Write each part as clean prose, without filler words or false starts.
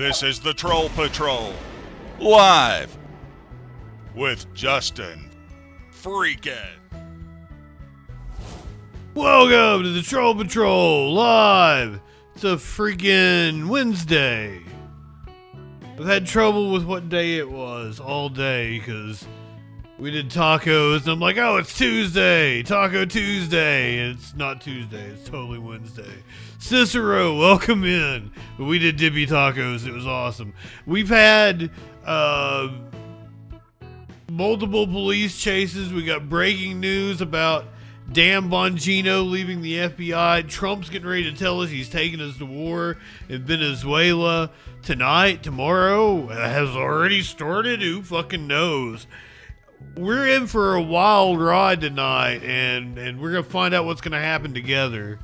This is the Troll Patrol, live with Justin Freakin. Welcome to the Troll Patrol, live. It's a freaking Wednesday. I've had trouble with what day it was all day because we did tacos and I'm like, oh, it's Tuesday, Taco Tuesday, and it's not Tuesday, it's totally Wednesday. Cicero, welcome in. But we did dippy tacos, it was awesome. We've had multiple police chases. We got breaking news about Dan Bongino leaving the FBI. Trump's getting ready to tell us he's taking us to war in Venezuela tonight, tomorrow. Has already started. Who fucking knows? We're in for a wild ride tonight, and we're going to find out what's going to happen together.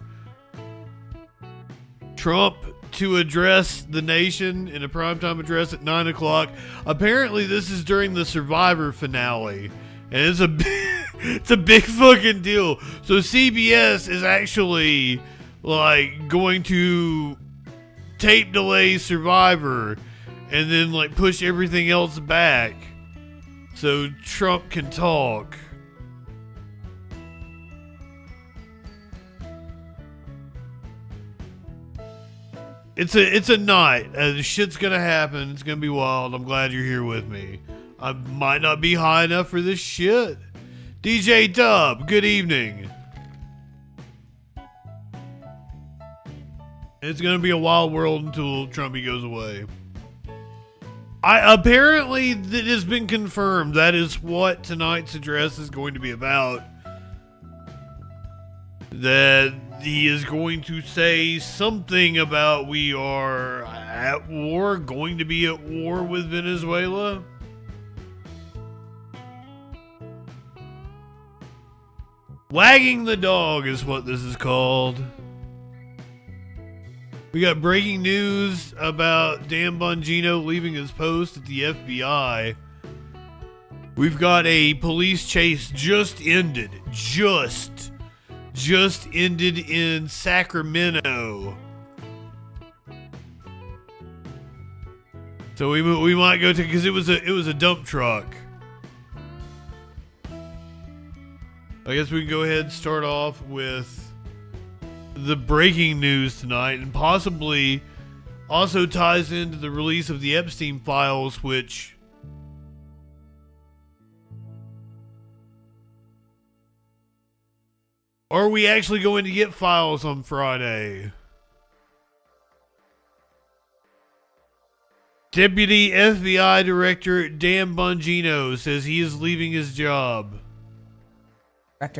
Trump to address the nation in a primetime address at 9 o'clock. Apparently, this is during the Survivor finale, and it's a big fucking deal. So CBS is actually like going to tape delay Survivor and then like push everything else back so Trump can talk. It's a night. Shit's gonna happen. It's gonna be wild. I'm glad you're here with me. I might not be high enough for this shit. DJ Dub, good evening. It's gonna be a wild world until Trumpy goes away. Apparently it has been confirmed. That is what tonight's address is going to be about. That he is going to say something about we are at war, going to be at war with Venezuela. Wagging the dog is what this is called. We got breaking news about Dan Bongino leaving his post at the FBI. We've got a police chase just ended in Sacramento. So we might go to, because it was a dump truck. I guess we can go ahead and start off with the breaking news tonight, and possibly also ties into the release of the Epstein files, which are we actually going to get files on Friday? Deputy FBI Director Dan Bongino says he is leaving his job.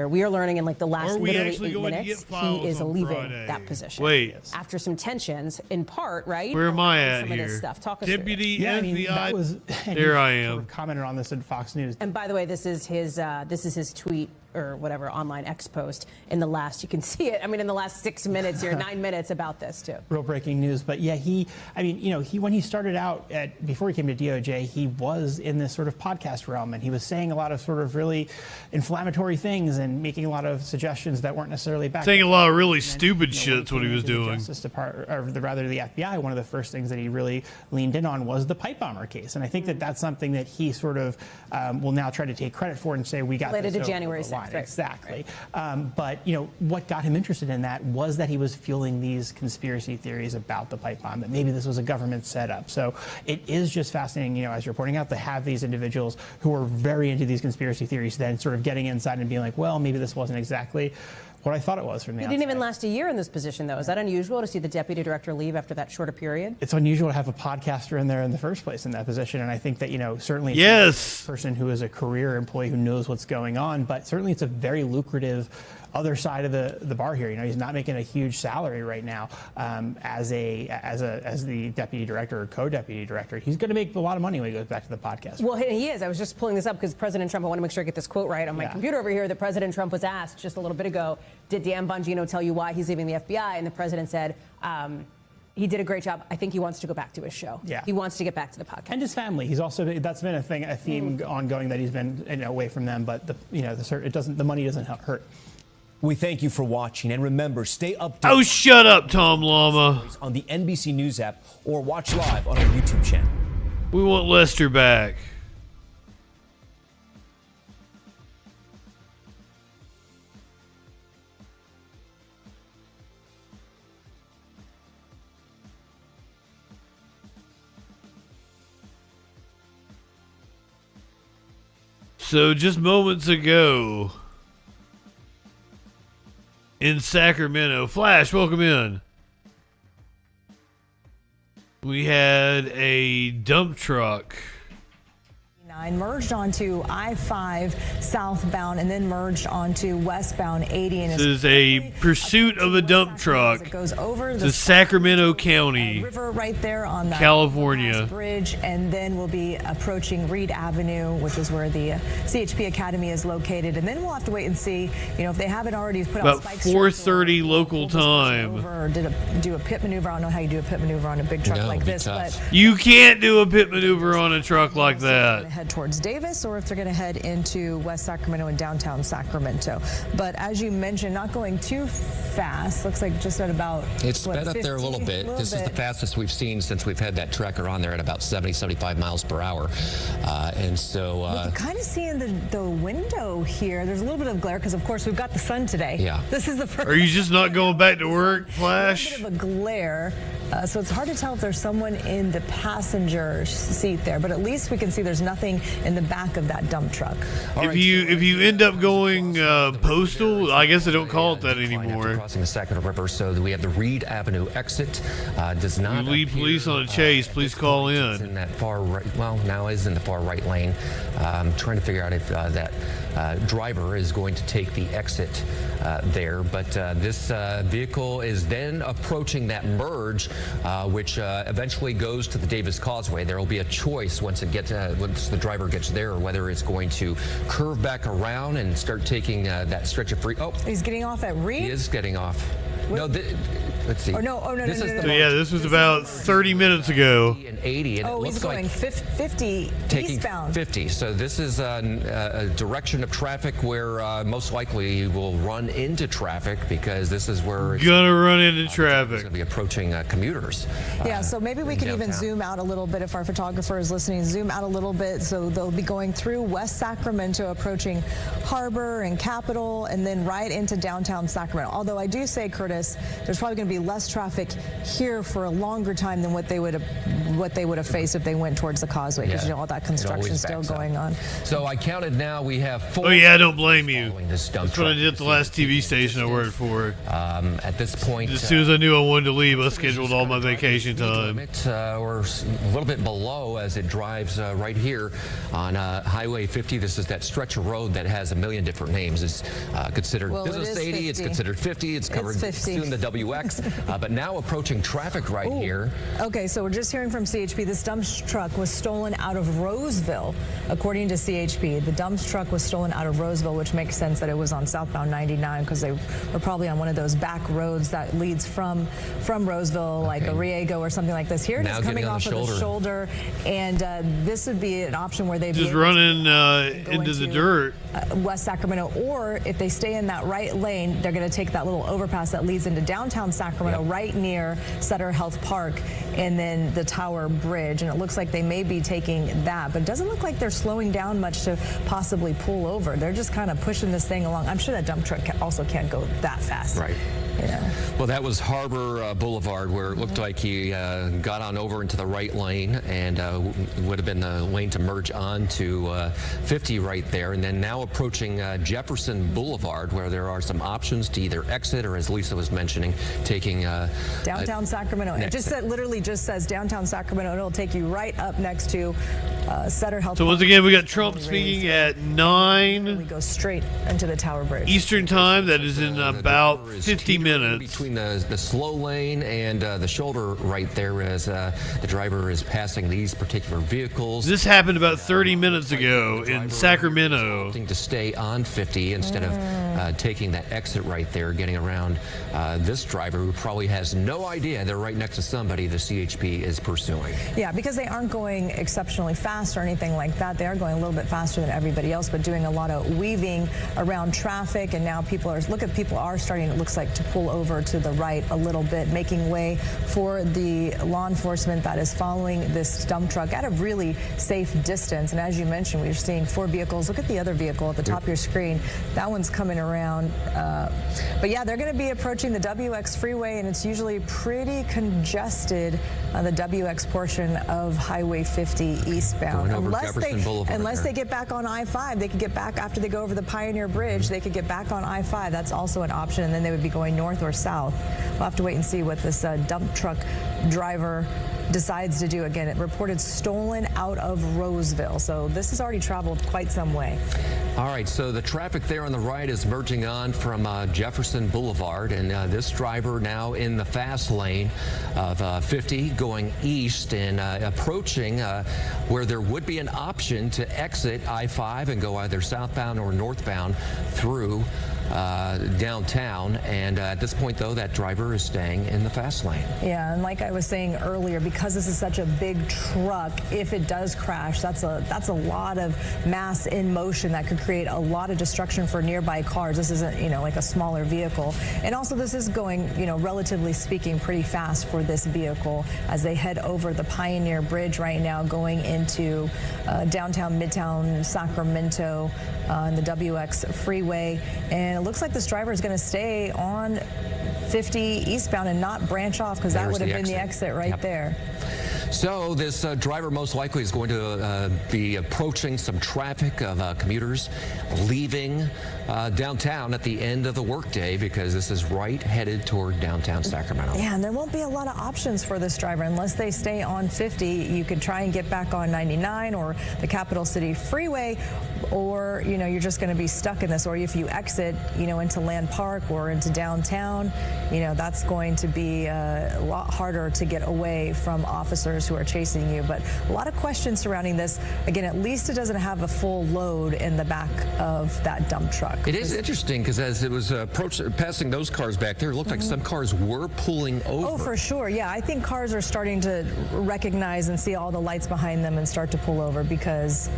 We are learning in like the last literally 8 minutes, he is leaving Friday? that position. Wait. After some tensions, in part, right? Where am I at some here? Of this stuff. Talk us Deputy through it. FBI. There I am. Sort of commented on this in Fox News. And by the way, this is his tweet or whatever online X post in the last, you can see it. I mean, in the last 6 minutes here, 9 minutes about this too. Real breaking news. But yeah, when he started out before he came to DOJ, he was in this sort of podcast realm, and he was saying a lot of sort of really inflammatory things and making a lot of suggestions that weren't necessarily backed. Saying a lot of really stupid shit's what he was doing. The Justice Department, or the FBI, one of the first things that he really leaned in on was the pipe bomber case. And I think that that's something that he sort of will now try to take credit for and say, we got related this to January 6th. Right. Exactly. Right. But what got him interested in that was that he was fueling these conspiracy theories about the pipe bomb, that maybe this was a government setup. So it is just fascinating, as you're pointing out, to have these individuals who are very into these conspiracy theories then sort of getting inside and being like, well, maybe this wasn't exactly what I thought it was from the outside. He didn't even last a year in this position, though. Is that unusual to see the deputy director leave after that shorter period? It's unusual to have a podcaster in there in the first place in that position, and I think that, certainly yes, a person who is a career employee who knows what's going on, but certainly it's a very lucrative other side of the bar here. He's not making a huge salary right now as the deputy director or co-deputy director. He's going to make a lot of money when he goes back to the podcast. Well, he is. I was just pulling this up because President Trump, I want to make sure I get this quote right on my computer over here, that President Trump was asked just a little bit ago, did Dan Bongino tell you why he's leaving the FBI? And the president said, he did a great job. I think he wants to go back to his show. Yeah. He wants to get back to the podcast. And his family. He's also, that's been a theme ongoing, that he's been away from them, but the money doesn't hurt. We thank you for watching, and remember, stay updated. Oh, shut up, Tom Llama. On the NBC News app or watch live on our YouTube channel. We want Lester back. So just moments ago in Sacramento, Flash, welcome in. We had a dump truck. Merged onto I-5 southbound and then merged onto westbound 80. And this is a pursuit of a dump truck. It goes over the Sacramento County, river right there on the California bridge, and then we'll be approaching Reed Avenue, which is where the CHP Academy is located. And then we'll have to wait and see, if they haven't already put out about 4:30 local time. Or do a pit maneuver. I don't know how you do a pit maneuver on a big truck like this, but you can't do a pit maneuver on a truck like that. Head towards Davis, or if they're going to head into West Sacramento and downtown Sacramento. But as you mentioned, not going too fast. Looks like just at about it's sped up there a little bit. This is the fastest we've seen since we've had that tracker on there at about 70-75 miles per hour. And so you can kind of see in the window here, there's a little bit of glare because of course we've got the sun today. Yeah. This is the first. Are you just not going back to work, Flash? A bit of a glare. So it's hard to tell if there's someone in the passenger seat there, but at least we can see there's nothing in the back of that dump truck. If you end up going postal, I guess they don't call it that anymore. Crossing the Sacramento River, so we have the Reed Avenue exit. Does not you lead police on a chase. Please call in. It's in that far right. Well, now is in the far right lane. Trying to figure out if that driver is going to take the exit there, but this vehicle is then approaching that merge, which eventually goes to the Davis Causeway. There will be a choice once the driver gets there, whether it's going to curve back around and start taking that stretch of free. Oh, he's getting off at Reed. He is getting off. No, let's see. No. This was about 30 minutes ago. And 80, and it looks he's going like 50 taking eastbound. 50. So this is a direction of traffic where most likely you will run into traffic because this is where it's gonna run into traffic. It's gonna be approaching commuters. Yeah, so maybe we can downtown. even zoom out a little bit if our photographer is listening. Zoom out a little bit, so they'll be going through West Sacramento, approaching Harbor and Capitol, and then right into downtown Sacramento. Although I do say, Curtis, there's probably going to be less traffic here for a longer time than what they would have faced if they went towards the causeway, because all that construction is still going on. So I counted now. We have 4. Oh yeah, I don't blame you. That's what I did at the last TV station I worked for. At this point, as soon as I knew I wanted to leave, I scheduled all my vacation time. Or a little bit below as it drives right here on Highway 50. This is that stretch of road that has a million different names. It's considered Business 80. It's considered 50. It's covered soon the WX. But now approaching traffic right here. Okay, so we're just hearing from CHP. This dump truck was stolen out of Roseville, according to CHP. The dump truck was stolen out of Roseville, which makes sense that it was on southbound 99 because they were probably on one of those back roads that leads from Roseville, like Arriego or something like this. Here it is coming off of the shoulder, and this would be an option where they'd just running into the dirt. West Sacramento, or if they stay in that right lane, they're going to take that little overpass that leads into downtown Sacramento, right near Sutter Health Park, and then the Tower Bridge. And it looks like they may be taking that, but it doesn't look like they're slowing down much to possibly pull over. They're just kind of pushing this thing along. I'm sure that dump truck also can't go that fast. Right. Well, that was Harbor Boulevard, where it looked like he got on over into the right lane, and would have been the lane to merge on to 50 right there. And then now approaching Jefferson Boulevard, where there are some options to either exit or, as Lisa was mentioning, taking downtown Sacramento. It just literally just says downtown Sacramento. It'll take you right up next to Sutter Health. So once again, we got Trump speaking at 9. We go straight into the Tower Bridge. Eastern time. That is in about 50 minutes. minutes. Between the slow lane and the shoulder right there as the driver is passing these particular vehicles. This happened about 30 minutes ago in Sacramento. To stay on 50 instead of taking that exit right there, getting around this driver who probably has no idea they're right next to somebody the CHP is pursuing. Yeah, because they aren't going exceptionally fast or anything like that. They are going a little bit faster than everybody else, but doing a lot of weaving around traffic. And now people are starting, it looks like, to pull over to the right a little bit, making way for the law enforcement that is following this dump truck at a really safe distance. And as you mentioned, we're seeing 4 vehicles. Look at the other vehicle at the top of your screen. That one's coming around. But yeah, they're going to be approaching the WX freeway, and it's usually pretty congested on the WX portion of Highway 50 eastbound. Unless they get back on I-5, they could get back after they go over the Pioneer Bridge. They could get back on I-5. That's also an option, and then they would be going north or south. We'll have to wait and see what this dump truck driver decides to do. Again, it reported stolen out of Roseville. So this has already traveled quite some way. All right, so the traffic there on the right is merging on from Jefferson Boulevard, and this driver now in the fast lane of 50 going east and approaching where there would be an option to exit I-5 and go either southbound or northbound through downtown. And at this point, though, that driver is staying in the fast lane. Yeah, and like I was saying earlier, because this is such a big truck, if it does crash, that's a lot of mass in motion that could create a lot of destruction for nearby cars. This isn't, like a smaller vehicle. And also this is going, relatively speaking, pretty fast for this vehicle as they head over the Pioneer Bridge right now, going into downtown, midtown Sacramento on the WX freeway. And it looks like this driver is going to stay on 50 eastbound and not branch off, because that would have been the exit right there. So this driver most likely is going to be approaching some traffic of commuters leaving downtown at the end of the workday, because this is right headed toward downtown Sacramento. Yeah, and there won't be a lot of options for this driver unless they stay on 50. You could try and get back on 99 or the Capital City Freeway, or you're just going to be stuck in this. Or if you exit into Land Park or into downtown, that's going to be a lot harder to get away from officers who are chasing you. But a lot of questions surrounding this. Again, at least it doesn't have a full load in the back of that dump truck. It is interesting, because as it was passing those cars back there, it looked like some cars were pulling over. Oh, for sure. Yeah, I think cars are starting to recognize and see all the lights behind them and start to pull over, because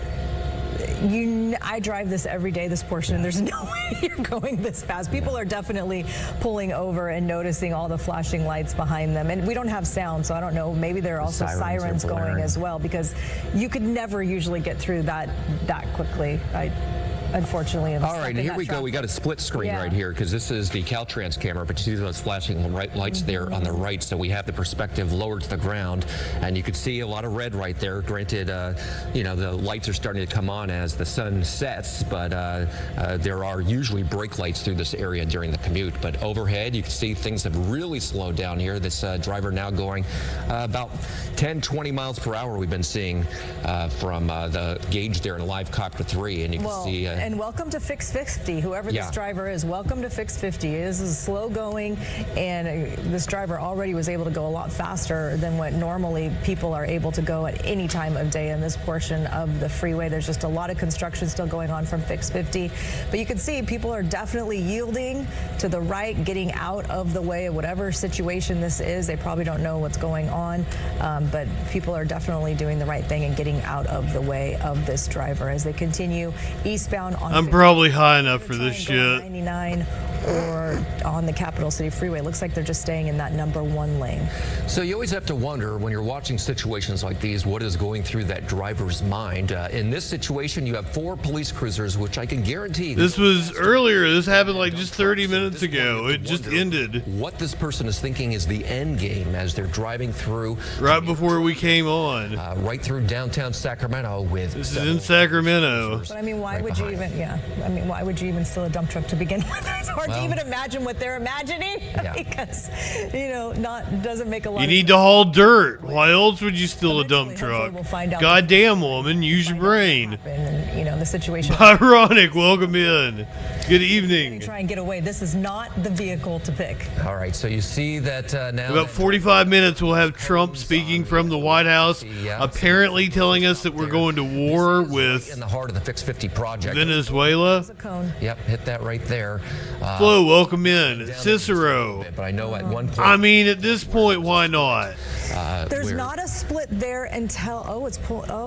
I drive this every day, this portion, and there's no way you're going this fast. People are definitely pulling over and noticing all the flashing lights behind them. And we don't have sound, so I don't know. Maybe there are also sirens going as well, because you could never usually get through that quickly. Unfortunately. All right, here we go. We got a split screen right here, because this is the Caltrans camera, but you see those flashing lights there on the right. So we have the perspective lowered to the ground, and you can see a lot of red right there. Granted, the lights are starting to come on as the sun sets, but there are usually brake lights through this area during the commute. But overhead, you can see things have really slowed down here. This driver now going about 10, 20 miles per hour we've been seeing from the gauge there in Live Copter 3, and you can see... And welcome to Fix 50, whoever this driver is. Welcome to Fix 50. This is slow going, and this driver already was able to go a lot faster than what normally people are able to go at any time of day in this portion of the freeway. There's just a lot of construction still going on from Fix 50. But you can see people are definitely yielding to the right, getting out of the way of whatever situation this is. They probably don't know what's going on, but people are definitely doing the right thing and getting out of the way of this driver as they continue eastbound. I'm probably high enough for this shit. 99 or on the Capital City Freeway. It looks like they're just staying in that number 1 lane. So you always have to wonder when you're watching situations like these, what is going through that driver's mind. In this situation, you have 4 police cruisers, which I can guarantee. This was earlier. This happened like just 30 minutes ago. It just ended. What this person is thinking is the end game as they're driving through. Right before we came on. Right through downtown Sacramento with... This is in Sacramento. But I mean, why would you even, why would you even steal a dump truck to begin with? It's hard hard to even imagine what they're imagining because, doesn't make a lot You of need sense. to haul dirt. Why else would you steal a dump Eventually, truck? we'll find out Goddamn, woman, use your brain. And, the situation. Ironic, welcome in. Good evening. Try and get away. This is not the vehicle to pick. All right, so you see that now. About 45 minutes, we'll have Trump speaking from the White House, apparently telling us that we're going to war with in the heart of the Fix 50 project. Venezuela. Yep, hit that right there. Flo, welcome in. Cicero. But I know at one point. I mean, at this point, why not? There's not a split there until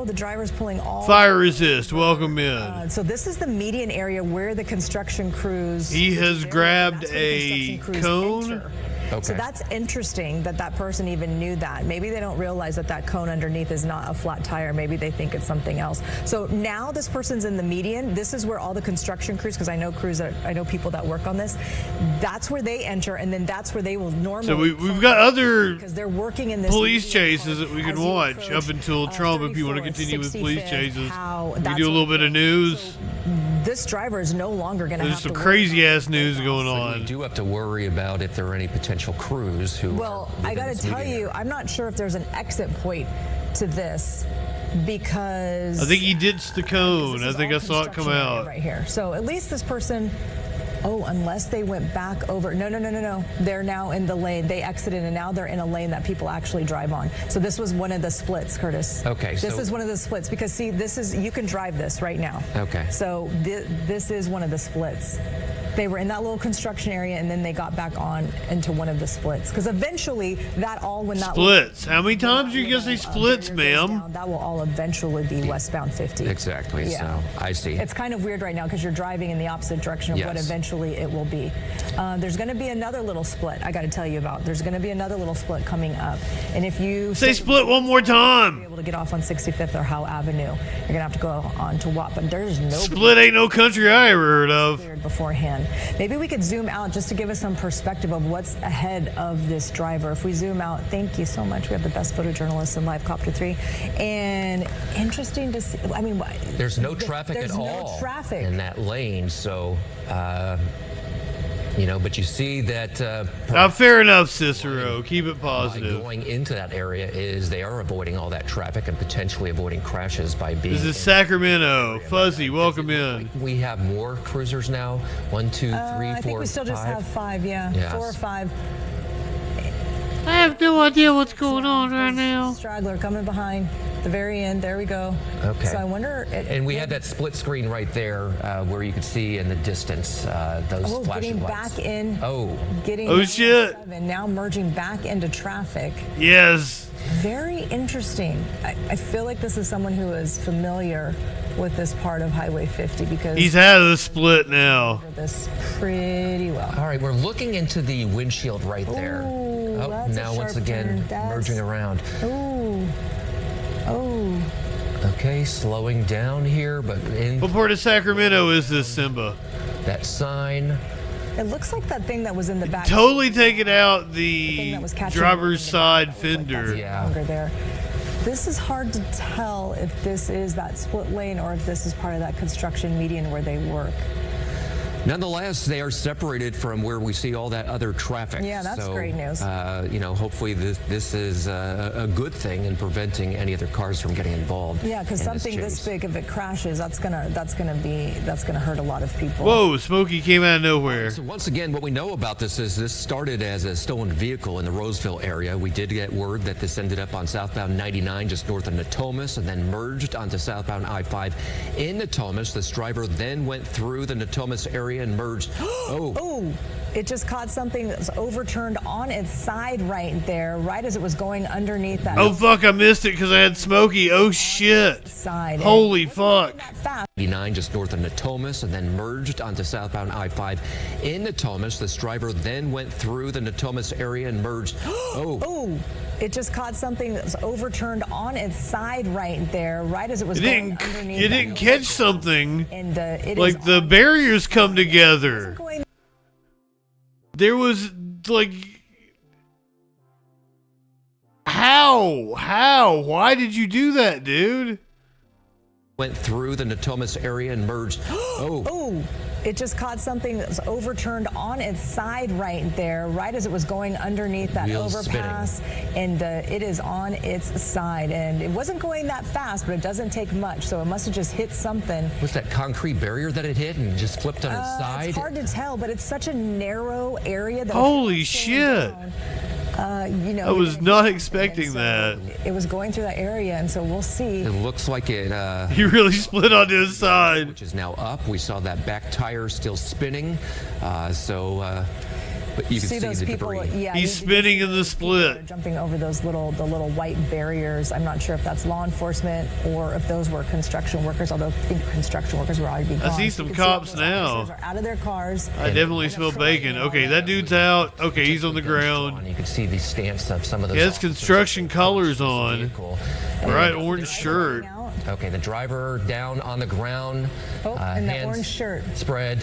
the driver's pulling all. Fire resist, welcome in. So this is the median area where the construction crews. He has grabbed a cone. Okay. So that's interesting that person even knew that. Maybe they don't realize that cone underneath is not a flat tire. Maybe they think it's something else. So now this person's in the median. This is where all the construction crews, because I know people that work on this. That's where they enter, and then that's where they will normally. So we've got other because they're working in this police chases that we can watch up until Trump. If you want to continue with police chases, we do a little bit of news. This driver is no longer going to have There's to some worry crazy ass news going We on. do have to worry about if there are any potential crews who. Well, I got to tell you, I'm not sure if there's an exit point to this because I think he ditched the cone. I think I saw it come out. right here. So at least this person. Oh, unless they went back over. No. They're now in the lane. They exited, and now they're in a lane that people actually drive on. So this was one of the splits, Curtis. Okay. This is one of the splits because, see, you can drive this right now. Okay. So this is one of the splits. They were in that little construction area, and then they got back on into one of the splits. Because eventually, Splits. How many times you gonna say splits, ma'am? that will all eventually be westbound 50. Exactly. Yeah. So I see. It's kind of weird right now because you're driving in the opposite direction of what eventually it will be. There's going to be another little split I got to tell you about. There's going to be another little split coming up. And if you Say split one more time. be able to get off on 65th or Howe Avenue, you're going to have to go on to Watt. But there's no Split ain't no country I ever heard of. cleared beforehand. Maybe we could zoom out just to give us some perspective of what's ahead of this driver. If we zoom out, thank you so much. We have the best photojournalists in Live Copter 3. And interesting to see. I mean, there's no traffic at all. There's no traffic in that lane. So, but you see that. Fair enough, Cicero. Keep it positive. Going into that area is they are avoiding all that traffic and potentially avoiding crashes by being. This is Sacramento. Fuzzy, welcome in. We have more cruisers now. 1, 2, 3, 4, I think we still just have 5, Yes. 4 or 5. I have no idea what's going on right now. Straggler coming behind the very end. There we go. Okay. So I wonder. And we had that split screen right there where you could see in the distance those flashing getting lights. back in. Getting Oh, shit. And now merging back into traffic. Yes. Very interesting. I feel like this is someone who is familiar with this part of Highway 50 because He's out of the split now. this pretty well. All right, we're looking into the windshield right there. Ooh, that's a now once sharp again turn. merging around. Oh. Okay, slowing down here, but in What part of Sacramento is this, Simba? that sign. It looks like that thing that was in the back. Totally taking out thing the that was catching driver's side Like fender. that's Yeah. no longer there. This is hard to tell if this is that split lane or if this is part of that construction median where they work. Nonetheless, they are separated from where we see all that other traffic. Yeah, that's great news. Hopefully this is a good thing in preventing any other cars from getting involved. Yeah, because in something this chase. big, if it crashes, that's gonna hurt a lot of people. Whoa, Smokey came out of nowhere. So once again, what we know about this is this started as a stolen vehicle in the Roseville area. We did get word that this ended up on southbound 99 just north of Natomas and then merged onto southbound I-5 in Natomas. This driver then went through the Natomas area and merged. Oh, it just caught something that was overturned on its side right there, right as it was going underneath that Oh, fuck, I missed it because I had Smokey. Oh, shit. side. Holy fuck. That fast. 99 just north of Natomas and then merged onto southbound I-5 in Natomas. This driver then went through the Natomas area and merged. Oh, it just caught something that was overturned on its side right there, right as it was going underneath. You didn't catch something. And it Like is the barriers come together. going. There was like, how? Why did you do that, dude? Went through the Natomas area and merged. Oh, It just caught something that was overturned on its side right there, right as it was going underneath that Wheels overpass. And it is on its side. And it wasn't going that fast, but it doesn't take much. So it must have just hit something. Was that concrete barrier that it hit and just flipped on its side? It's hard to tell, but it's such a narrow area. That Holy shit. You know, I was not expecting that. It was going through that area, and so we'll see. It looks like it. He really split on his side. Which is now up. We saw that back tire still spinning. But you can see those the people, debris. yeah, He's spinning in the split. Jumping over those the little white barriers. I'm not sure if that's law enforcement or if those were construction workers, although I think construction workers were already gone. I see some cops now. Are out of their cars. I definitely smell bacon. Okay, that dude's out. Okay, he's on the ground. You can see the stance of some of those. He has construction colors on. Right, orange shirt. Okay, the driver down on the ground. And that hands orange shirt. Spread.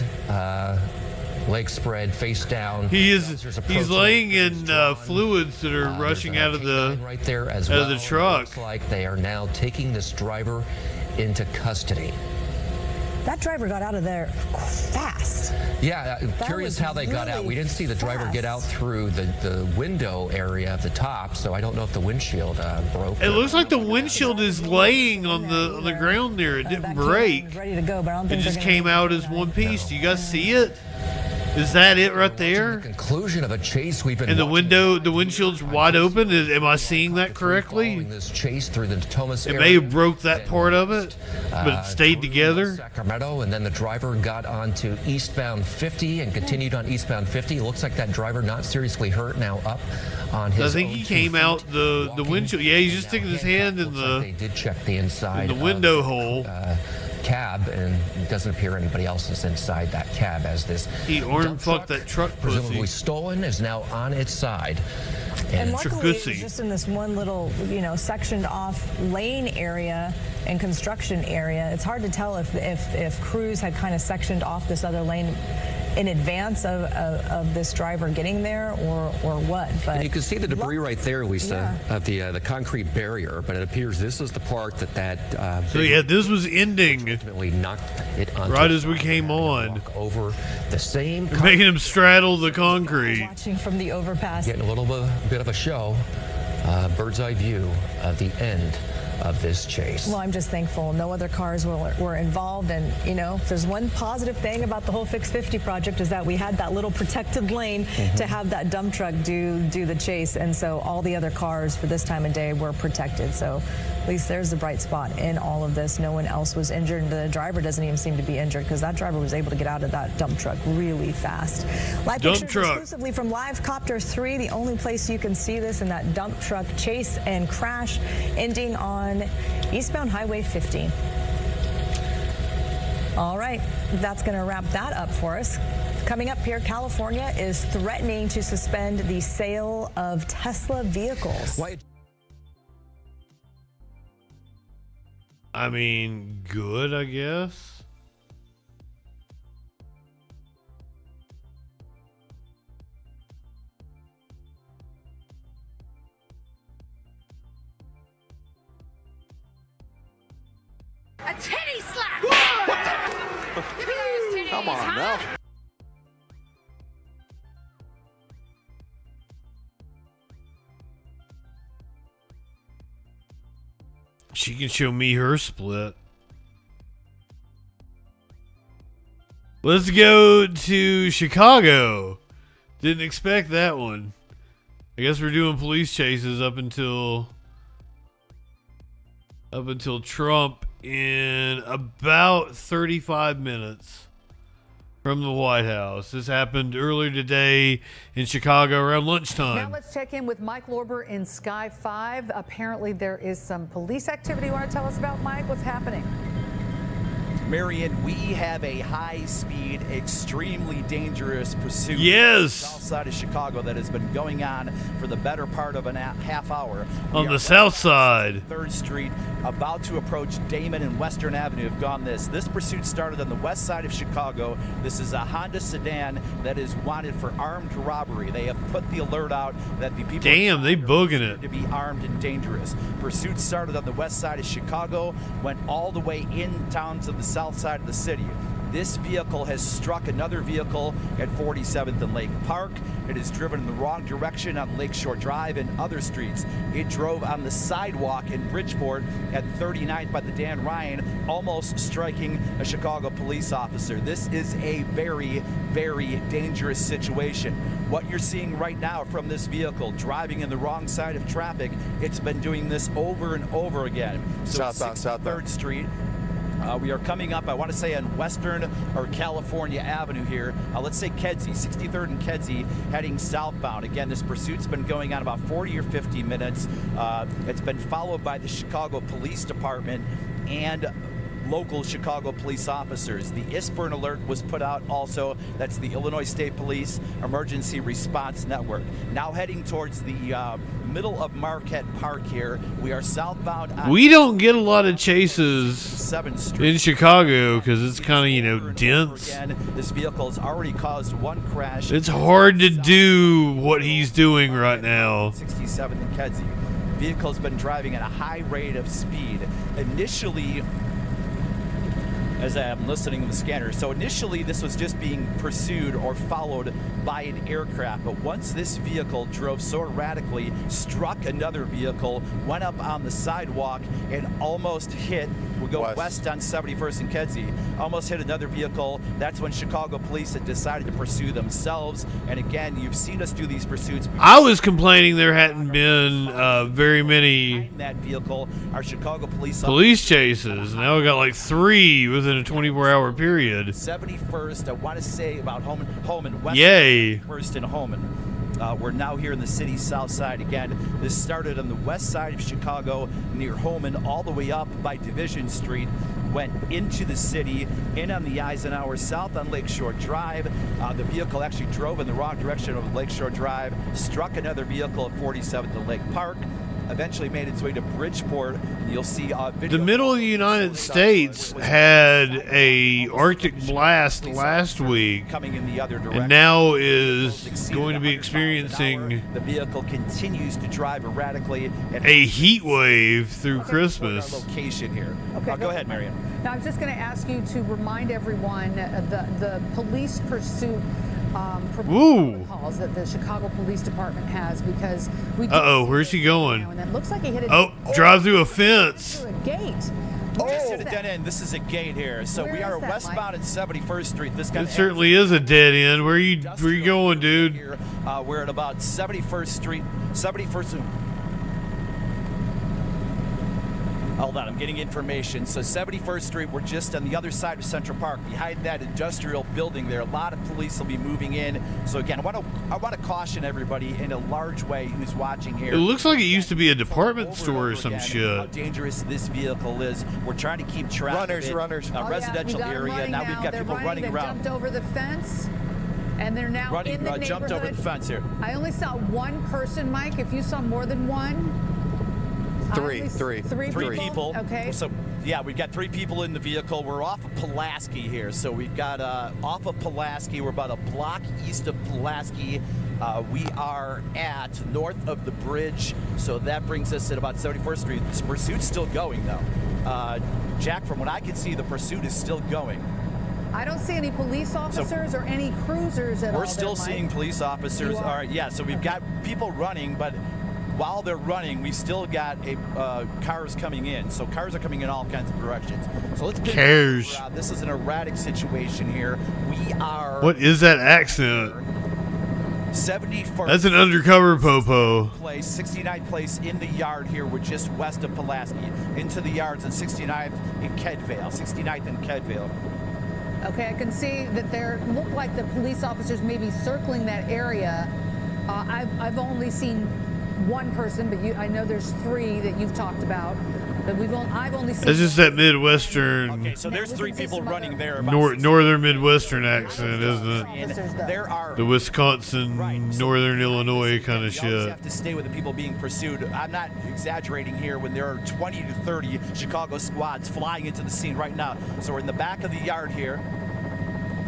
Legs spread, face down. He's laying in fluids that are rushing out of the right there as out of the truck. Looks like they are now taking this driver into custody. That driver got out of there fast. Yeah, curious how they got out. We didn't see the driver get out through the window area at the top, so I don't know if the windshield broke. It looks like the windshield is laying on the ground there. It didn't break. Ready to go, but I don't think It just came out as one piece. Do you guys see it? Is that it right there? Conclusion of a chase we've been. And the window's wide open. Am I seeing that correctly? This chase through the Thomas It may have broke that part of it, but it stayed together. Sacramento, and then the driver got onto eastbound 50 and continued on eastbound 50. It looks like that driver not seriously hurt, now up on his. I think he came out the windshield. Yeah, he's just sticking his hand in They did check the inside. the window hole. Cab, and it doesn't appear anybody else is inside that cab as this. He arm fucked that truck presumably pussy. stolen, is now on its side. And luckily, it's just in this one little, sectioned off lane area and construction area. It's hard to tell if crews had kind of sectioned off this other lane in advance of this driver getting there or what. But and you can see the debris right there, Lisa, of the concrete barrier. But it appears this is the part that. So yeah, this was ending. Ultimately knocked it onto right as we came on. Over the same. Making him straddle the concrete. Watching from the overpass. Getting a little bit of a show, bird's eye view of the end of this chase. Well, I'm just thankful no other cars were involved, and if there's one positive thing about the whole Fix 50 project is that we had that little protected lane to have that dump truck do the chase, and so all the other cars for this time of day were protected. So at least there's the bright spot in all of this. No one else was injured, and the driver doesn't even seem to be injured because that driver was able to get out of that dump truck really fast. Live pictures exclusively from Live Copter 3, the only place you can see this, in that dump truck chase and crash ending on eastbound Highway 50. All right, that's going to wrap that up for us. Coming up here, California is threatening to suspend the sale of Tesla vehicles. I mean, good, I guess. A titty slap! What the? Come on now. She can show me her split. Let's go to Chicago. Didn't expect that one. I guess we're doing police chases up until Trump in about 35 minutes from the White House. This happened earlier today in Chicago around lunchtime. Now let's check in with Mike Lorber in Sky 5. Apparently there is some police activity you want to tell us about, Mike? What's happening? Marion, we have a high-speed, extremely dangerous pursuit yes. on the south side of Chicago that has been going on for the better part of a half hour. On the south side. 3rd Street, about to approach Damon and Western Avenue. Have gone this. This pursuit started on the west side of Chicago. This is a Honda sedan that is wanted for armed robbery. They have put the alert out that the people Damn, they booging it. to be armed and dangerous. Pursuit started on the west side of Chicago, went all the way in town to the south side of the city. This vehicle has struck another vehicle at 47th and Lake Park. It is driven in the wrong direction on Lakeshore Drive and other streets. It drove on the sidewalk in Bridgeport at 39th by the Dan Ryan, almost striking a Chicago police officer. This is a very, very dangerous situation. What you're seeing right now from this vehicle, driving in the wrong side of traffic, it's been doing this over and over again. So Southbound. 3rd Street. We are coming up, I want to say, on Western or California Avenue here. Let's say Kedzie, 63rd and Kedzie, heading southbound. Again, this pursuit's been going on about 40 or 50 minutes. It's been followed by the Chicago Police Department and local Chicago police officers. The ISPERN alert was put out also. That's the Illinois State Police Emergency Response Network. Now heading towards the middle of Marquette Park here. We are southbound on We don't get a lot of chases 7th Street in Chicago because it's kind of, you know, dense. Again, this vehicle has already caused one crash. It's hard to do what he's doing right now. 67th and Kedzie. Vehicle's been driving at a high rate of speed. Initially, as I'm listening to the scanner. So initially this was just being pursued or followed by an aircraft, but once this vehicle drove so erratically, struck another vehicle, went up on the sidewalk and almost hit, we go west on 71st and Kedzie, almost hit another vehicle. That's when Chicago police had decided to pursue themselves. And again, you've seen us do these pursuits before. I was complaining there hadn't been very many that vehicle, our Chicago police chases. Now we got like 3 within a 24-hour period. 71st, I want to say about Holman West. Yay. First in Holman. We're now here in the city's south side again. This started on the west side of Chicago near Holman, all the way up by Division Street, went into the city, in on the Eisenhower, south on Lakeshore Drive. The vehicle actually drove in the wrong direction of Lakeshore Drive, struck another vehicle at 47th and Lake Park, eventually made its way to Bridgeport. You'll see the middle of the United States had a Arctic blast last week, coming in the other direction, and now is going to be experiencing the vehicle continues to drive erratically. A heat wave through Christmas. Location here. Okay, Go ahead, Marion. Now I'm just going to ask you to remind everyone the police pursuit protocols that the Chicago Police Department has, because we. Where's he going? And it looks like he hit drive through a fence. Through a gate. Just hit a dead end. This is a gate here. So we are westbound at 71st Street. This guy. It certainly is a dead end. Where you going, dude? Here, we're at about 71st Street. 71st. Hold on, I'm getting information. So 71st Street, we're just on the other side of Central Park, behind that industrial building there. A lot of police will be moving in. So again, I want to caution everybody in a large way who's watching here. It looks like it used to be a department store or some How shit. dangerous this vehicle is. We're trying to keep track of it. Residential area. Now we've got people running around. Jumped over the fence. And they're now in the neighborhood. Jumped over the fence here. I only saw one person, Mike. If you saw more than one. Three people. Okay. So yeah, we've got 3 people in the vehicle. We're off of Pulaski here. So we've got off of Pulaski. We're about a block east of Pulaski. We are at north of the bridge. So that brings us at about 71st Street. This pursuit's still going though. Jack, from what I can see, the pursuit is still going. I don't see any police officers or any cruisers at all. We're still seeing police officers. All right, yeah. So we've got people running, but while they're running, we still got cars coming in. So cars are coming in all kinds of directions. So let's get this is an erratic situation here. We are. What is that accent? 71st. That's an undercover popo. Place, 69th place in the yard here. We're just west of Pulaski. Into the yards on 69th in Kedvale. 69th in Kedvale. Okay, I can see that there look like the police officers may be circling that area. I've only seen one person, but I know there's 3 that you've talked about. But I've only seen. It's just that Midwestern. Okay, so there's 3 people running there. Northern Midwestern accent, isn't it? There are the Wisconsin, Northern Illinois kind of shit. You have to stay with the people being pursued. I'm not exaggerating here when there are 20 to 30 Chicago squads flying into the scene right now. So we're in the back of the yard here.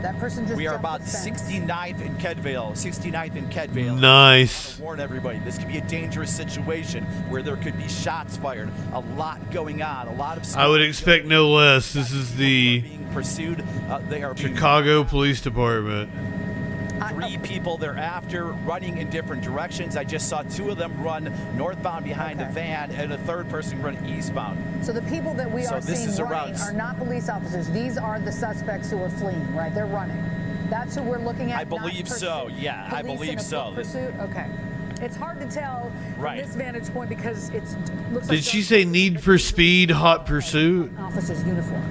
That person just We are jumped about the fence. 69th and Kedvale. 69th and Kedvale. Nice. Warn everybody, this could be a dangerous situation where there could be shots fired. A lot going on. A lot of. I would expect no less. This is the being pursued. They are being Chicago Police Department. 3 people thereafter running in different directions. I just saw 2 of them run northbound behind a van and a 3rd person run eastbound. So the people that we So are this seeing is running around- are not police officers. These are the suspects who are fleeing, right? They're running. That's who we're looking at. I believe not so. pursuit. Yeah, I Police believe in a so. foot pursuit. Okay. It's hard to tell Right. from this vantage point because it looks like Did she say Need for Speed, Hot Pursuit? officer's uniform.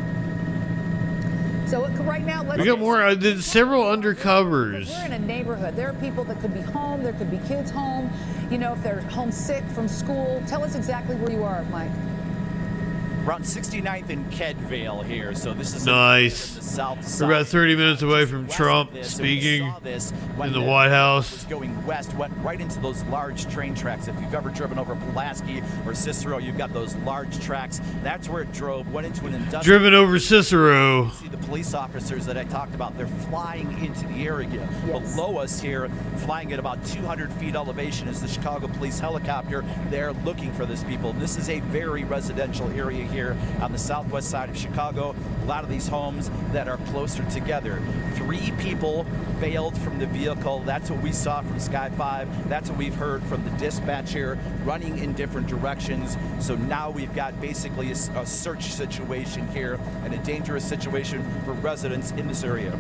So right now, let's We got more. I did several undercovers. We're in a neighborhood. There are people that could be home. There could be kids home. You know, if they're homesick from school. Tell us exactly where you are, Mike. Around 69th and Kedvale here. So this is Nice. the south side. We're about 30 minutes away from West Trump of this, and we speaking saw this when in the White House. was going west, went right into those large train tracks. If you've ever driven over Pulaski or Cicero, you've got those large tracks. That's where it drove, went into an industrial. Driven over Cicero. See the police officers that I talked about, they're flying into the area. Below us here, flying at about 200 feet elevation, is the Chicago police helicopter. They're looking for these people. This is a very residential area here on the southwest side of Chicago. A lot of these homes that are closer together. 3 people bailed from the vehicle. That's what we saw from Sky 5. That's what we've heard from the dispatch here, running in different directions. So now we've got basically a search situation here and a dangerous situation for residents in this area.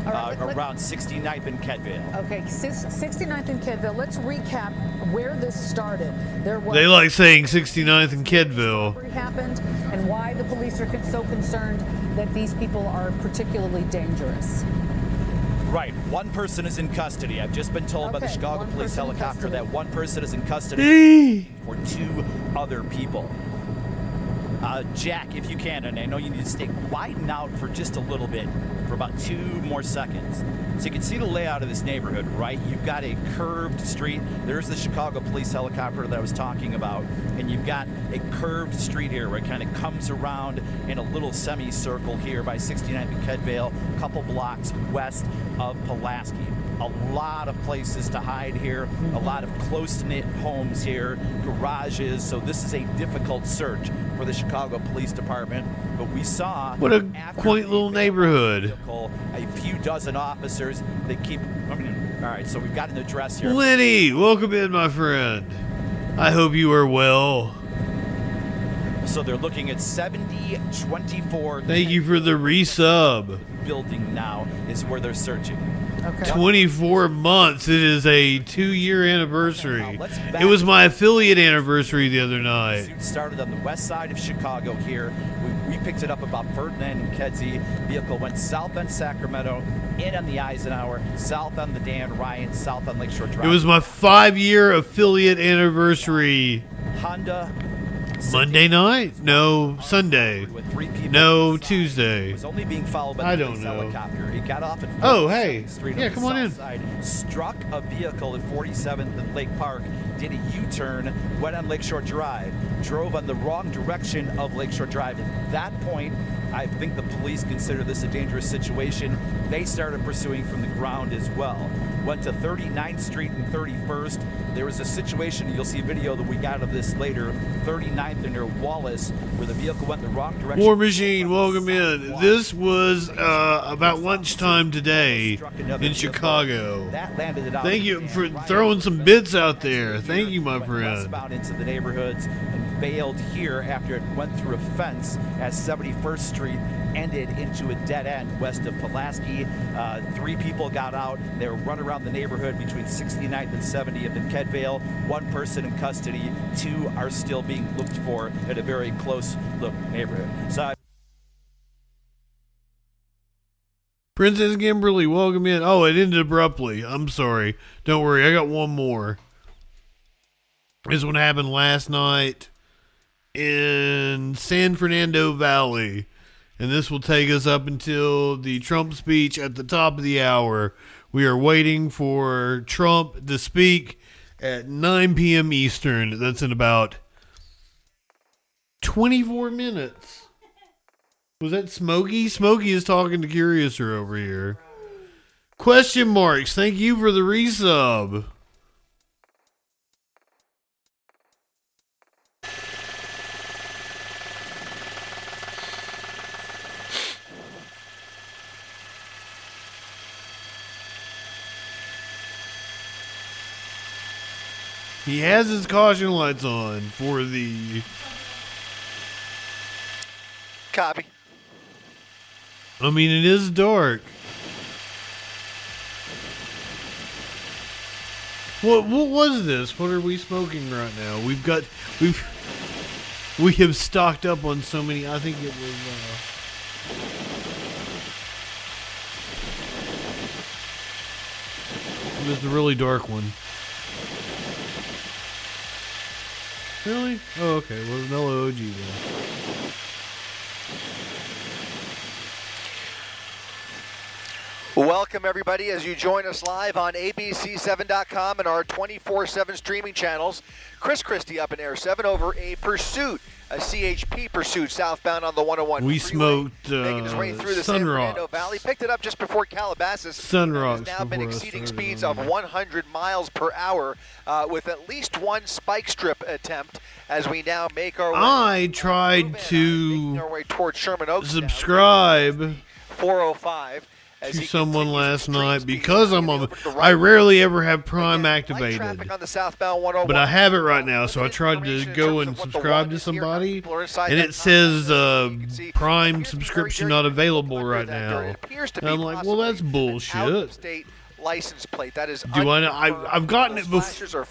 All right, Around 69th and Kedvale. Okay, 69th and Kedville. Let's recap where this started. There was They like saying 69th and Kedville. robbery happened and why the police are so concerned that these people are particularly dangerous. Right. 1 person is in custody. I've just been told by the Okay, Chicago 1 police person in helicopter custody. that 1 person is in custody for 2 other people. Jack, if you can, and I know you need to stay, widen out for just a little bit, for about 2 more seconds. So you can see the layout of this neighborhood, right? You've got a curved street. There's the Chicago police helicopter that I was talking about. And you've got a curved street here where it kind of comes around in a little semicircle here by 69th and Kedvale, a couple blocks west of Pulaski. A lot of places to hide here, a lot of close-knit homes here, garages. So this is a difficult search for the Chicago Police Department. But we saw What a quaint little neighborhood. A few dozen officers. They keep. All right, so we've got an address here. Lenny, welcome in, my friend. I hope you are well. So they're looking at 7024. Thank you for the resub. Building now is where they're searching. Okay. 24 months. It is a 2-year anniversary. It was my affiliate anniversary the other night. Pursuit started on the west side of Chicago here. We picked it up about Ferdinand and Kedzie. Vehicle went south on Sacramento, in on the Eisenhower, south on the Dan Ryan, south on Lakeshore Drive. It was my 5-year affiliate anniversary. Honda. Monday night? No, Sunday. With 3 people No, inside. Tuesday. It was only being followed by I the don't police know. helicopter. It got off at Oh, hey. 47th Street Yeah, on the come on south in. side, struck a vehicle at 47th and Lake Park, did a U-turn, went on Lakeshore Drive, drove on the wrong direction of Lakeshore Drive. At that point, I think the police consider this a dangerous situation. They started pursuing from the ground as well. Went to 39th Street and 31st. There was a situation, you'll see a video that we got of this later, 39th and near Wallace, where the vehicle went the wrong direction. War Machine, welcome in. This was about lunchtime today in Chicago. That landed it out. Thank you for throwing some bits out there. Thank you, my Went friend. westbound into the neighborhoods and bailed here after it went through a fence at 71st Street, ended into a dead end west of Pulaski. 3 people got out. They were run around the neighborhood between 69th and 70th in Kedvale. 1 person in custody. 2 are still being looked for at a very close look neighborhood. So Princess Kimberly, welcome in. Oh, it ended abruptly. I'm sorry. Don't worry, I got one more. This one happened last night in San Fernando Valley. And this will take us up until the Trump speech at the top of the hour. We are waiting for Trump to speak at 9 p.m. Eastern. That's in about 24 minutes. Was that Smokey? Smokey is talking to Curiouser over here. Question marks. Thank you for the resub. He has his caution lights on for the... Copy. I mean, it is dark. What was this? What are we smoking right now? We have stocked up on so many. I think it was the really dark one. Really? Oh, okay. Well, it's no OG then. Welcome, everybody, as you join us live on ABC7.com and our 24/7 streaming channels. Chris Christie up in Air 7 over a pursuit, a CHP pursuit southbound on the 101 We freeway, smoked making its way through the San Fernando Valley. Picked it up just before Calabasas. Sunrocks has now been exceeding speeds of 100 miles per hour with at least one spike strip attempt as we now make our way. I tried to our way towards Sherman Oaks subscribe 405. to someone last night because I'm on. I rarely ever have Prime activated, but I have it right now. So I tried to go and subscribe to somebody, and it says Prime subscription not available right now. And I'm like, well, that's bullshit. License plate. That is. Do I know? I've gotten it before.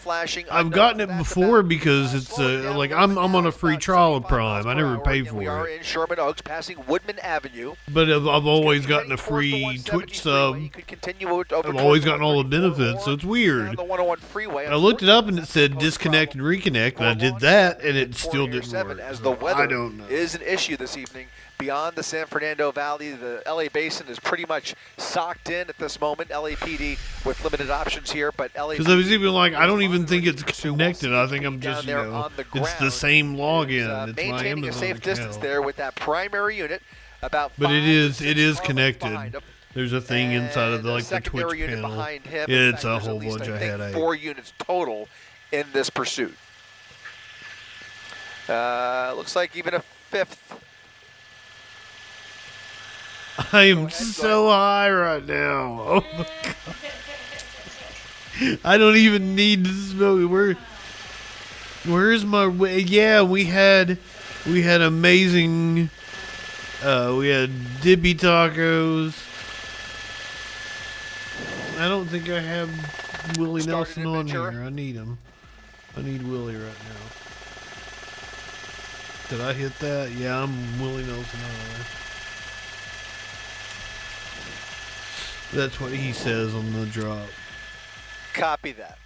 I've gotten it before because it's like I'm on a free trial of Prime. I never pay for We are it. in Sherman Oaks, passing Woodman Avenue. But I've always gotten a free Twitch sub. I've always gotten all the benefits, so it's weird. I looked it up and it said disconnect and reconnect, and I did that, and it still didn't work. As the weather I don't know. is an issue this evening. Beyond the San Fernando Valley, the LA Basin is pretty much socked in at this moment. LAPD with limited options here, but LAPD... Because I was even like, I don't even think it's connected. I think I'm just, you know, it's the same login. It's my maintaining a Amazon safe distance account. there with that primary unit. About But it is connected. There's a thing inside of the, like the Twitch panel. It's a whole bunch of headache. 4 units total in this pursuit. Looks like even a 5th. I am so high right now. Oh my god! I don't even need to smoke. Where's my? Yeah, we had amazing. We had dippy tacos. I don't think I have Willie Nelson on here. I need him. I need Willie right now. Did I hit that? Yeah, I'm Willie Nelson on there. That's what he says on the drop. Copy that.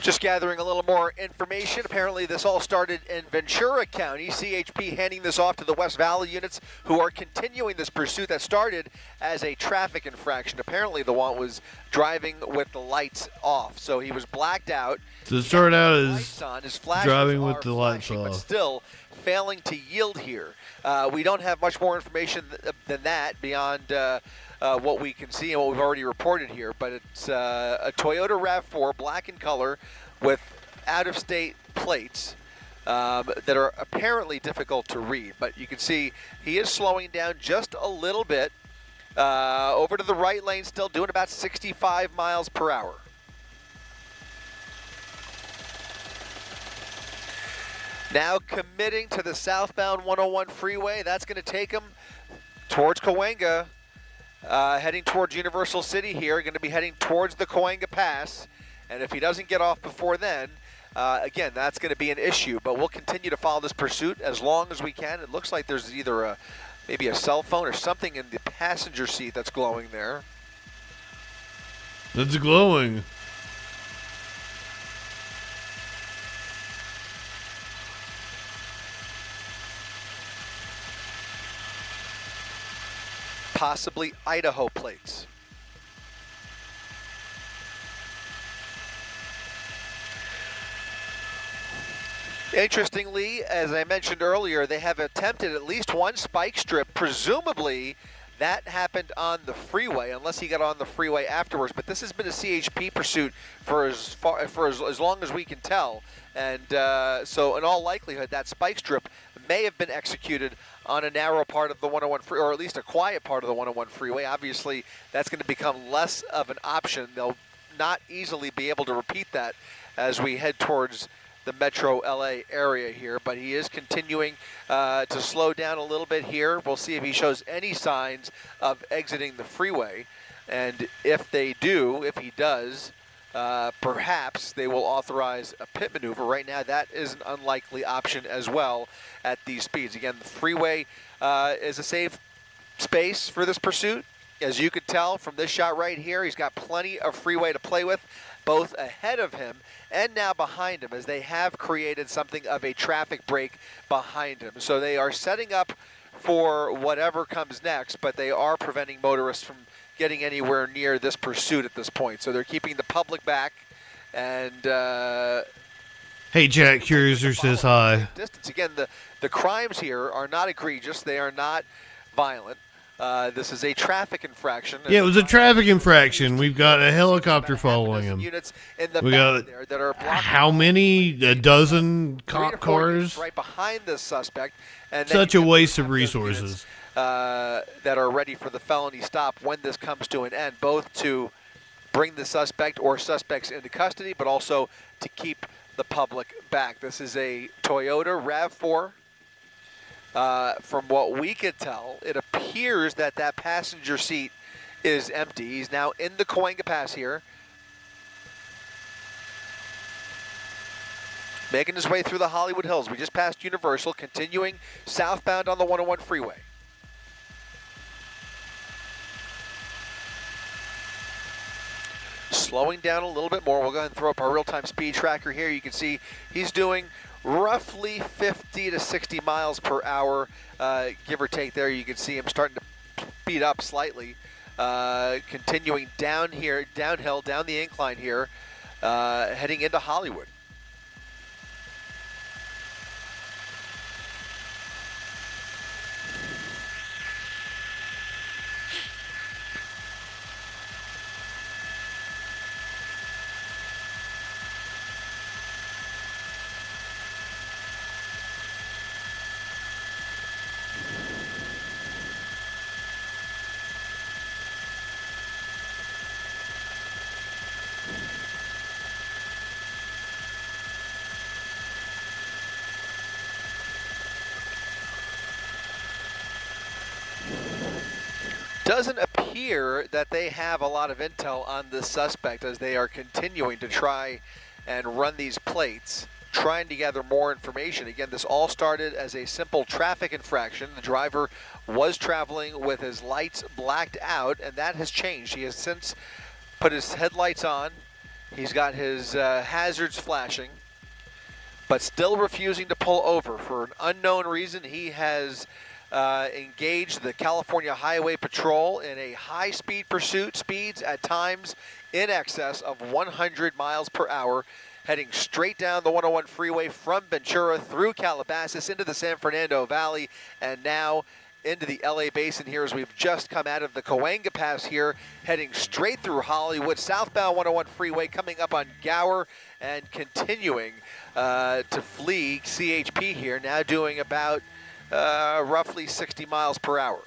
Just gathering a little more information. Apparently this all started in Ventura County. CHP handing this off to the West Valley units who are continuing this pursuit that started as a traffic infraction. Apparently the one was driving with the lights off. So he was blacked out. So it started out as his driving with the lights off. But still failing to yield here. We don't have much more information than that beyond what we can see and what we've already reported here, but it's a Toyota RAV4, black in color, with out-of-state plates that are apparently difficult to read. But you can see he is slowing down just a little bit, over to the right lane, still doing about 65 miles per hour. Now committing to the southbound 101 freeway. That's going to take him towards Cahuenga, heading towards Universal City here. Going to be heading towards the Cahuenga Pass. And if he doesn't get off before then, again, that's going to be an issue. But we'll continue to follow this pursuit as long as we can. It looks like there's either maybe a cell phone or something in the passenger seat that's glowing there. It's glowing. Possibly Idaho plates. Interestingly, as I mentioned earlier, they have attempted at least one spike strip, presumably That happened on the freeway, unless he got on the freeway afterwards. But this has been a CHP pursuit for as long as we can tell. And so in all likelihood, that spike strip may have been executed on a narrow part of the 101 freeway, or at least a quiet part of the 101 freeway. Obviously, that's going to become less of an option. They'll not easily be able to repeat that as we head towards the Metro LA area here, but he is continuing to slow down a little bit here. We'll see if he shows any signs of exiting the freeway, and if they do, if he does, perhaps they will authorize a pit maneuver. Right now, that is an unlikely option as well at these speeds. Again, the freeway is a safe space for this pursuit. As you could tell from this shot right here, he's got plenty of freeway to play with, both ahead of him and now behind him, as they have created something of a traffic break behind him. So they are setting up for whatever comes next, but they are preventing motorists from getting anywhere near this pursuit at this point. So they're keeping the public back. And hey, Jack Cruiser says hi. Distance. Again, the crimes here are not egregious. They are not violent. This is a traffic infraction. Yeah, it was a traffic infraction. We've got a helicopter following him. We got how many? A dozen cop cars? Right behind this suspect. And such a waste of resources. That are ready for the felony stop when this comes to an end, both to bring the suspect or suspects into custody, but also to keep the public back. This is a Toyota RAV4. From what we could tell, it appears that that passenger seat is empty. He's now in the Cahuenga Pass here, making his way through the Hollywood Hills. We just passed Universal, continuing southbound on the 101 freeway. Slowing down a little bit more. We'll go ahead and throw up our real-time speed tracker here. You can see he's doing roughly 50 to 60 miles per hour, give or take there. You can see him starting to speed up slightly, continuing downhill, down the incline here, heading into Hollywood. Doesn't appear that they have a lot of intel on this suspect, as they are continuing to try and run these plates, trying to gather more information. Again, this all started as a simple traffic infraction. The driver was traveling with his lights blacked out, and that has changed. He has since put his headlights on. He's got his hazards flashing, but still refusing to pull over. For an unknown reason, he has engaged the California Highway Patrol in a high-speed pursuit, speeds at times in excess of 100 miles per hour, heading straight down the 101 freeway from Ventura through Calabasas into the San Fernando Valley, and now into the LA Basin here, as we've just come out of the Cahuenga Pass here, heading straight through Hollywood, southbound 101 freeway, coming up on Gower and continuing to flee CHP here, now doing about roughly 60 miles per hour.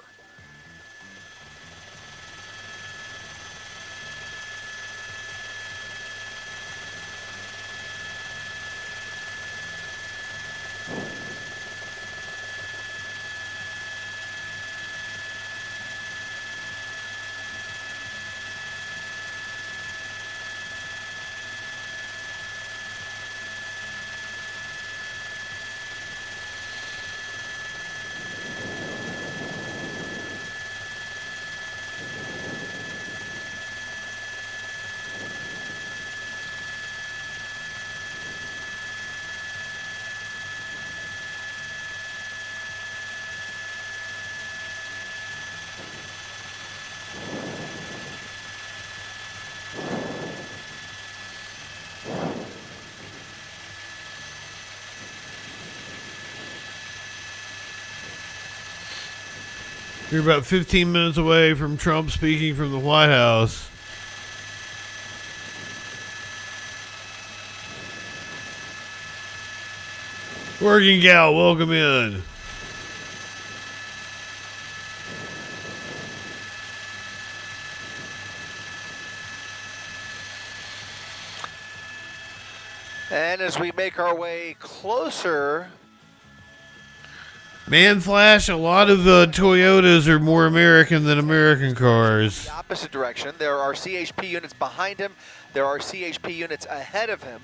You're about 15 minutes away from Trump speaking from the White House. Working gal, welcome in. And as we make our way closer, Man Flash, a lot of the Toyotas are more American than American cars. the opposite direction, there are CHP units behind him. There are CHP units ahead of him.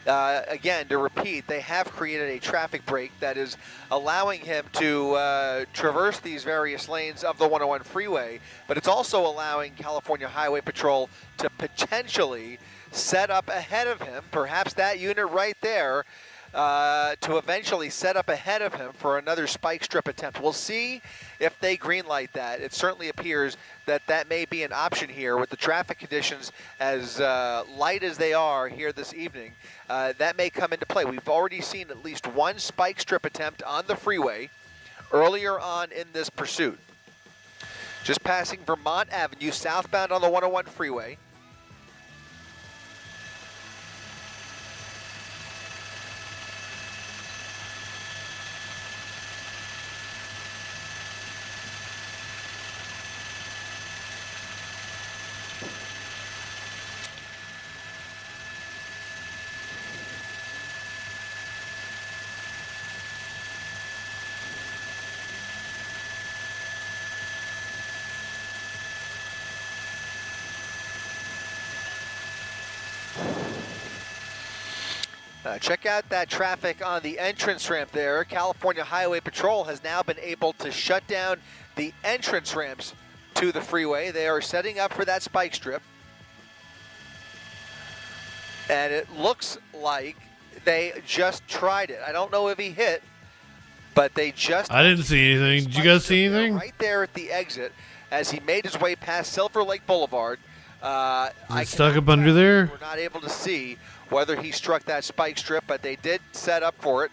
Again, to repeat, they have created a traffic break that is allowing him to traverse these various lanes of the 101 freeway, but it's also allowing California Highway Patrol to potentially set up ahead of him, perhaps that unit right there, to eventually set up ahead of him for another spike strip attempt. We'll see if they greenlight that. It certainly appears that that may be an option here with the traffic conditions as light as they are here this evening. That may come into play. We've already seen at least one spike strip attempt on the freeway earlier on in this pursuit. Just passing Vermont Avenue southbound on the 101 freeway. Check out that traffic on the entrance ramp there. California Highway Patrol has now been able to shut down the entrance ramps to the freeway. They are setting up for that spike strip. And it looks like they just tried it. I don't know if he hit, but they just... I didn't see anything. Did you guys see anything? Right there at the exit as he made his way past Silver Lake Boulevard. Is it stuck up under there? We're not able to see whether he struck that spike strip, but they did set up for it.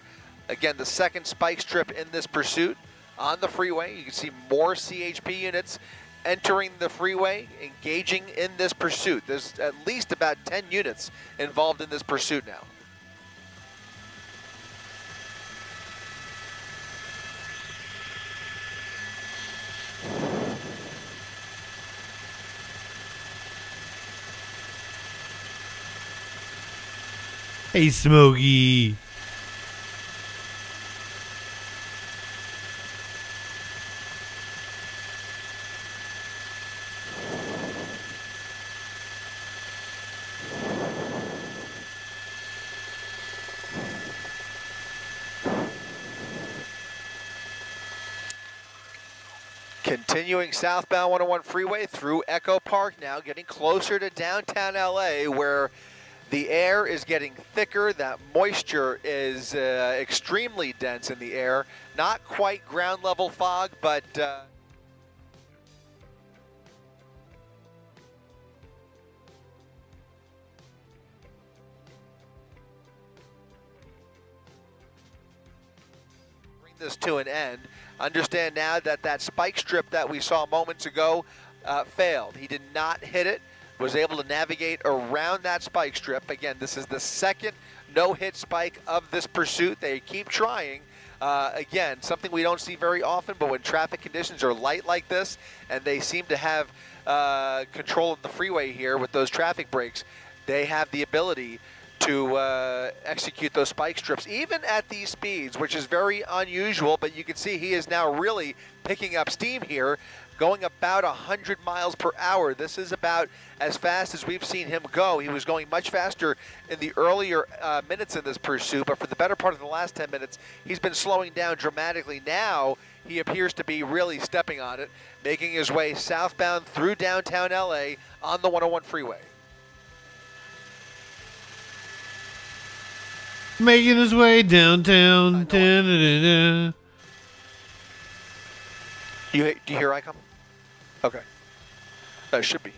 Again, the second spike strip in this pursuit on the freeway. You can see more CHP units entering the freeway, engaging in this pursuit. There's at least about 10 units involved in this pursuit now. Hey, Smokey. Continuing southbound 101 freeway through Echo Park now, getting closer to downtown LA where the air is getting thicker. That moisture is extremely dense in the air. Not quite ground level fog, but bring this to an end. Understand now that that spike strip that we saw moments ago failed. He did not hit it. Was able to navigate around that spike strip. Again, this is the second no-hit spike of this pursuit. They keep trying. Again, something we don't see very often, but when traffic conditions are light like this and they seem to have control of the freeway here with those traffic breaks, they have the ability to execute those spike strips, even at these speeds, which is very unusual, but you can see he is now really picking up steam here, going about 100 miles per hour. This is about as fast as we've seen him go. He was going much faster in the earlier minutes in this pursuit, but for the better part of the last 10 minutes, he's been slowing down dramatically. Now he appears to be really stepping on it, making his way southbound through downtown LA on the 101 freeway. Making his way downtown. Da-da-da-da. Do you hear ICOM? Okay. That should be.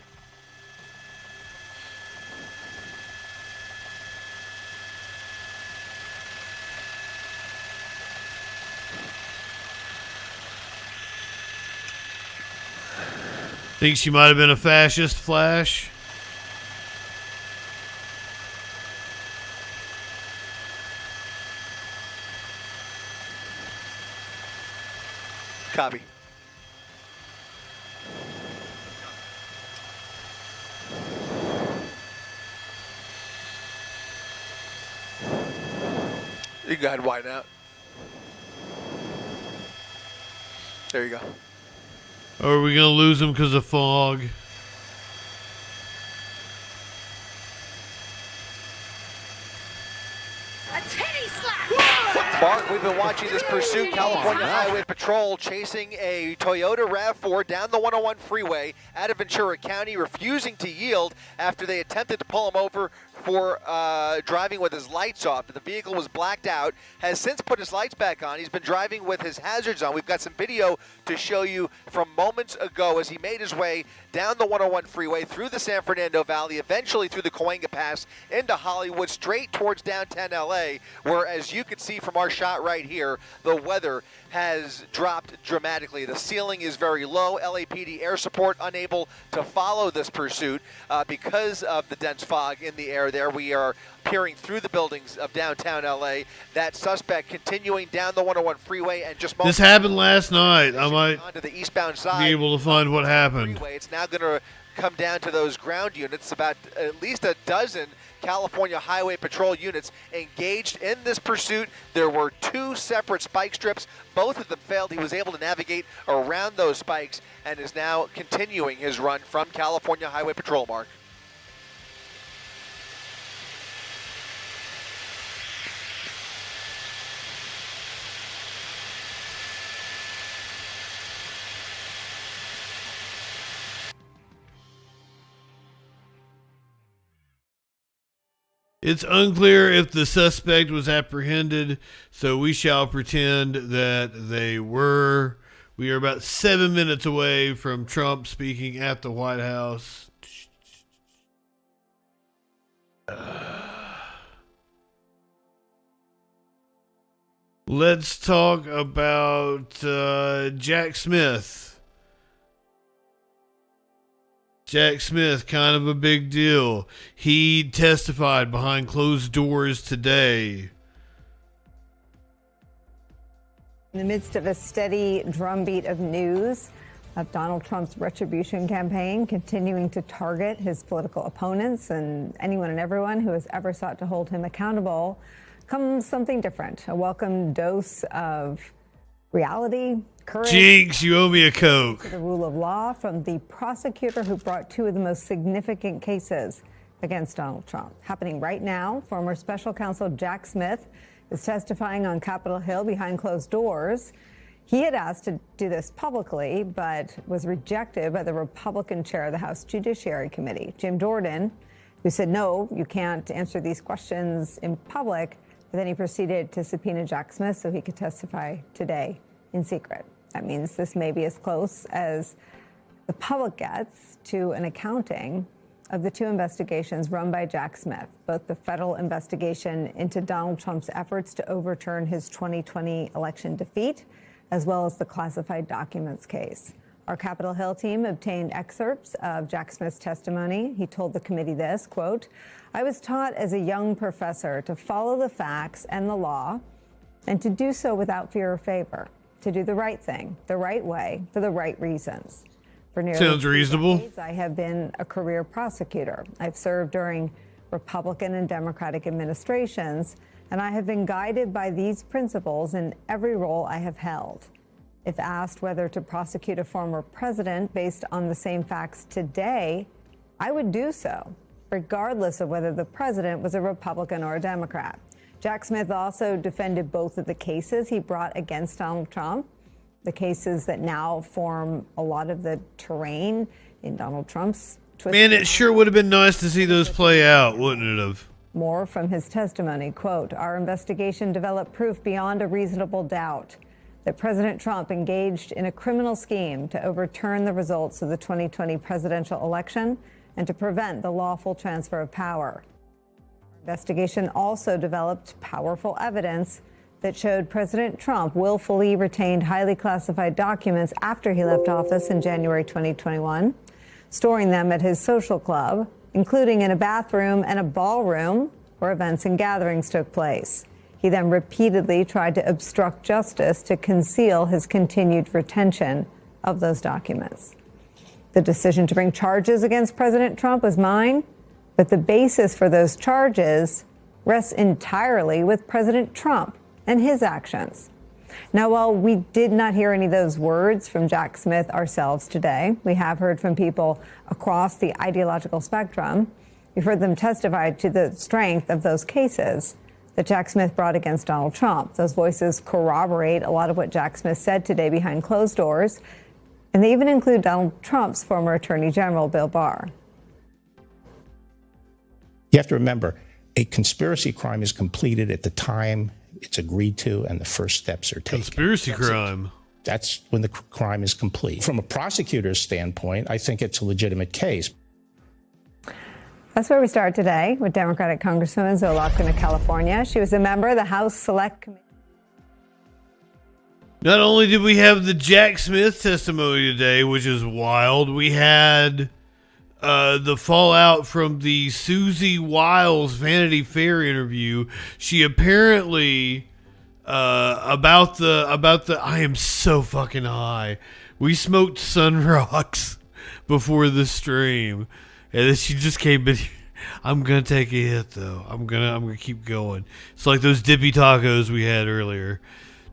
Think she might have been a fascist, Flash? Copy. You can go ahead and widen out. There you go. Or are we going to lose them because of fog? A titty slap! Mark, we've been watching this pursuit. California Highway Patrol chasing a Toyota RAV4 down the 101 freeway out of Ventura County, refusing to yield after they attempted to pull him over for driving with his lights off. The vehicle was blacked out, has since put his lights back on. He's been driving with his hazards on. We've got some video to show you from moments ago as he made his way down the 101 freeway through the San Fernando Valley, eventually through the Cahuenga Pass into Hollywood, straight towards downtown LA, where, as you can see from our shot right here, the weather has dropped dramatically. The ceiling is very low. LAPD air support unable to follow this pursuit because of the dense fog in the air there. We are peering through the buildings of downtown LA. That suspect continuing down the 101 freeway and just this happened last night. I might onto the eastbound side be able to find what happened. Freeway. It's now going to come down to those ground units. About at least a dozen California Highway Patrol units engaged in this pursuit. There were two separate spike strips. Both of them failed. He was able to navigate around those spikes and is now continuing his run from California Highway Patrol, Mark. It's unclear if the suspect was apprehended, so we shall pretend that they were. We are about 7 minutes away from Trump speaking at the White House. Let's talk about Jack Smith. Jack Smith, kind of a big deal. He testified behind closed doors today. In the midst of a steady drumbeat of news of Donald Trump's retribution campaign continuing to target his political opponents and anyone and everyone who has ever sought to hold him accountable, comes something different. A welcome dose of reality, courage. Jinx, you owe me a Coke. The rule of law from the prosecutor who brought two of the most significant cases against Donald Trump. Happening right now, former special counsel Jack Smith is testifying on Capitol Hill behind closed doors. He had asked to do this publicly, but was rejected by the Republican chair of the House Judiciary Committee, Jim Jordan, who said, no, you can't answer these questions in public. But then he proceeded to subpoena Jack Smith so he could testify today in secret. That means this may be as close as the public gets to an accounting of the two investigations run by Jack Smith, both the federal investigation into Donald Trump's efforts to overturn his 2020 election defeat, as well as the classified documents case. Our Capitol Hill team obtained excerpts of Jack Smith's testimony. He told the committee this, quote, I was taught as a young professor to follow the facts and the law and to do so without fear or favor, to do the right thing, the right way, for the right reasons. For nearly sounds reasonable. 2 decades, I have been a career prosecutor. I've served during Republican and Democratic administrations, and I have been guided by these principles in every role I have held. If asked whether to prosecute a former president based on the same facts today, I would do so, regardless of whether the president was a Republican or a Democrat. Jack Smith also defended both of the cases he brought against Donald Trump, the cases that now form a lot of the terrain in Donald Trump's twist. Man, it sure would have been nice to see those play out, wouldn't it have? More from his testimony, quote, our investigation developed proof beyond a reasonable doubt that President Trump engaged in a criminal scheme to overturn the results of the 2020 presidential election and to prevent the lawful transfer of power. Our investigation also developed powerful evidence that showed President Trump willfully retained highly classified documents after he left office in January 2021. storing them at his social club, including in a bathroom and a ballroom where events and gatherings took place. He then repeatedly tried to obstruct justice to conceal his continued retention of those documents. The decision to bring charges against President Trump was mine, but the basis for those charges rests entirely with President Trump and his actions. Now, while we did not hear any of those words from Jack Smith ourselves today, we have heard from people across the ideological spectrum. We've heard them testify to the strength of those cases that Jack Smith brought against Donald Trump. Those voices corroborate a lot of what Jack Smith said today behind closed doors, and they even include Donald Trump's former Attorney General, Bill Barr. You have to remember, a conspiracy crime is completed at the time it's agreed to and the first steps are taken. Conspiracy crime. That's when the crime is complete. From a prosecutor's standpoint, I think it's a legitimate case. That's where we start today with Democratic Congresswoman Zoe Loughlin of California. She was a member of the House Select Committee. Not only did we have the Jack Smith testimony today, which is wild, we had the fallout from the Susie Wiles Vanity Fair interview. She apparently about the I am so fucking high. We smoked Sun Rocks before the stream, and then she just came in. I'm gonna take a hit though. I'm gonna keep going. It's like those dippy tacos we had earlier.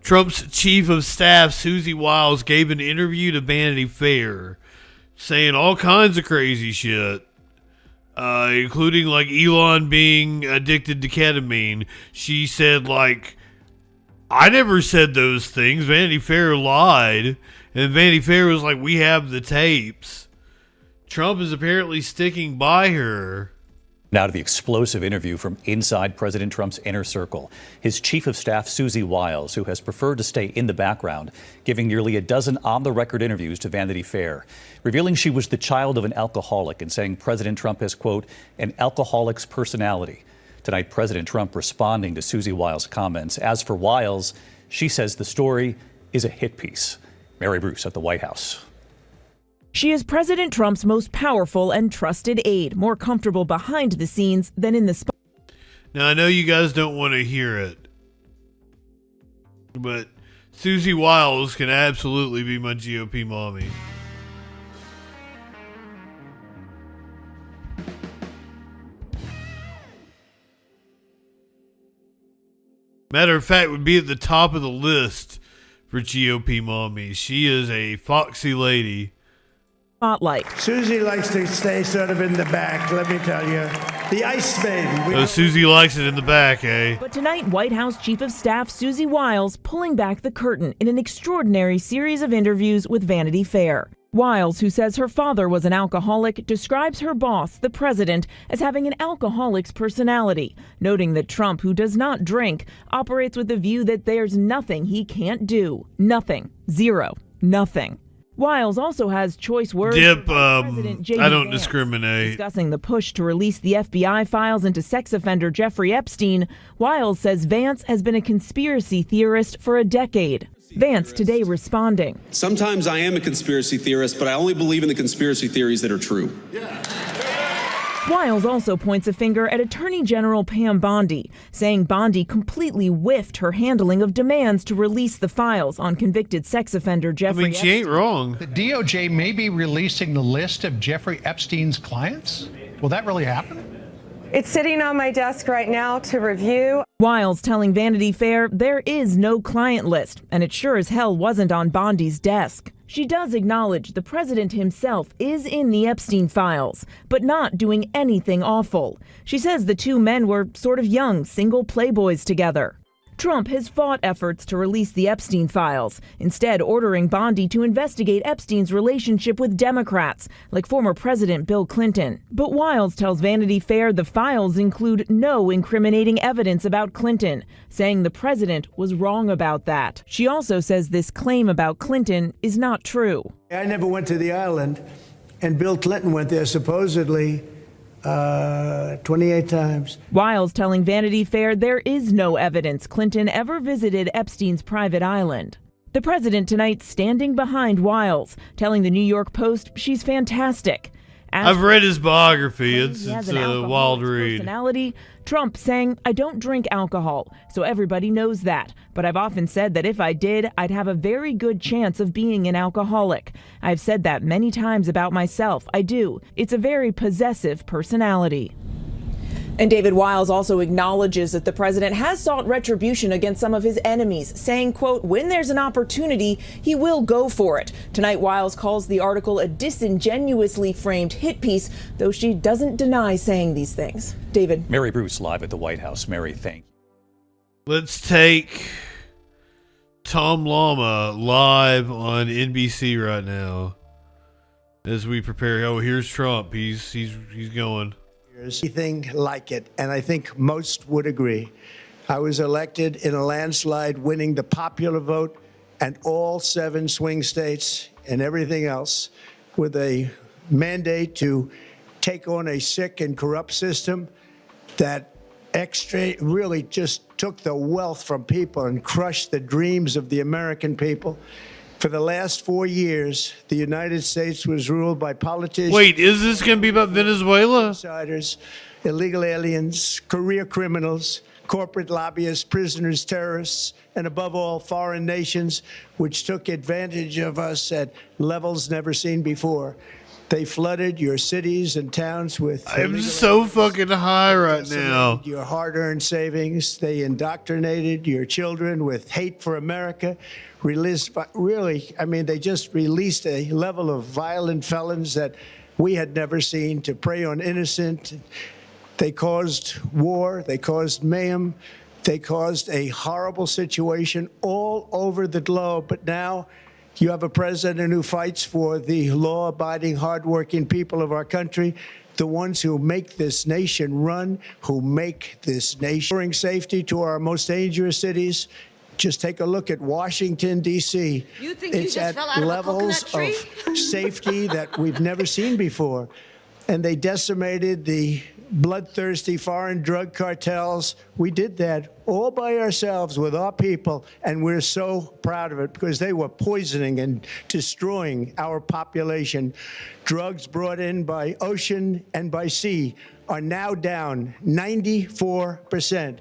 Trump's chief of staff, Susie Wiles, gave an interview to Vanity Fair saying all kinds of crazy shit, including like Elon being addicted to ketamine. She said, like, I never said those things. Vanity Fair lied. And Vanity Fair was like, we have the tapes. Trump is apparently sticking by her. Now to the explosive interview from inside President Trump's inner circle. His chief of staff, Susie Wiles, who has preferred to stay in the background, giving nearly a dozen on-the-record interviews to Vanity Fair, revealing she was the child of an alcoholic and saying President Trump has, quote, an alcoholic's personality. Tonight, President Trump responding to Susie Wiles' comments. As for Wiles, she says the story is a hit piece. Mary Bruce at the White House. She is President Trump's most powerful and trusted aide, more comfortable behind the scenes than in the spotlight. Now, I know you guys don't want to hear it, but Susie Wiles can absolutely be my GOP mommy. Matter of fact, would be at the top of the list for GOP mommies. She is a foxy lady. Spotlight. Susie likes to stay sort of in the back, let me tell you. The ice baby. Susie likes it in the back, eh? But tonight, White House Chief of Staff Susie Wiles pulling back the curtain in an extraordinary series of interviews with Vanity Fair. Wiles, who says her father was an alcoholic, describes her boss, the president, as having an alcoholic's personality, noting that Trump, who does not drink, operates with the view that there's nothing he can't do. Nothing. Zero. Nothing. Wiles also has choice words. Dip, I don't discriminate. Discussing the push to release the FBI files into sex offender Jeffrey Epstein, Wiles says Vance has been a conspiracy theorist for a decade. Vance today responding. Sometimes I am a conspiracy theorist, but I only believe in the conspiracy theories that are true. Wiles also points a finger at Attorney General Pam Bondi, saying Bondi completely whiffed her handling of demands to release the files on convicted sex offender Jeffrey Epstein. She ain't wrong. The DOJ may be releasing the list of Jeffrey Epstein's clients. Will that really happen? It's sitting on my desk right now to review. Wiles telling Vanity Fair there is no client list, and it sure as hell wasn't on Bondi's desk. She does acknowledge the president himself is in the Epstein files, but not doing anything awful. She says the two men were sort of young, single playboys together. Trump has fought efforts to release the Epstein files, instead ordering Bondi to investigate Epstein's relationship with Democrats, like former President Bill Clinton. But Wiles tells Vanity Fair the files include no incriminating evidence about Clinton, saying the president was wrong about that. She also says this claim about Clinton is not true. I never went to the island, and Bill Clinton went there supposedly 28 times. Wiles telling Vanity Fair there is no evidence Clinton ever visited Epstein's private island. The president tonight standing behind Wiles, telling the New York Post she's fantastic. I've read his biography. It's an a wild read. Personality. Trump saying, I don't drink alcohol, so everybody knows that. But I've often said that if I did, I'd have a very good chance of being an alcoholic. I've said that many times about myself. I do. It's a very possessive personality. And David Wiles also acknowledges that the president has sought retribution against some of his enemies, saying, quote, when there's an opportunity, he will go for it. Tonight, Wiles calls the article a disingenuously framed hit piece, though she doesn't deny saying these things. David. Mary Bruce live at the White House. Mary, thank you. Let's take Tom Lama live on NBC right now as we prepare. Oh, here's Trump. He's going. Anything like it, and I think most would agree. I was elected in a landslide, winning the popular vote and all 7 swing states and everything else, with a mandate to take on a sick and corrupt system that really just took the wealth from people and crushed the dreams of the American people. For the last 4 years, the United States was ruled by politicians. Wait, is this going to be about Venezuela? Outsiders, illegal aliens, career criminals, corporate lobbyists, prisoners, terrorists, and above all, foreign nations, which took advantage of us at levels never seen before. They flooded your cities and towns with... I'm so fucking high right now. Your hard-earned savings. They indoctrinated your children with hate for America. They just released a level of violent felons that we had never seen to prey on innocent. They caused war. They caused mayhem. They caused a horrible situation all over the globe. But now you have a president who fights for the law-abiding, hardworking people of our country, the ones who make this nation run, who make this nation bring safety to our most dangerous cities. Just take a look at Washington, D.C. It's at levels of safety that we've never seen before. And they decimated the bloodthirsty foreign drug cartels. We did that all by ourselves with our people, and we're so proud of it because they were poisoning and destroying our population. Drugs brought in by ocean and by sea are now down 94%.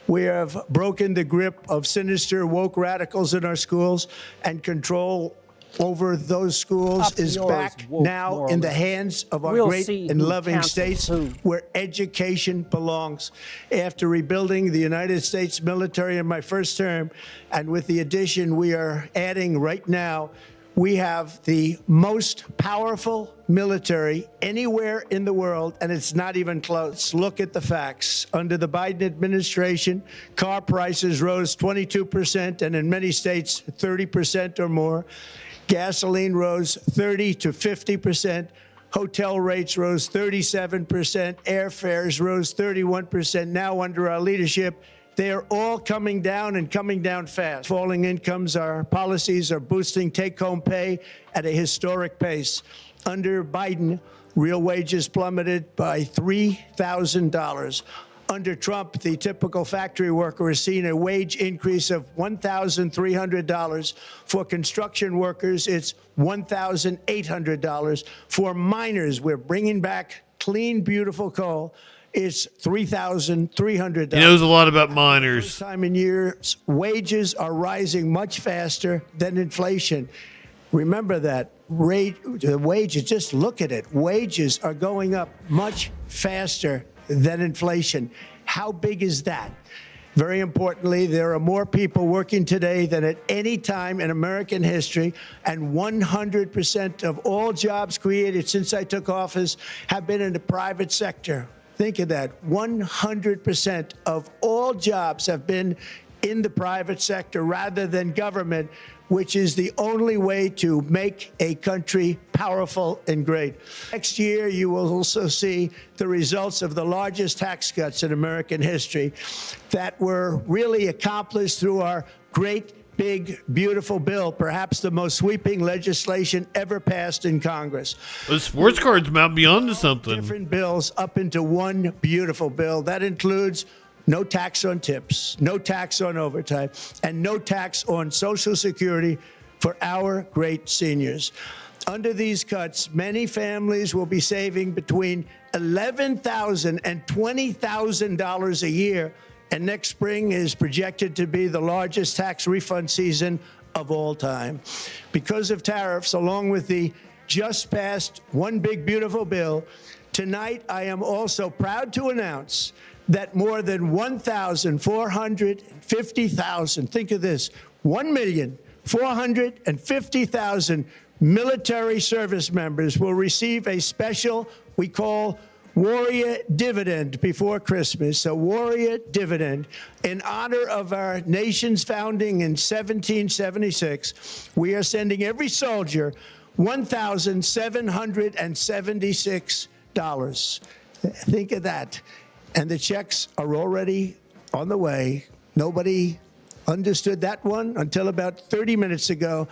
We have broken the grip of sinister woke radicals in our schools, and control over those schools is back now in the hands of our great and loving states where education belongs. After rebuilding the United States military in my first term, and with the addition we are adding right now, we have the most powerful military anywhere in the world, and it's not even close. Look at the facts. Under the Biden administration, car prices rose 22%, and in many states, 30% or more. Gasoline rose 30 to 50%. Hotel rates rose 37%. Airfares rose 31%. Now, under our leadership, they are all coming down and coming down fast. Falling incomes, our policies are boosting take-home pay at a historic pace. Under Biden, real wages plummeted by $3,000. Under Trump, the typical factory worker has seen a wage increase of $1,300. For construction workers, it's $1,800. For miners, we're bringing back clean, beautiful coal. It's $3,300. He knows a lot about miners. First time in years, wages are rising much faster than inflation. Remember that. The wages, just look at it. Wages are going up much faster than inflation. How big is that? Very importantly, there are more people working today than at any time in American history, and 100% of all jobs created since I took office have been in the private sector. Think of that. 100% of all jobs have been in the private sector rather than government, which is the only way to make a country powerful and great. Next year, you will also see the results of the largest tax cuts in American history that were really accomplished through our great, big, beautiful bill, perhaps the most sweeping legislation ever passed in Congress. The sports cards might be onto something. Different bills up into one beautiful bill. That includes no tax on tips, no tax on overtime, and no tax on Social Security for our great seniors. Under these cuts, many families will be saving between $11,000 and $20,000 a year, and next spring is projected to be the largest tax refund season of all time. Because of tariffs, along with the just passed One Big Beautiful Bill, tonight I am also proud to announce that more than 1,450,000, think of this, 1,450,000 military service members will receive a special, we call Warrior Dividend before Christmas, a Warrior Dividend. In honor of our nation's founding in 1776, we are sending every soldier $1,776. Think of that. And the checks are already on the way. Nobody understood that one until about 30 minutes ago.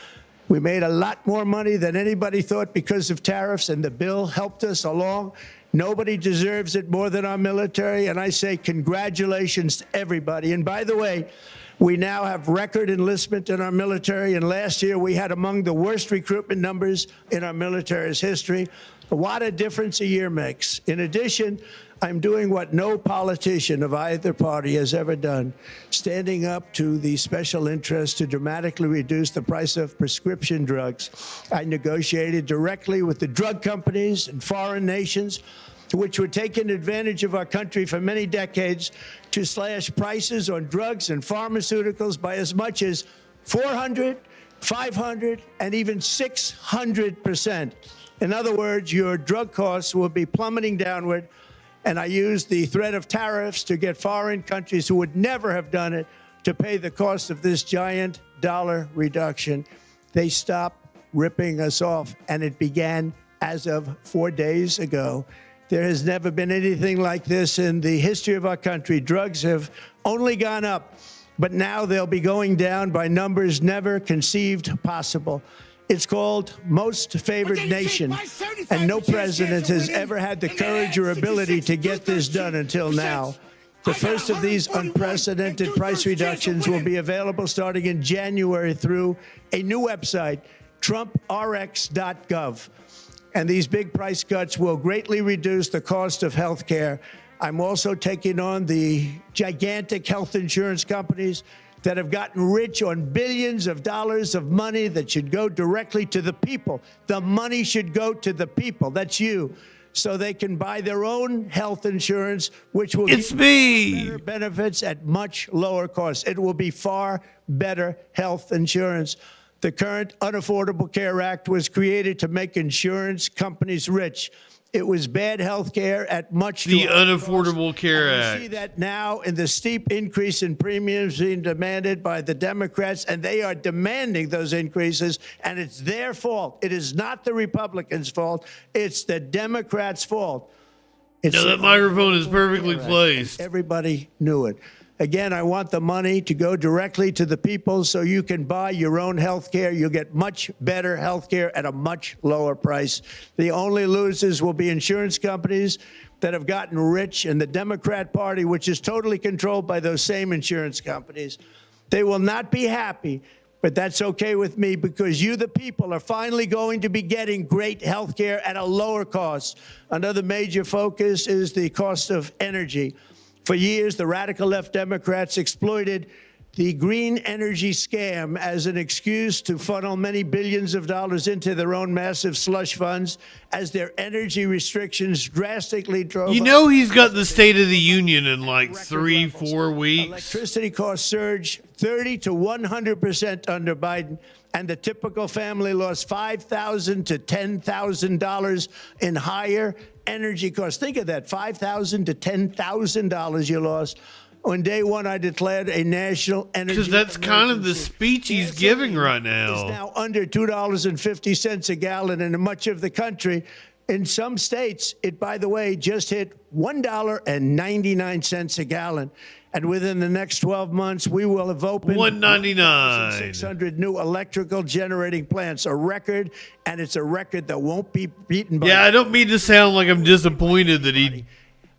We made a lot more money than anybody thought because of tariffs, and the bill helped us along. Nobody deserves it more than our military, and I say congratulations to everybody. And by the way, we now have record enlistment in our military, and last year we had among the worst recruitment numbers in our military's history. What a difference a year makes. In addition, I'm doing what no politician of either party has ever done, standing up to the special interests to dramatically reduce the price of prescription drugs. I negotiated directly with the drug companies and foreign nations, which were taking advantage of our country for many decades, to slash prices on drugs and pharmaceuticals by as much as 400, 500, and even 600%. In other words, your drug costs will be plummeting downward. And I used the threat of tariffs to get foreign countries who would never have done it to pay the cost of this giant dollar reduction. They stopped ripping us off, and it began as of 4 days ago. There has never been anything like this in the history of our country. Drugs have only gone up, but now they'll be going down by numbers never conceived possible. It's called Most Favored Nation, and no president has ever had the courage or ability to get this done until now. The first of these unprecedented price reductions will be available starting in January through a new website, TrumpRx.gov. And these big price cuts will greatly reduce the cost of health care. I'm also taking on the gigantic health insurance companies that have gotten rich on billions of dollars of money that should go directly to the people. The money should go to the people. That's you. So they can buy their own health insurance, which will give better benefits at much lower costs. It will be far better health insurance. The current Unaffordable Care Act was created to make insurance companies rich. It was bad health care at much the too Unaffordable Care Act. We see that now in the steep increase in premiums being demanded by the Democrats, and they are demanding those increases, and it's their fault. It is not the Republicans' fault. It's the Democrats' fault. No, that microphone is perfectly placed. Everybody knew it. Again, I want the money to go directly to the people so you can buy your own health care. You'll get much better health care at a much lower price. The only losers will be insurance companies that have gotten rich, and the Democrat Party, which is totally controlled by those same insurance companies. They will not be happy, but that's okay with me, because you, the people, are finally going to be getting great health care at a lower cost. Another major focus is the cost of energy. For years, the radical left Democrats exploited the green energy scam as an excuse to funnel many billions of dollars into their own massive slush funds as their energy restrictions drastically drove You know he's got the State of the Union in like 3-4 weeks. Electricity costs surged 30 to 100% under Biden, and the typical family lost $5,000 to $10,000 in higher energy costs. Think of that, $5,000 to $10,000 you lost. On day one, I declared a national energy Because that's kind of the speech he's giving right now. It's now under $2.50 a gallon in much of the country. In some states, it, by the way, just hit $1.99 a gallon. And within the next 12 months, we will have opened $1.99 new electrical generating plants, a record, and it's a record that won't be beaten by. Yeah, I don't mean to sound like I'm disappointed that he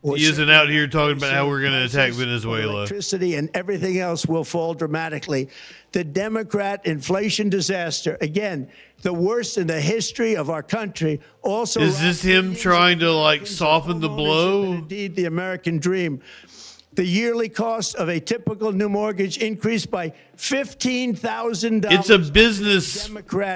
He isn't out here talking about how we're going to attack Venezuela. Electricity and everything else will fall dramatically. The Democrat inflation disaster, again, the worst in the history of our country. Also, is this him trying to like soften the blow? Indeed, the American dream. The yearly cost of a typical new mortgage increased by $15,000. It's a business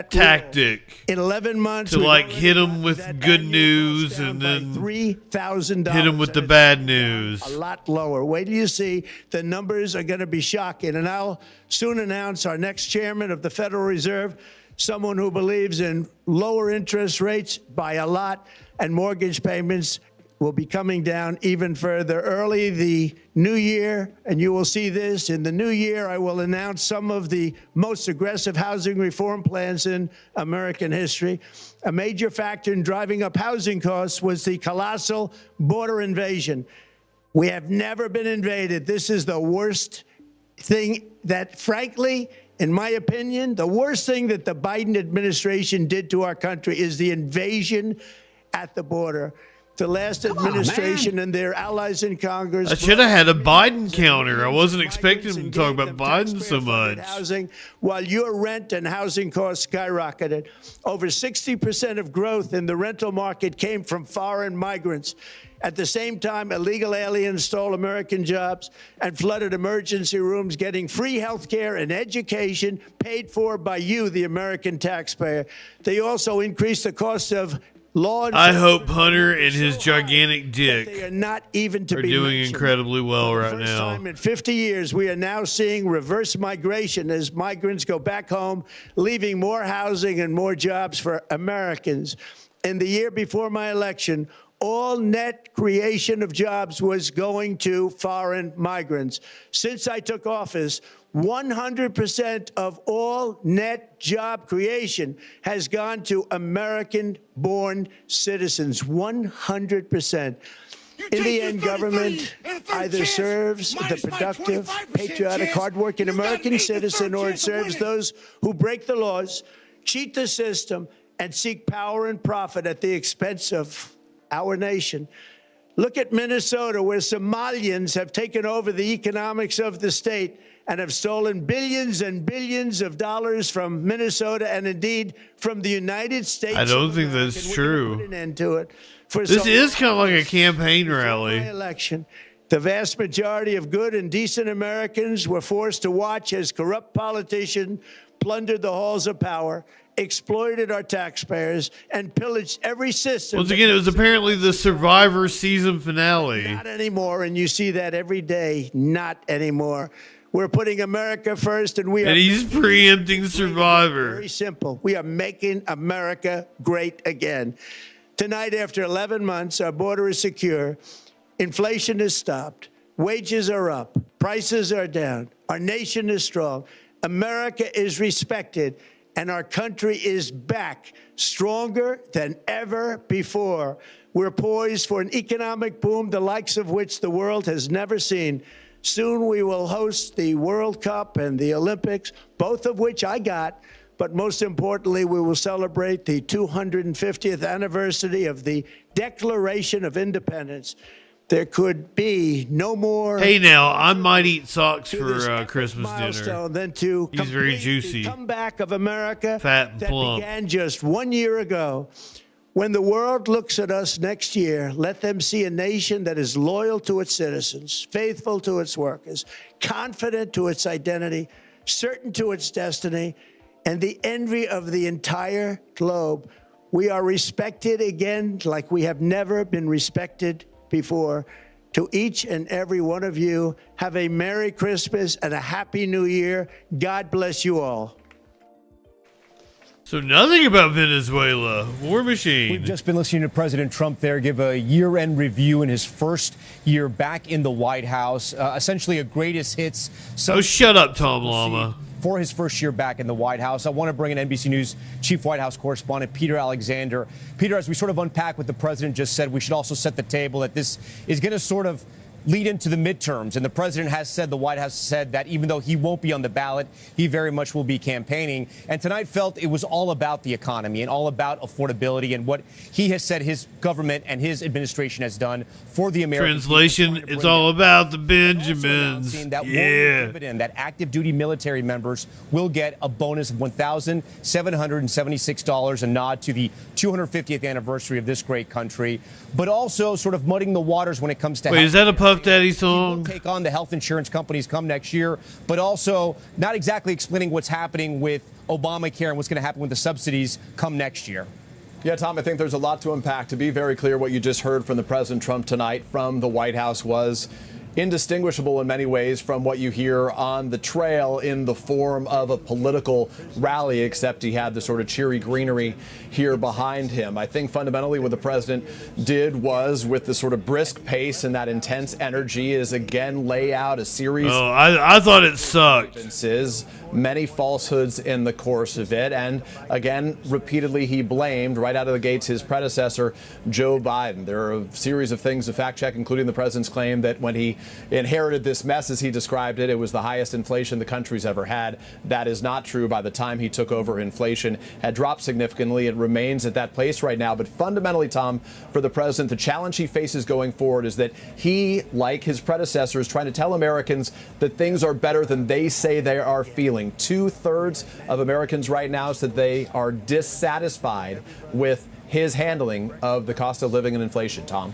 tactic in 11 months to like hit him with good news and then $3,000. hit him with the bad news. A lot lower. Wait till you see. The numbers are going to be shocking. And I'll soon announce our next chairman of the Federal Reserve, someone who believes in lower interest rates by a lot, and mortgage payments will be coming down even further. Early the new year, and you will see this, in the new year, I will announce some of the most aggressive housing reform plans in American history. A major factor in driving up housing costs was the colossal border invasion. We have never been invaded. This is the worst thing that, frankly, in my opinion, the worst thing that the Biden administration did to our country is the invasion at the border. The last administration and their allies in Congress. I should have had a Biden counter. I wasn't expecting him to talk about Biden so much. Housing, while your rent and housing costs skyrocketed. Over 60% of growth in the rental market came from foreign migrants. At the same time, illegal aliens stole American jobs and flooded emergency rooms, getting free health care and education paid for by you, the American taxpayer. They also increased the cost of I hope Hunter and his gigantic dick they are not even to are be doing mentioned. incredibly well right First now. time in 50 years, we are now seeing reverse migration as migrants go back home, leaving more housing and more jobs for Americans. In the year before my election, all net creation of jobs was going to foreign migrants. Since I took office, 100% of all net job creation has gone to American-born citizens. 100%. In the end, government either serves the productive, patriotic, hardworking American citizen, or it serves those who break the laws, cheat the system, and seek power and profit at the expense of our nation. Look at Minnesota, where Somalians have taken over the economics of the state and have stolen billions and billions of dollars from Minnesota and indeed from the United States. I don't think that's true. Put an end to it. This is kind of like a campaign rally. Election. The vast majority of good and decent Americans were forced to watch as corrupt politicians plundered the halls of power, exploited our taxpayers, and pillaged every system. Once again, it was apparently the Survivor season finale. Not anymore, and you see that every day. Not anymore. We're putting America first, and he's preempting Survivor. Very simple. We are making America great again. Tonight, after 11 months, our border is secure. Inflation is stopped. Wages are up. Prices are down. Our nation is strong. America is respected. And our country is back, stronger than ever before. We're poised for an economic boom, the likes of which the world has never seen. Soon we will host the World Cup and the Olympics, both of which I got. But most importantly, we will celebrate the 250th anniversary of the Declaration of Independence. There could be no more. Hey, now I might eat socks for Christmas dinner. Than to He's very juicy, the comeback of America, fat and plump. Began just 1 year ago. When the world looks at us next year, let them see a nation that is loyal to its citizens, faithful to its workers, confident to its identity, certain to its destiny, and the envy of the entire globe. We are respected again like we have never been respected before. To each and every one of you, have a Merry Christmas and a Happy New Year. God bless you all. So nothing about Venezuela. War Machine. We've just been listening to President Trump there give a year-end review in his first year back in the White House. Essentially a greatest hits. So shut up, Tom Llama. For his first year back in the White House, I want to bring in NBC News Chief White House Correspondent Peter Alexander. Peter, as we sort of unpack what the president just said, we should also set the table that this is going to sort of lead into the midterms. And the president has said, the White House said that even though he won't be on the ballot, he very much will be campaigning. And tonight felt it was all about the economy and all about affordability and what he has said his government and his administration has done for the American Translation, it's all about the Benjamins. That Yeah. dividend, that active duty military members will get a bonus of $1,776, a nod to the 250th anniversary of this great country, but also sort of muddying the waters when it comes to Wait, is that a Puff Daddy song? Take on the health insurance companies come next year, but also not exactly explaining what's happening with Obamacare and what's going to happen with the subsidies come next year. Yeah, Tom, I think there's a lot to unpack. To be very clear, what you just heard from the President Trump tonight from the White House was indistinguishable in many ways from what you hear on the trail in the form of a political rally, except he had the sort of cheery greenery here behind him. I think fundamentally what the president did was, with the sort of brisk pace and that intense energy, is again lay out a series. Oh, I thought it sucked. Many falsehoods in the course of it. And again, repeatedly, he blamed right out of the gates his predecessor, Joe Biden. There are a series of things to fact check, including the president's claim that when he inherited this mess, as he described it, it was the highest inflation the country's ever had. That is not true. By the time he took over, inflation had dropped significantly. It remains at that place right now. But fundamentally, Tom, for the president, the challenge he faces going forward is that he, like his predecessor, is trying to tell Americans that things are better than they say they are feeling. 2/3 of Americans right now said they are dissatisfied with his handling of the cost of living and inflation. Tom.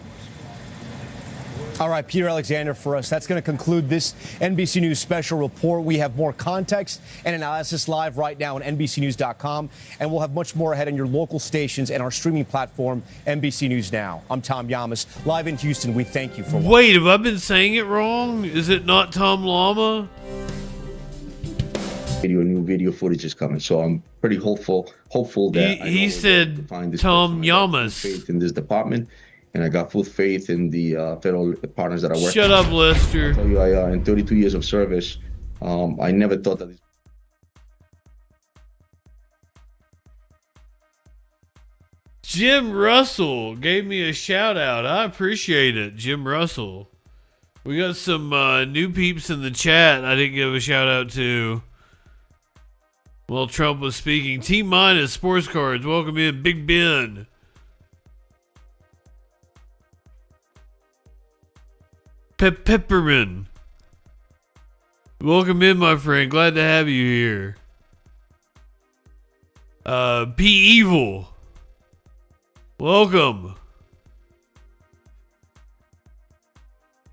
All right, Peter Alexander for us. That's going to conclude this NBC News special report. We have more context and analysis live right now on NBCNews.com, and we'll have much more ahead on your local stations and our streaming platform, NBC News Now. I'm Tom Yamas, live in Houston. We thank you for watching. Wait, have I been saying it wrong? Is it not Tom Llama? New video footage is coming, so I'm pretty hopeful that he said Tom Yamas. Faith in this department, and I got full faith in the federal partners that I work with. Shut up, Lester. I'll tell you, in 32 years of service, I never thought that. Jim Russell gave me a shout out. I appreciate it, Jim Russell. We got some new peeps in the chat I didn't give a shout out to while Trump was speaking. T Minus Sports Cards, welcome in, Big Ben. Pepperman, welcome in, my friend. Glad to have you here. Be Evil, welcome.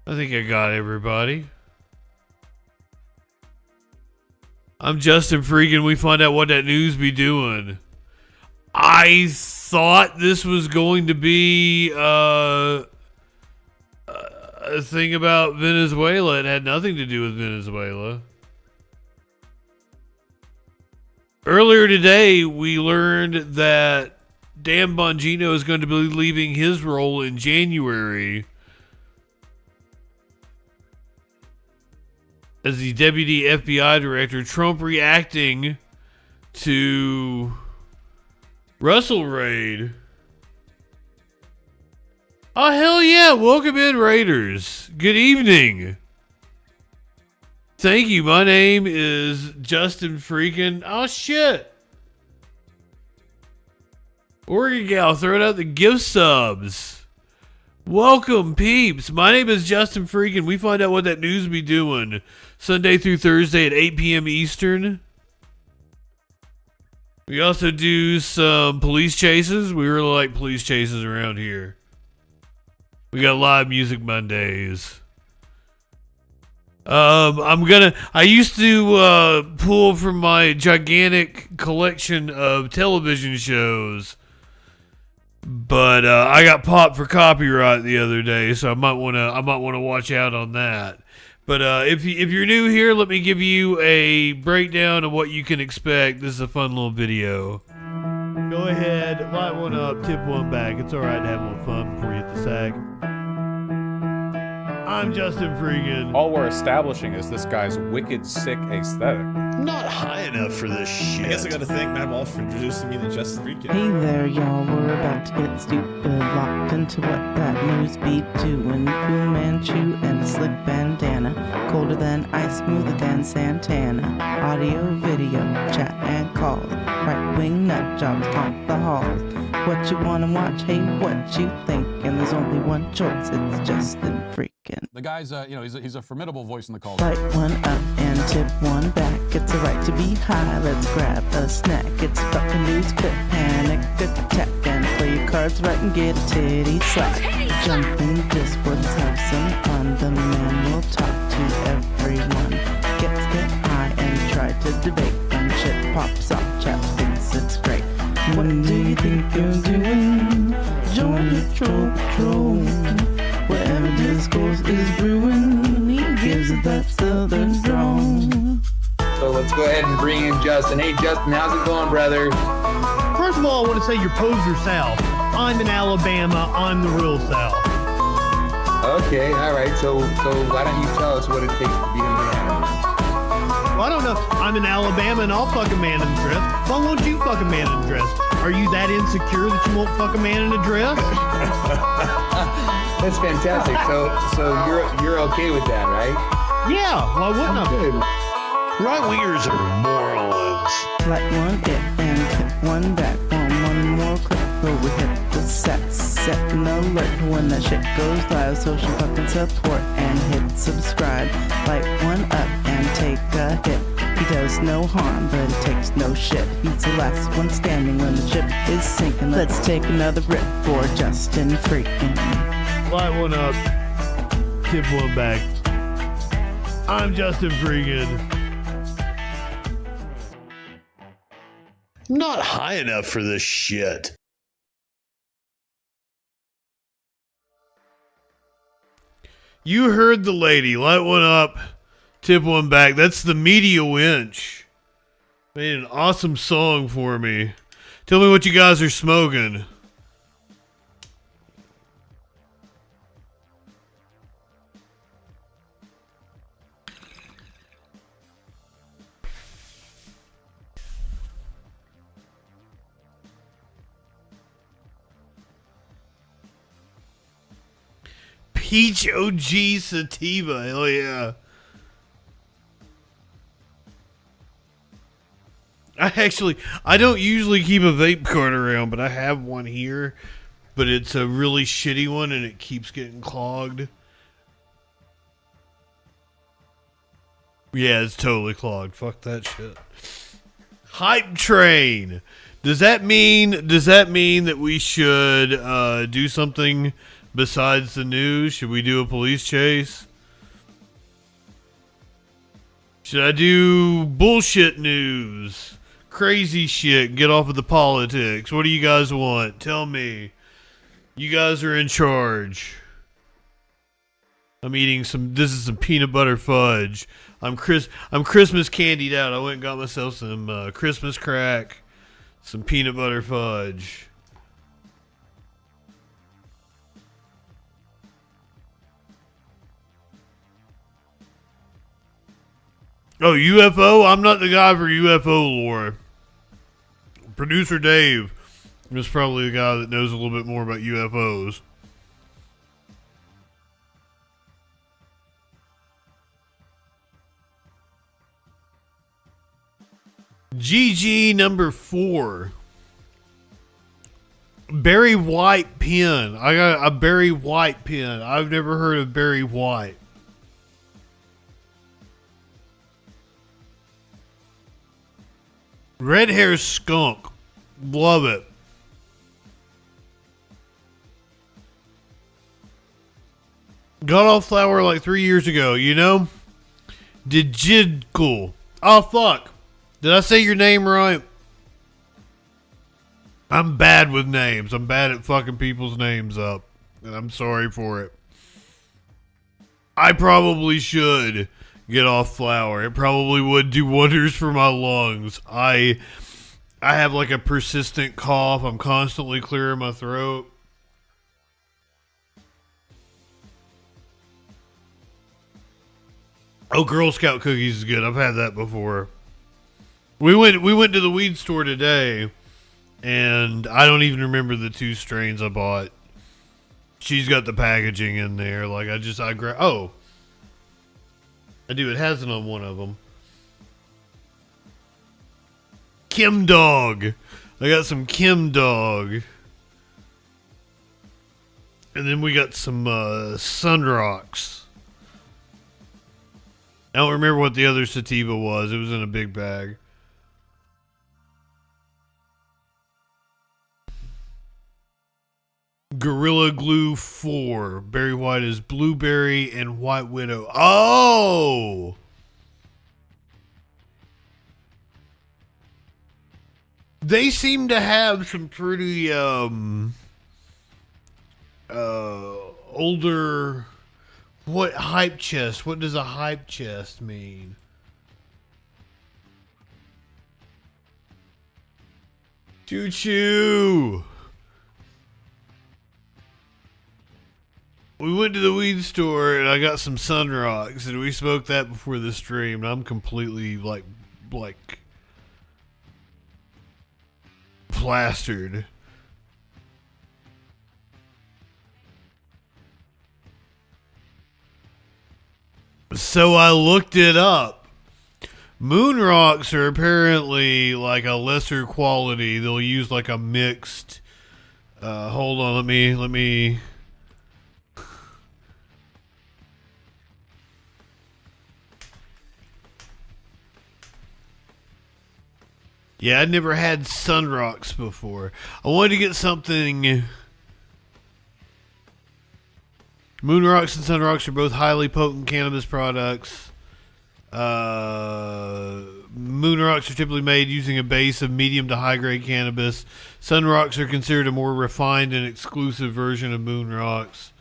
I think I got everybody. I'm JustinFREAKIN. We find out what that news be doing. I thought this was going to be a thing about Venezuela. It had nothing to do with Venezuela. Earlier today, we learned that Dan Bongino is going to be leaving his role in January as the deputy FBI director. Trump reacting to Russell raid. Oh, hell yeah. Welcome in, Raiders. Good evening. Thank you. My name is JustinFREAKIN. Oh, shit. Oregon Gal throwing out the gift subs. Welcome, peeps. My name is JustinFREAKIN. We find out what that news be doing Sunday through Thursday at 8 p.m. Eastern. We also do some police chases. We really like police chases around here. We got live music Mondays. I used to pull from my gigantic collection of television shows, but I got popped for copyright the other day, so I might want to watch out on that. But if you're new here, let me give you a breakdown of what you can expect. This is a fun little video. Go ahead, light one up, tip one back. It's all right to have a little fun before you hit the sack. I'm Justin Freakin. All we're establishing is this guy's wicked sick aesthetic. Not high enough for this shit. I guess I gotta thank Matt Walsh for introducing me to Justin Freakin. Hey there, y'all. We're about to get stupid, locked into what that news beat doing. Fu Manchu and a slick bandana, colder than ice, smoother than Santana. Audio, video, chat and calls. Right-wing nut jobs haunt the halls. What you wanna watch? Hey, what you think? And there's only one choice. It's Justin Freakin. The guy's, he's a formidable voice in the culture. Light one up and tip one back. It's a right to be high. Let's grab a snack. It's fucking news, quick panic attack, and play your cards right and get a titty slap. Jump in Discords, have some fun. The man will talk to everyone. Get high and try to debate. When shit pops off, chat thinks it's great. What do you think you're doing? Join the troll patrol. Wherever discourse is brewing, he gives it that southern drawl. So let's go ahead and bring in Justin. Hey Justin, how's it going, brother? First of all, I want to say you're poser South. I'm in Alabama. I'm the real South. Okay, all right. So why don't you tell us what it takes to be a man? Well, I don't know. I'm in Alabama and I'll fuck a man in a dress. Why won't you fuck a man in a dress? Are you that insecure that you won't fuck a man in a dress? That's fantastic. So you're okay with that, right? Yeah. Why wouldn't I? Right-wingers are morons. Light one hit and hit one back. One more click before we hit the set an alert when that shit goes live. Social fucking support and hit subscribe. Light one up and take a hit. He does no harm, but he takes no shit. He's the last one standing when the ship is sinking. Let's take another rip for Justin Freakin. Light one up, tip one back. I'm Justin Freakin. Not high enough for this shit. You heard the lady. Light one up, tip one back. That's the Media Winch. Made an awesome song for me. Tell me what you guys are smoking. Peach OG Sativa. Hell yeah. I don't usually keep a vape card around, but I have one here. But it's a really shitty one and it keeps getting clogged. Yeah, it's totally clogged. Fuck that shit. Hype train. Does that mean that we should do something besides the news? Should we do a police chase? Should I do bullshit news? Crazy shit. Get off of the politics. What do you guys want? Tell me. You guys are in charge. I'm eating this is some peanut butter fudge. I'm Christmas candied out. I went and got myself some Christmas crack, some peanut butter fudge. Oh, UFO? I'm not the guy for UFO lore. Producer Dave is probably the guy that knows a little bit more about UFOs. GG number 4. Barry White pen. I got a Barry White pen. I've never heard of Barry White. Red hair skunk. Love it. Got off flower like 3 years ago, you know? Cool. Oh, fuck. Did I say your name right? I'm bad with names. I'm bad at fucking people's names up. And I'm sorry for it. I probably should get off flour. It probably would do wonders for my lungs. I have like a persistent cough. I'm constantly clearing my throat. Oh, Girl Scout cookies is good. I've had that before. We went to the weed store today, and I don't even remember the 2 strains I bought. She's got the packaging in there. Like, I grab. Oh, I do. It has it on one of them. Kim Dog. I got some Kim Dog. And then we got some Sun Rocks. I don't remember what the other sativa was. It was in a big bag. Gorilla Glue 4. Berry White is blueberry and White Widow. Oh! They seem to have some pretty older. What hype chest? What does a hype chest mean? Choo choo. We went to the weed store and I got some Sun Rocks and we smoked that before the stream. And I'm completely like plastered. So I looked it up. Moon rocks are apparently like a lesser quality. They'll use like a mixed. Hold on, let me. Yeah, I'd never had Sun Rocks before. I wanted to get something. Moon Rocks and Sun Rocks are both highly potent cannabis products. Moon Rocks are typically made using a base of medium to high grade cannabis. Sun Rocks are considered a more refined and exclusive version of Moon Rocks.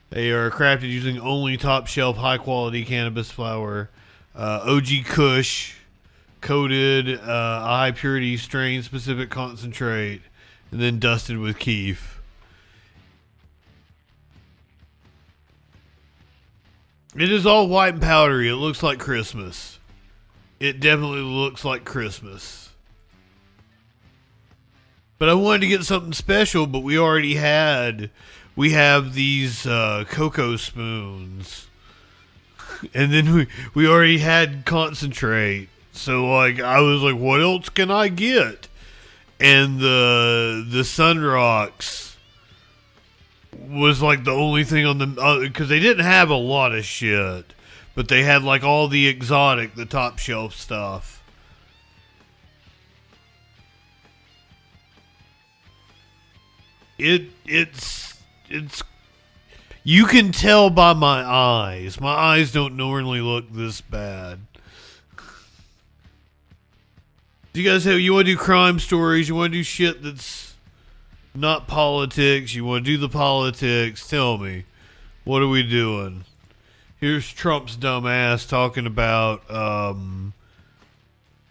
They are crafted using only top shelf high quality cannabis flower. OG Kush coated a high purity strain specific concentrate and then dusted with keef. It is all white and powdery. It looks like Christmas. It definitely looks like Christmas. But I wanted to get something special, but we have these cocoa spoons. And then we already had concentrate. So like I was like, what else can I get? And the Sun Rocks was like the only thing on the because they didn't have a lot of shit, but they had like all the exotic, the top shelf stuff. It's you can tell by my eyes. My eyes don't normally look this bad. Do you guys you want to do crime stories? You want to do shit that's not politics? You want to do the politics? Tell me. What are we doing? Here's Trump's dumb ass talking about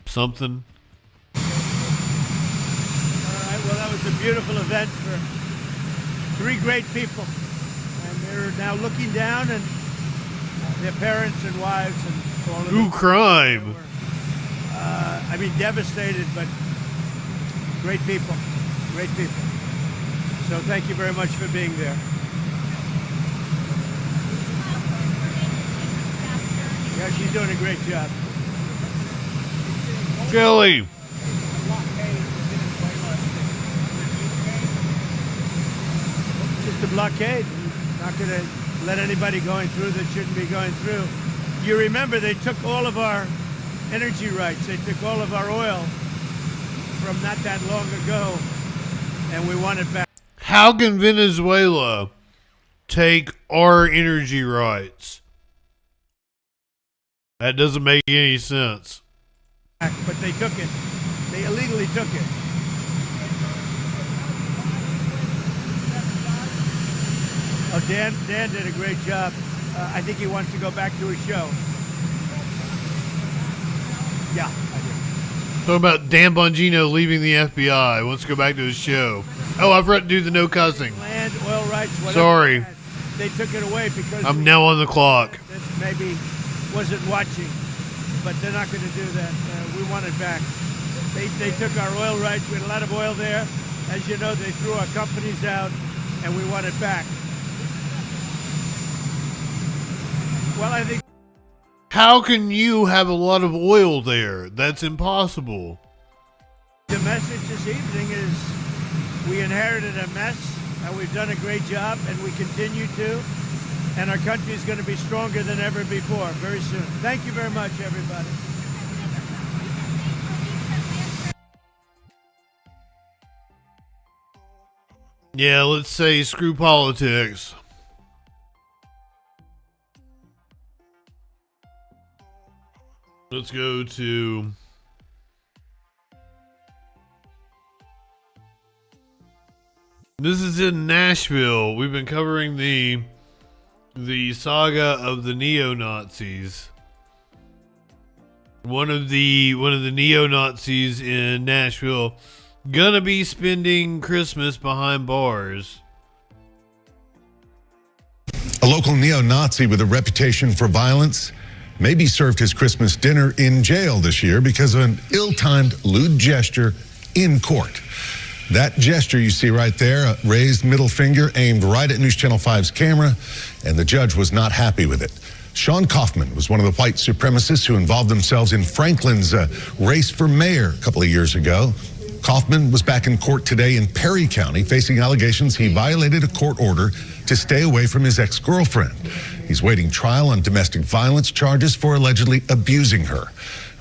something. All right, well, that was a beautiful event for 3 great people. And they're now looking down, and their parents and wives and all of them. Ooh, crime. I mean, devastated, but great people. Great people. So thank you very much for being there. Yeah, she's doing a great job. Kelly. Just a blockade. Not going to let anybody going through that shouldn't be going through. You remember they took all of our energy rights. They took all of our oil from not that long ago, and we want it back. How can Venezuela take our energy rights? That doesn't make any sense. But they took it. They illegally took it. Oh, Dan did a great job. I think he wants to go back to his show. Yeah, I do. Talking about Dan Bongino leaving the FBI. Wants to go back to his show. Oh, I forgot to do the no cussing. Land, oil rights, whatever. Sorry. They took it away because I'm now on the clock. Maybe wasn't watching. But they're not going to do that. We want it back. They took our oil rights. We had a lot of oil there. As you know, they threw our companies out, and we want it back. Well, I think... How can you have a lot of oil there? That's impossible. The message this evening is we inherited a mess, and we've done a great job, and we continue to. And our country is going to be stronger than ever before very soon. Thank you very much, everybody. Yeah, let's say screw politics. Let's go to... This is in Nashville. We've been covering the saga of the neo-Nazis. One of the neo-Nazis in Nashville gonna be spending Christmas behind bars. A local neo-Nazi with a reputation for violence maybe served his Christmas dinner in jail this year because of an ill-timed lewd gesture in court. That gesture you see right there, a raised middle finger aimed right at News Channel 5's camera, and the judge was not happy with it. Sean Kaufman was one of the white supremacists who involved themselves in Franklin's race for mayor a couple of years ago. Kaufman was back in court today in Perry County facing allegations he violated a court order to stay away from his ex-girlfriend. He's waiting trial on domestic violence charges for allegedly abusing her.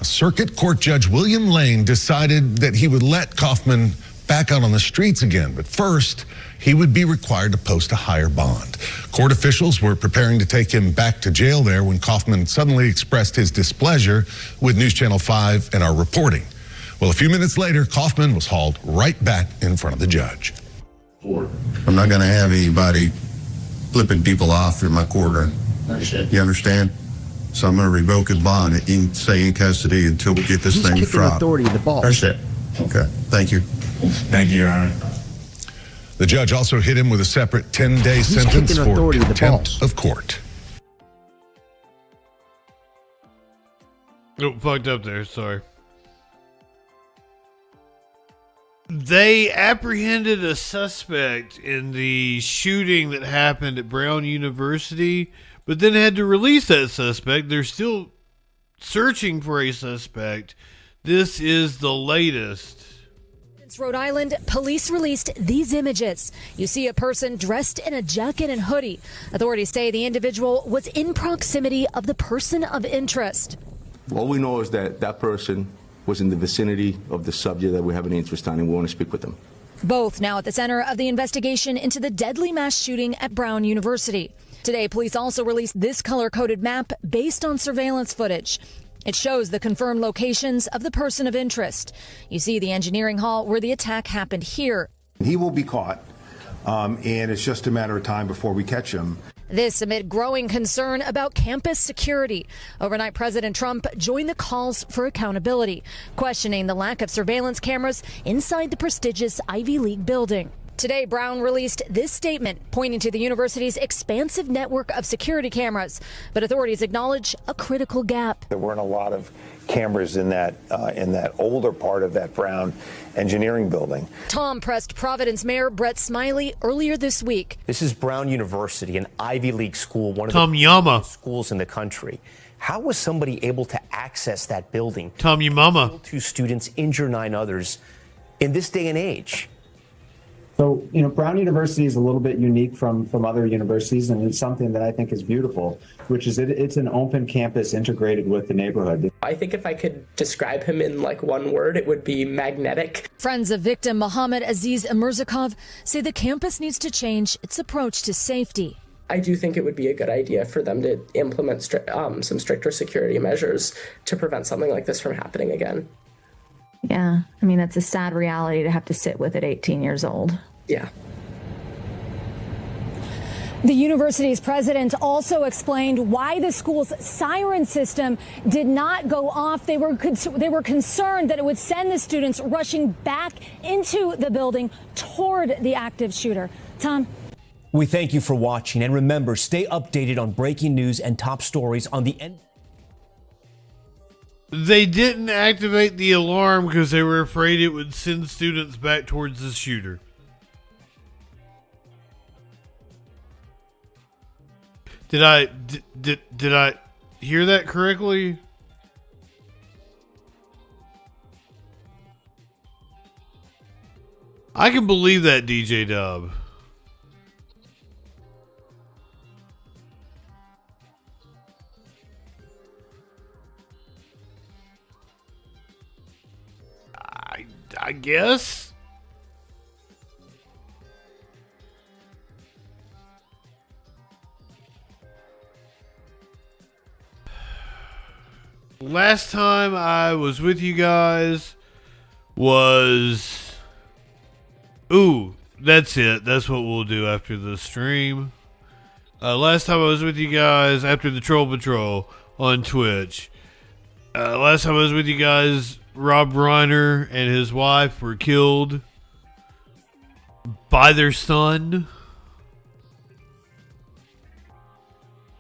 A circuit court judge, William Lane, decided that he would let Kaufman back out on the streets again, but first he would be required to post a higher bond. Court officials were preparing to take him back to jail there when Kaufman suddenly expressed his displeasure with News Channel 5 and our reporting. Well, a few minutes later, Kaufman was hauled right back in front of the judge. I'm not going to have anybody flipping people off in my courtroom. You understand? So I'm going to revoke his bond and he can stay in custody until we get this thing tried. Authority of the ball. That's it. Okay. Thank you. Thank you, Your Honor. The judge also hit him with a separate 10-day sentence for contempt of court. Oh, fucked up there. Sorry. They apprehended a suspect in the shooting that happened at Brown University, but then had to release that suspect. They're still searching for a suspect. This is the latest. Rhode Island, police released these images. You see a person dressed in a jacket and hoodie. Authorities say the individual was in proximity of the person of interest. All we know is that that person was in the vicinity of the subject that we have an interest on, and we want to speak with them. Both now at the center of the investigation into the deadly mass shooting at Brown University. Today, police also released this color-coded map based on surveillance footage. It shows the confirmed locations of the person of interest. You see the engineering hall where the attack happened here. He will be caught, and it's just a matter of time before we catch him. This amid growing concern about campus security. Overnight, President Trump joined the calls for accountability, questioning the lack of surveillance cameras inside the prestigious Ivy League building. Today, Brown released this statement pointing to the university's expansive network of security cameras, but authorities acknowledge a critical gap. There weren't a lot of cameras in that older part of that Brown engineering building. Tom pressed Providence Mayor Brett Smiley earlier this week. This is Brown University, an Ivy League school, one of Tom the Yama schools in the country. How was somebody able to access that building? Tom Yama. 2 students, injure 9 others in this day and age. So, Brown University is a little bit unique from other universities, and it's something that I think is beautiful, which is it's an open campus integrated with the neighborhood. I think if I could describe him in one word, it would be magnetic. Friends of victim Mohammed Aziz Amirzakov say the campus needs to change its approach to safety. I do think it would be a good idea for them to implement some stricter security measures to prevent something like this from happening again. Yeah, I mean, that's a sad reality to have to sit with at 18 years old. Yeah. The university's president also explained why the school's siren system did not go off. They were concerned that it would send the students rushing back into the building toward the active shooter. Tom? We thank you for watching, and remember, stay updated on breaking news and top stories on the end. They didn't activate the alarm because they were afraid it would send students back towards the shooter. Did I hear that correctly? I can believe that, DJ Dub. I guess. Last time I was with you guys was... Ooh, that's it. That's what we'll do after the stream. Last time I was with you guys after the Troll Patrol on Twitch. Last time I was with you guys, Rob Reiner and his wife were killed by their son.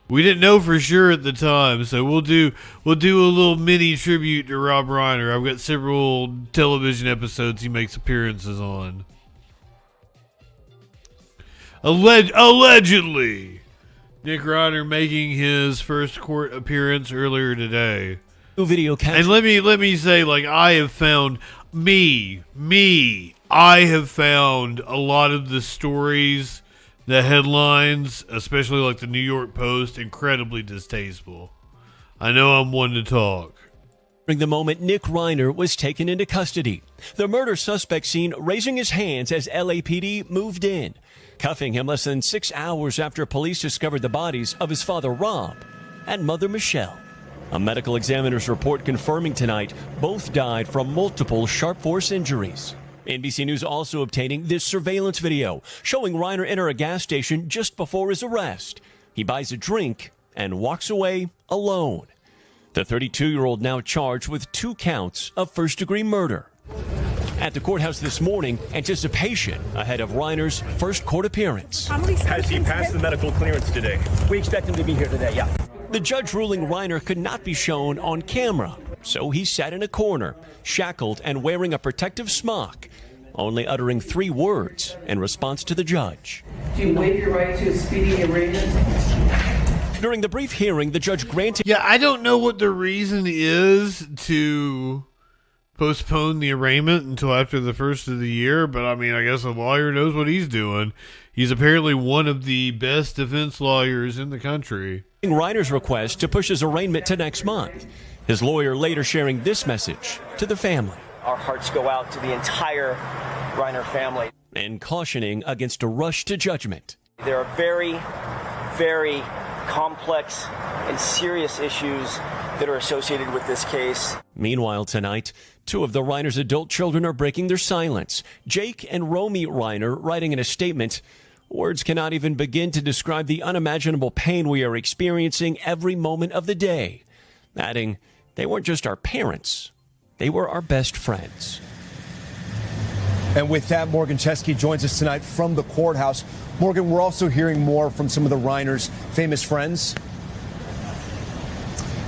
We didn't know for sure at the time, so we'll do a little mini tribute to Rob Reiner. I've got several television episodes he makes appearances on. Allegedly, Nick Reiner making his first court appearance earlier today. Video and let me say, like, I have found I have found a lot of the stories, the headlines, especially like the New York Post, incredibly distasteful. I know I'm one to talk. During the moment Nick Reiner was taken into custody, the murder suspect seen raising his hands as LAPD moved in, cuffing him less than 6 hours after police discovered the bodies of his father Rob and mother Michelle. A medical examiner's report confirming tonight both died from multiple sharp force injuries. NBC News also obtaining this surveillance video showing Reiner enter a gas station just before his arrest. He buys a drink and walks away alone. The 32-year-old now charged with 2 counts of first-degree murder. At the courthouse this morning, anticipation ahead of Reiner's first court appearance. Has he passed the medical clearance today? We expect him to be here today, yeah. The judge ruling Reiner could not be shown on camera, so he sat in a corner, shackled and wearing a protective smock, only uttering 3 words in response to the judge. Do you waive your right to a speedy arraignment? During the brief hearing, the judge granted... Yeah, I don't know what the reason is to postpone the arraignment until after the first of the year, but I mean, I guess a lawyer knows what he's doing. He's apparently one of the best defense lawyers in the country. Reiner's request to push his arraignment to next month. His lawyer later sharing this message to the family. Our hearts go out to the entire Reiner family. And cautioning against a rush to judgment. There are very, very complex and serious issues that are associated with this case. Meanwhile, tonight, 2 of the Reiner's adult children are breaking their silence. Jake and Romy Reiner writing in a statement, "Words cannot even begin to describe the unimaginable pain we are experiencing every moment of the day." Adding, "They weren't just our parents, they were our best friends." And with that, Morgan Chesky joins us tonight from the courthouse. Morgan, we're also hearing more from some of the Reiner's famous friends.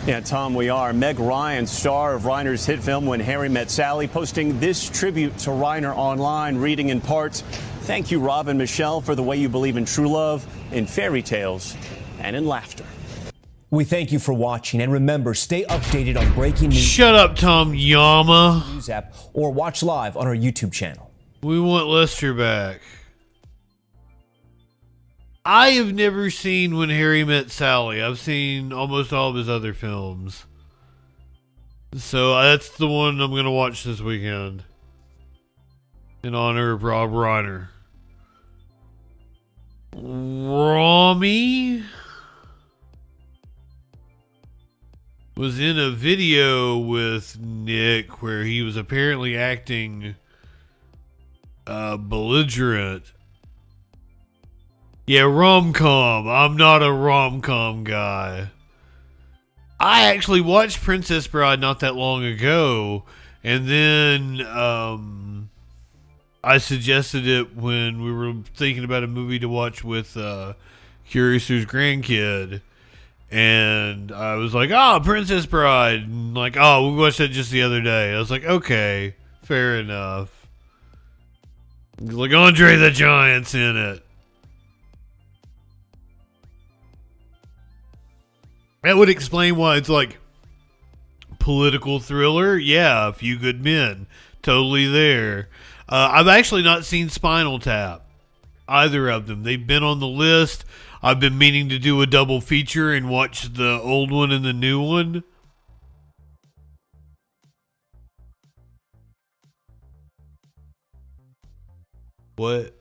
Yeah, Tom, we are. Meg Ryan, star of Reiner's hit film When Harry Met Sally, posting this tribute to Reiner online, reading in part, "Thank you, Rob and Michelle, for the way you believe in true love, in fairy tales, and in laughter." We thank you for watching, and remember, stay updated on breaking news. Shut up, Tom Yama. News app, or watch live on our YouTube channel. We want Lester back. I have never seen When Harry Met Sally. I've seen almost all of his other films. So that's the one I'm going to watch this weekend. In honor of Rob Reiner. Romy was in a video with Nick where he was apparently acting belligerent. Yeah, rom-com. I'm not a rom-com guy. I actually watched Princess Bride not that long ago, and then I suggested it when we were thinking about a movie to watch with Curiouser's grandkid, And I was like, oh, Princess Bride. And like, oh, we watched that just the other day. I was like, okay, fair enough. Like, Andre the Giant's in it. That would explain why it's like political thriller. Yeah, A Few Good Men. Totally there. I've actually not seen Spinal Tap. Either of them. They've been on the list. I've been meaning to do a double feature and watch the old one and the new one. What?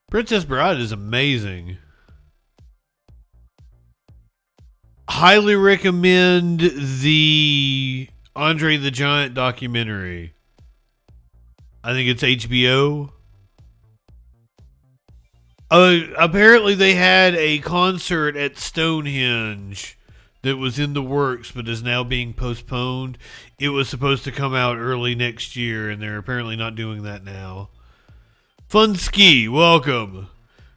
Princess Bride is amazing. Highly recommend the Andre the Giant documentary. I think it's HBO. Apparently they had a concert at Stonehenge that was in the works but is now being postponed. It was supposed to come out early next year, and they're apparently not doing that now. Fun Ski, welcome.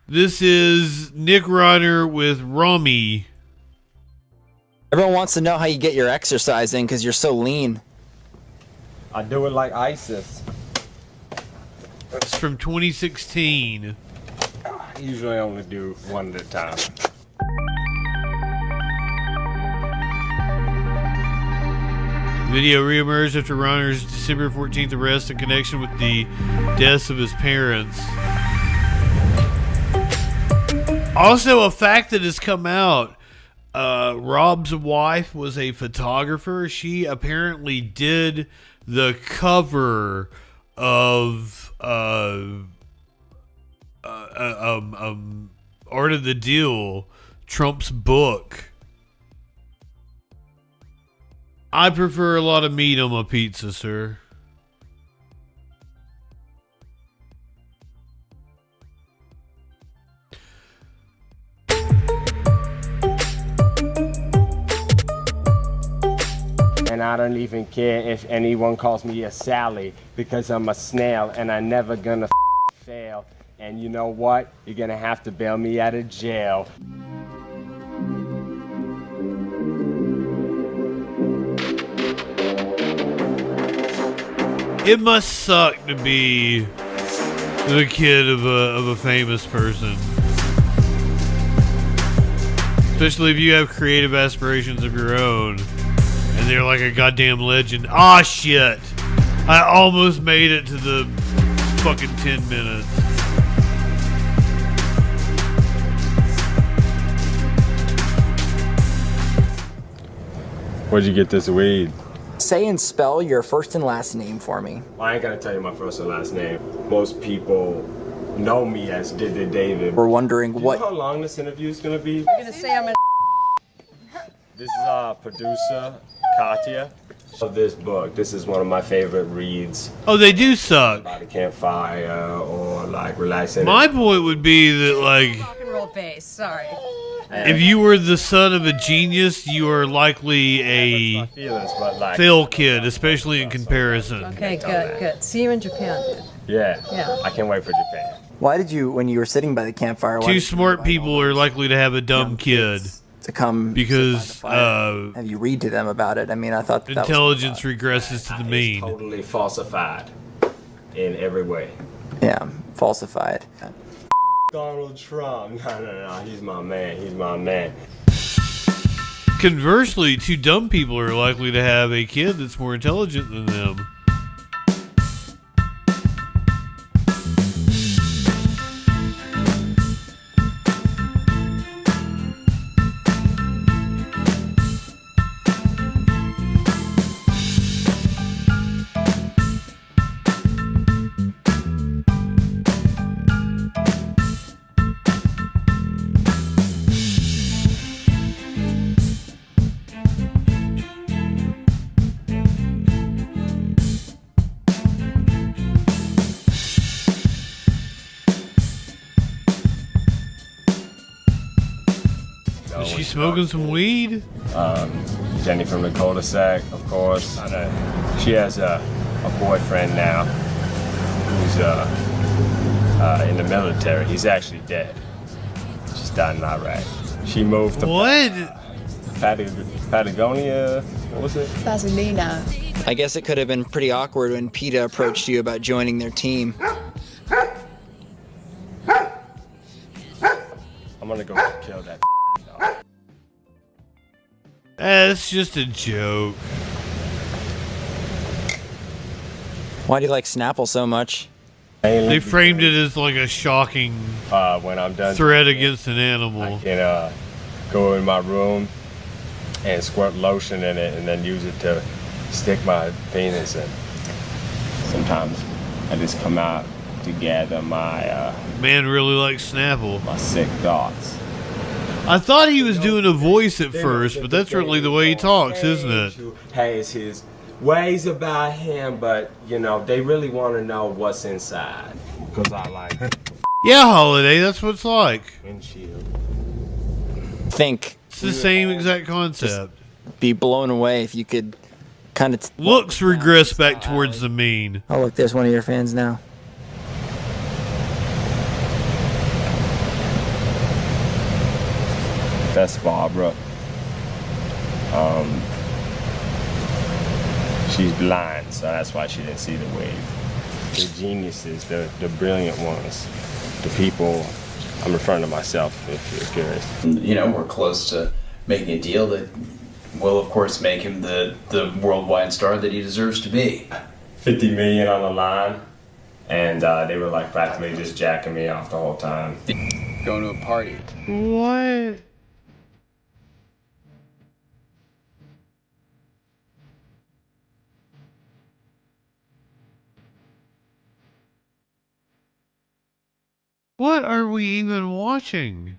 This is Nick Reiner with Rami. Everyone wants to know how you get your exercise in because you're so lean. I do it like ISIS. It's from 2016. I usually only do one at a time. Video reemerged after Reiner's December 14th arrest in connection with the deaths of his parents. Also, a fact that has come out. Rob's wife was a photographer. She apparently did the cover of Art of the Deal, Trump's book. I prefer a lot of meat on my pizza, sir. And I don't even care if anyone calls me a Sally because I'm a snail and I'm never gonna fail. And you know what? You're gonna have to bail me out of jail. It must suck to be the kid of a famous person. Especially if you have creative aspirations of your own. And they're like a goddamn legend. Ah, shit. I almost made it to the fucking 10 minutes. Where'd you get this weed? Say and spell your first and last name for me. Well, I ain't gonna tell you my first and last name. Most people know me as Did David. We're wondering Do you what... know how long this interview is gonna be? You're gonna say I'm a This is our producer, Katya. Of this book, this is one of my favorite reads. Oh, they do suck. By the campfire or like relaxing. My point would be that, like, rock and roll bass. Sorry. if you were the son of a genius, you are likely a fail kid, especially in comparison. Okay, good. See you in Japan. Yeah. Yeah. I can't wait for Japan. Why did you, when you were sitting by the campfire... Two smart people are likely to have a dumb kid. To come because have you read to them about it? I mean, I thought that intelligence regresses to the mean. Totally falsified in every way. Yeah, falsified. Donald Trump. No. He's my man. He's my man. Conversely, two dumb people are likely to have a kid that's more intelligent than them. Is she smoking some weed? Jenny from the cul-de-sac, of course. She has a boyfriend now who's in the military. He's actually dead. Just died in Iraq. She moved to Patagonia. What was it? Pasadena. I guess it could have been pretty awkward when PETA approached you about joining their team. I'm gonna go kill that dog. It's just a joke. Why do you like Snapple so much? They framed it as like a shocking when I'm done threat against an animal. I can go in my room and squirt lotion in it and then use it to stick my penis in. Sometimes I just come out to gather my man really likes Snapple. My sick thoughts. I thought he was doing a voice at first, but that's really the way he talks, isn't it? Has his ways about him, but you know they really want to know what's inside because I like. Yeah, Holiday, that's what it's like. Windshield. Think. It's the same exact concept. Just be blown away if you could kind of... Looks regress back towards the mean. Oh, look, there's one of your fans now. That's Barbara. She's blind, so that's why she didn't see the wave. The geniuses, the brilliant ones, the people. I'm referring to myself, if you're curious. You know, we're close to making a deal that will, of course, make him the worldwide star that he deserves to be. 50 million on the line, and they were like practically just jacking me off the whole time. Going to a party. What? What are we even watching?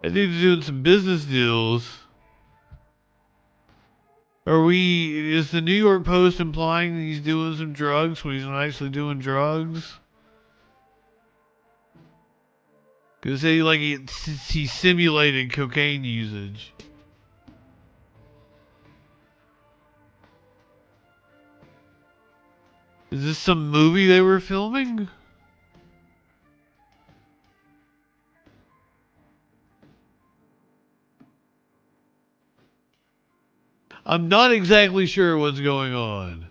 I think he's doing some business deals. Is the New York Post implying that he's doing some drugs when he's not actually doing drugs? Because he simulated cocaine usage. Is this some movie they were filming? I'm not exactly sure what's going on.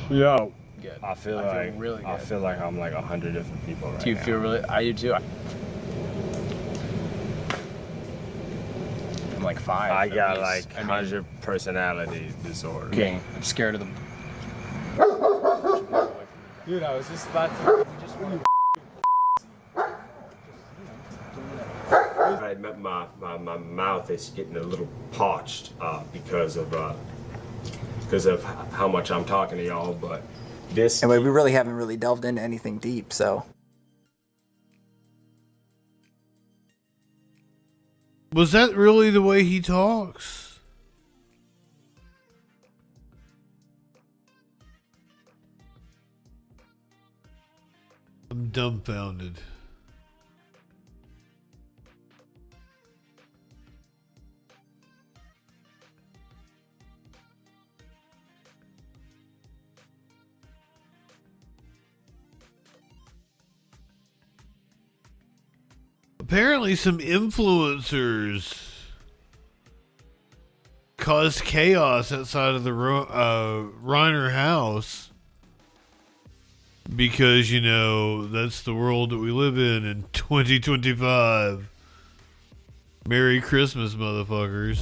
Yo, Good. I feel really good. I feel like I'm like 100 different people right now. Do you feel really? I do too. I'm like 5. I got least. like 100 personality disorder. Okay. I'm scared of them. Dude, I was just about to. My mouth is getting a little parched because of how much I'm talking to y'all, but this. Anyway, we really haven't really delved into anything deep, so. Was that really the way he talks? I'm dumbfounded. Apparently some influencers caused chaos outside of the Reiner house because, you know, that's the world that we live in 2025. Merry Christmas, motherfuckers.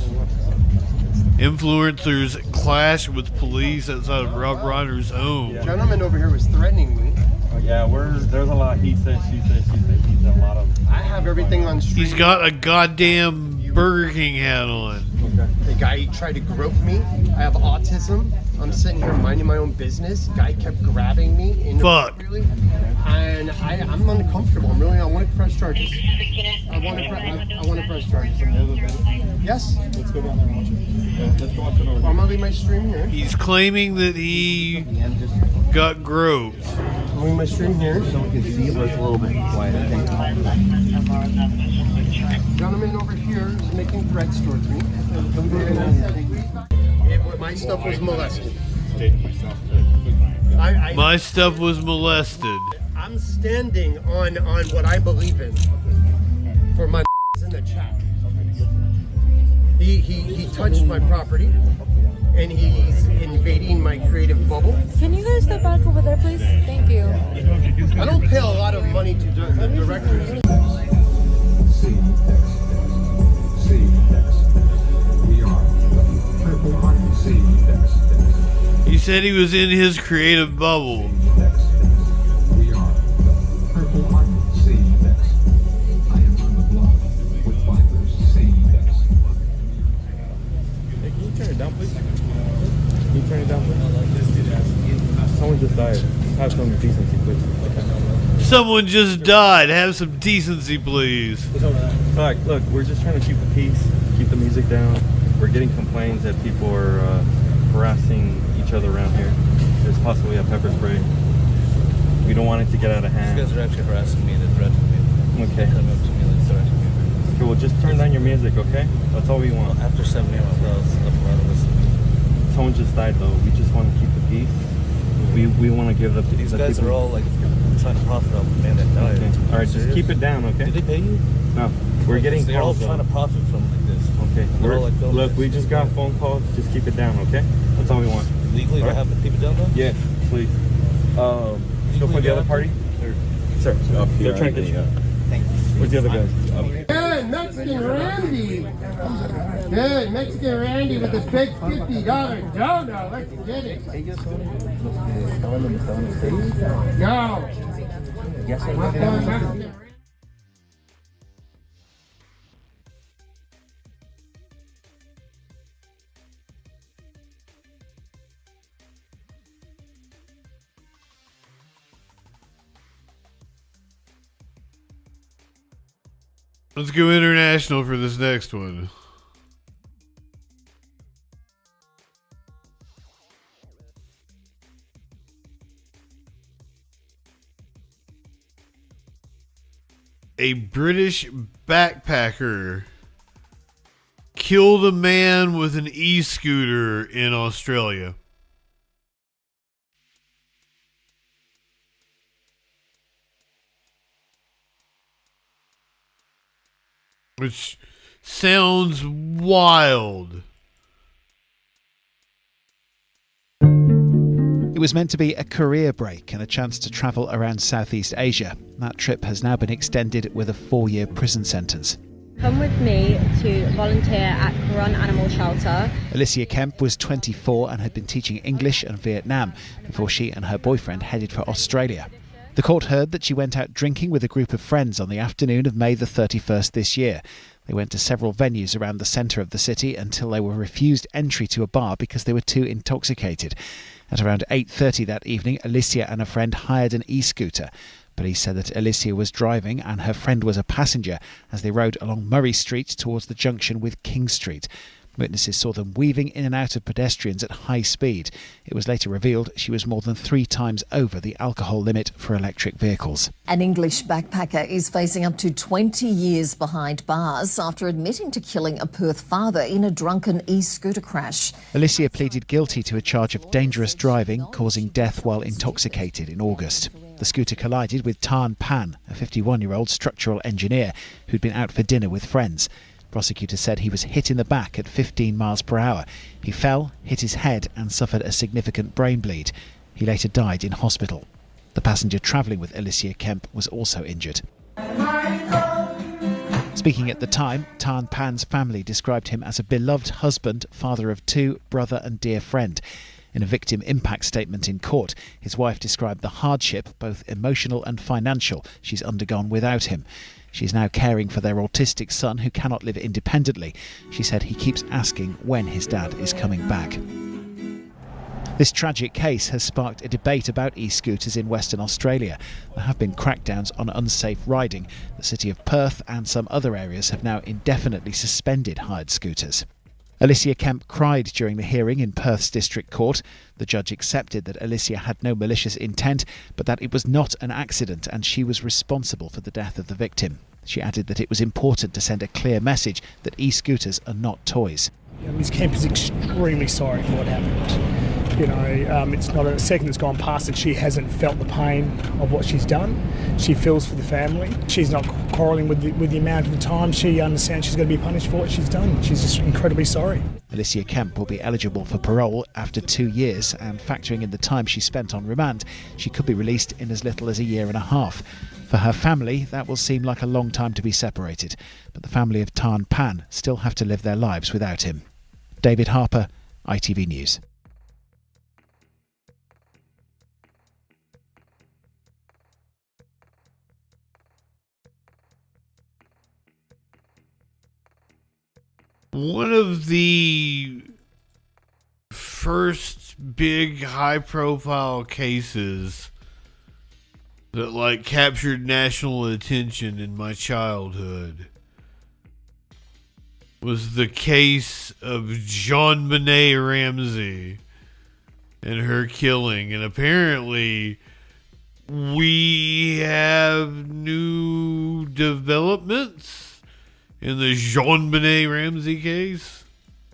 Influencers clash with police outside of Rob Reiner's home. The gentleman over here was threatening me. Yeah, there's a lot. He said, she said, she said. He's a lot of. I have everything on stream. He's got a goddamn Burger King hat on. The guy tried to grope me. I have autism. I'm sitting here minding my own business. Guy kept grabbing me inappropriately. And I'm uncomfortable. I want to press charges. I want to press charges. Yes? Let's go down there and watch it. Yeah, let's go watch it I'm going to leave my stream here. He's claiming that he got groped. bring my string here so we can see it, but it's a little bit quiet. Gentleman over here is making threats towards me. My stuff was molested. My stuff was molested. I'm standing on what I believe in. For my in the chat. He touched my property, and he's invading my creative bubble. Can you guys step back over there, please? Thank you. I don't pay a lot of money to the directors. He said he was in his creative bubble. Turn it down, please. Can you turn it down, please? Someone just died. Have some decency, please. Someone just died. Have some decency, please. Alright, look, we're just trying to keep the peace, keep the music down. We're getting complaints that people are harassing each other around here. There's possibly a pepper spray. We don't want it to get out of hand. These guys are actually harassing me. They're threatening me. Okay. Coming up to me, like threatening me. Okay, well, just turn down your music, okay? That's all we want. After 7 a.m., someone just died, though. We just want to keep the peace. We want to give the these guys people... are all like trying to profit off the man that died. Okay. All right, just keep it down, okay? Did they pay you? No, we're getting They're all calls. trying to profit from like this. Okay. They're all like Look, we just got phone calls. Just keep it down, okay? That's all we want. Legally, do I have to keep it down, though? Yeah, please. Go for the other party? Sir, up here. They're trying to get you. Thank you. Where's the other guy? Good Mexican Randy. Good Mexican Randy with his big $50 donut. Let's get it. Go. Let's go international for this next one. A British backpacker killed a man with an e-scooter in Australia. Which sounds wild. It was meant to be a career break and a chance to travel around Southeast Asia. That trip has now been extended with a 4-year prison sentence. Come with me to volunteer at Koran Animal Shelter. Alicia Kemp was 24 and had been teaching English and Vietnam before she and her boyfriend headed for Australia. The court heard that she went out drinking with a group of friends on the afternoon of May the 31st this year. They went to several venues around the centre of the city until they were refused entry to a bar because they were too intoxicated. At around 8:30 that evening, Alicia and a friend hired an e-scooter. Police said that Alicia was driving and her friend was a passenger as they rode along Murray Street towards the junction with King Street. Witnesses saw them weaving in and out of pedestrians at high speed. It was later revealed she was more than 3 times over the alcohol limit for electric vehicles. An English backpacker is facing up to 20 years behind bars after admitting to killing a Perth father in a drunken e-scooter crash. Alicia pleaded guilty to a charge of dangerous driving, causing death while intoxicated in August. The scooter collided with Tan Pan, a 51-year-old structural engineer who'd been out for dinner with friends. Prosecutors said he was hit in the back at 15 miles per hour. He fell, hit his head and suffered a significant brain bleed. He later died in hospital. The passenger travelling with Alicia Kemp was also injured. Speaking at the time, Tan Pan's family described him as a beloved husband, father of 2, brother and dear friend. In a victim impact statement in court, his wife described the hardship, both emotional and financial, she's undergone without him. She's now caring for their autistic son who cannot live independently. She said he keeps asking when his dad is coming back. This tragic case has sparked a debate about e-scooters in Western Australia. There have been crackdowns on unsafe riding. The city of Perth and some other areas have now indefinitely suspended hired scooters. Alicia Kemp cried during the hearing in Perth's District Court. The judge accepted that Alicia had no malicious intent, but that it was not an accident and she was responsible for the death of the victim. She added that it was important to send a clear message that e-scooters are not toys. Ms. Kemp is extremely sorry for what happened. It's not a second that's gone past that she hasn't felt the pain of what she's done. She feels for the family. She's not quarrelling with the amount of time. She understands she's going to be punished for what she's done. She's just incredibly sorry. Alicia Kemp will be eligible for parole after 2 years, and factoring in the time she spent on remand, she could be released in as little as a year and a half. For her family, that will seem like a long time to be separated, but the family of Tan Pan still have to live their lives without him. David Harper, ITV News. One of the first big high-profile cases that captured national attention in my childhood was the case of JonBenet Ramsey and her killing. And apparently we have new developments in the JonBenet Ramsey case.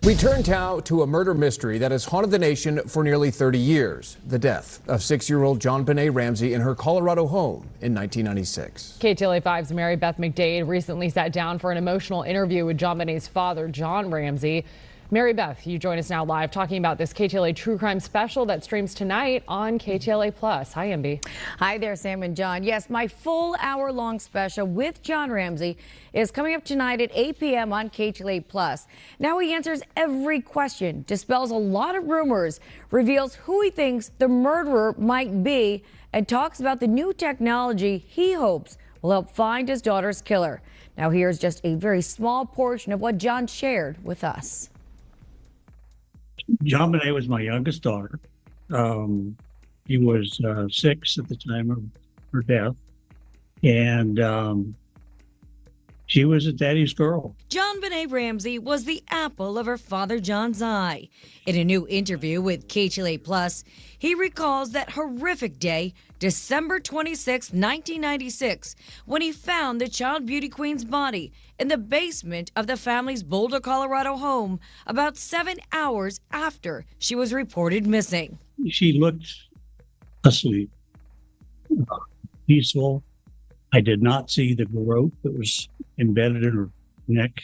We turn now to a murder mystery that has haunted the nation for nearly 30 years. The death of 6-year-old JonBenet Ramsey in her Colorado home in 1996. KTLA 5's Mary Beth McDade recently sat down for an emotional interview with JonBenet's father, John Ramsey. Mary Beth, you join us now live talking about this KTLA True Crime special that streams tonight on KTLA Plus. Hi, MB. Hi there, Sam and John. Yes, my full hour-long special with John Ramsey is coming up tonight at 8 p.m. on KTLA Plus. Now he answers every question, dispels a lot of rumors, reveals who he thinks the murderer might be, and talks about the new technology he hopes will help find his daughter's killer. Now here's just a very small portion of what John shared with us. JonBenet was my youngest daughter. He was 6 at the time of her death, and she was a daddy's girl. JonBenet Ramsey was the apple of her father John's eye. In a new interview with KTLA Plus, he recalls that horrific day, December 26, 1996, when he found the child beauty queen's body in the basement of the family's Boulder, Colorado home about 7 hours after she was reported missing. She looked asleep, peaceful. I did not see the rope that was embedded in her neck,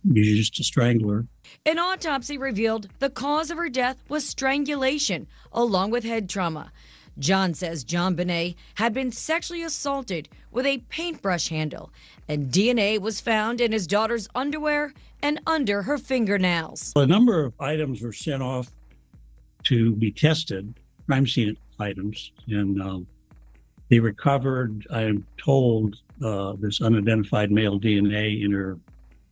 used to strangle her. An autopsy revealed the cause of her death was strangulation, along with head trauma. John says JonBenet had been sexually assaulted with a paintbrush handle, and DNA was found in his daughter's underwear and under her fingernails. A number of items were sent off to be tested, crime scene items, and they recovered, I am told, this unidentified male DNA in her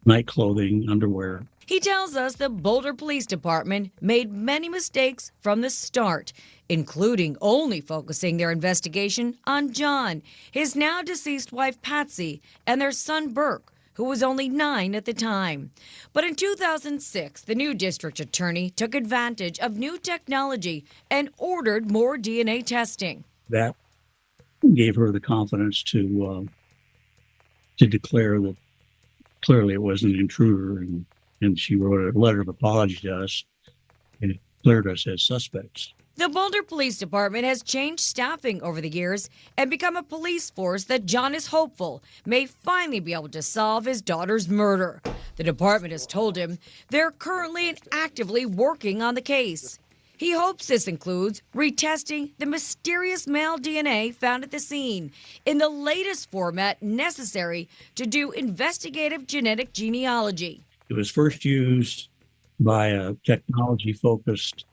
night clothing, underwear. He tells us the Boulder Police Department made many mistakes from the start, including only focusing their investigation on John, his now deceased wife Patsy, and their son Burke, who was only 9 at the time. But in 2006, the new district attorney took advantage of new technology and ordered more DNA testing. That gave her the confidence to declare that clearly it was an intruder, and she wrote a letter of apology to us and declared us as suspects. The Boulder Police Department has changed staffing over the years and become a police force that John is hopeful may finally be able to solve his daughter's murder. The department has told him they're currently and actively working on the case. He hopes this includes retesting the mysterious male DNA found at the scene in the latest format necessary to do investigative genetic genealogy. It was first used by a technology-focused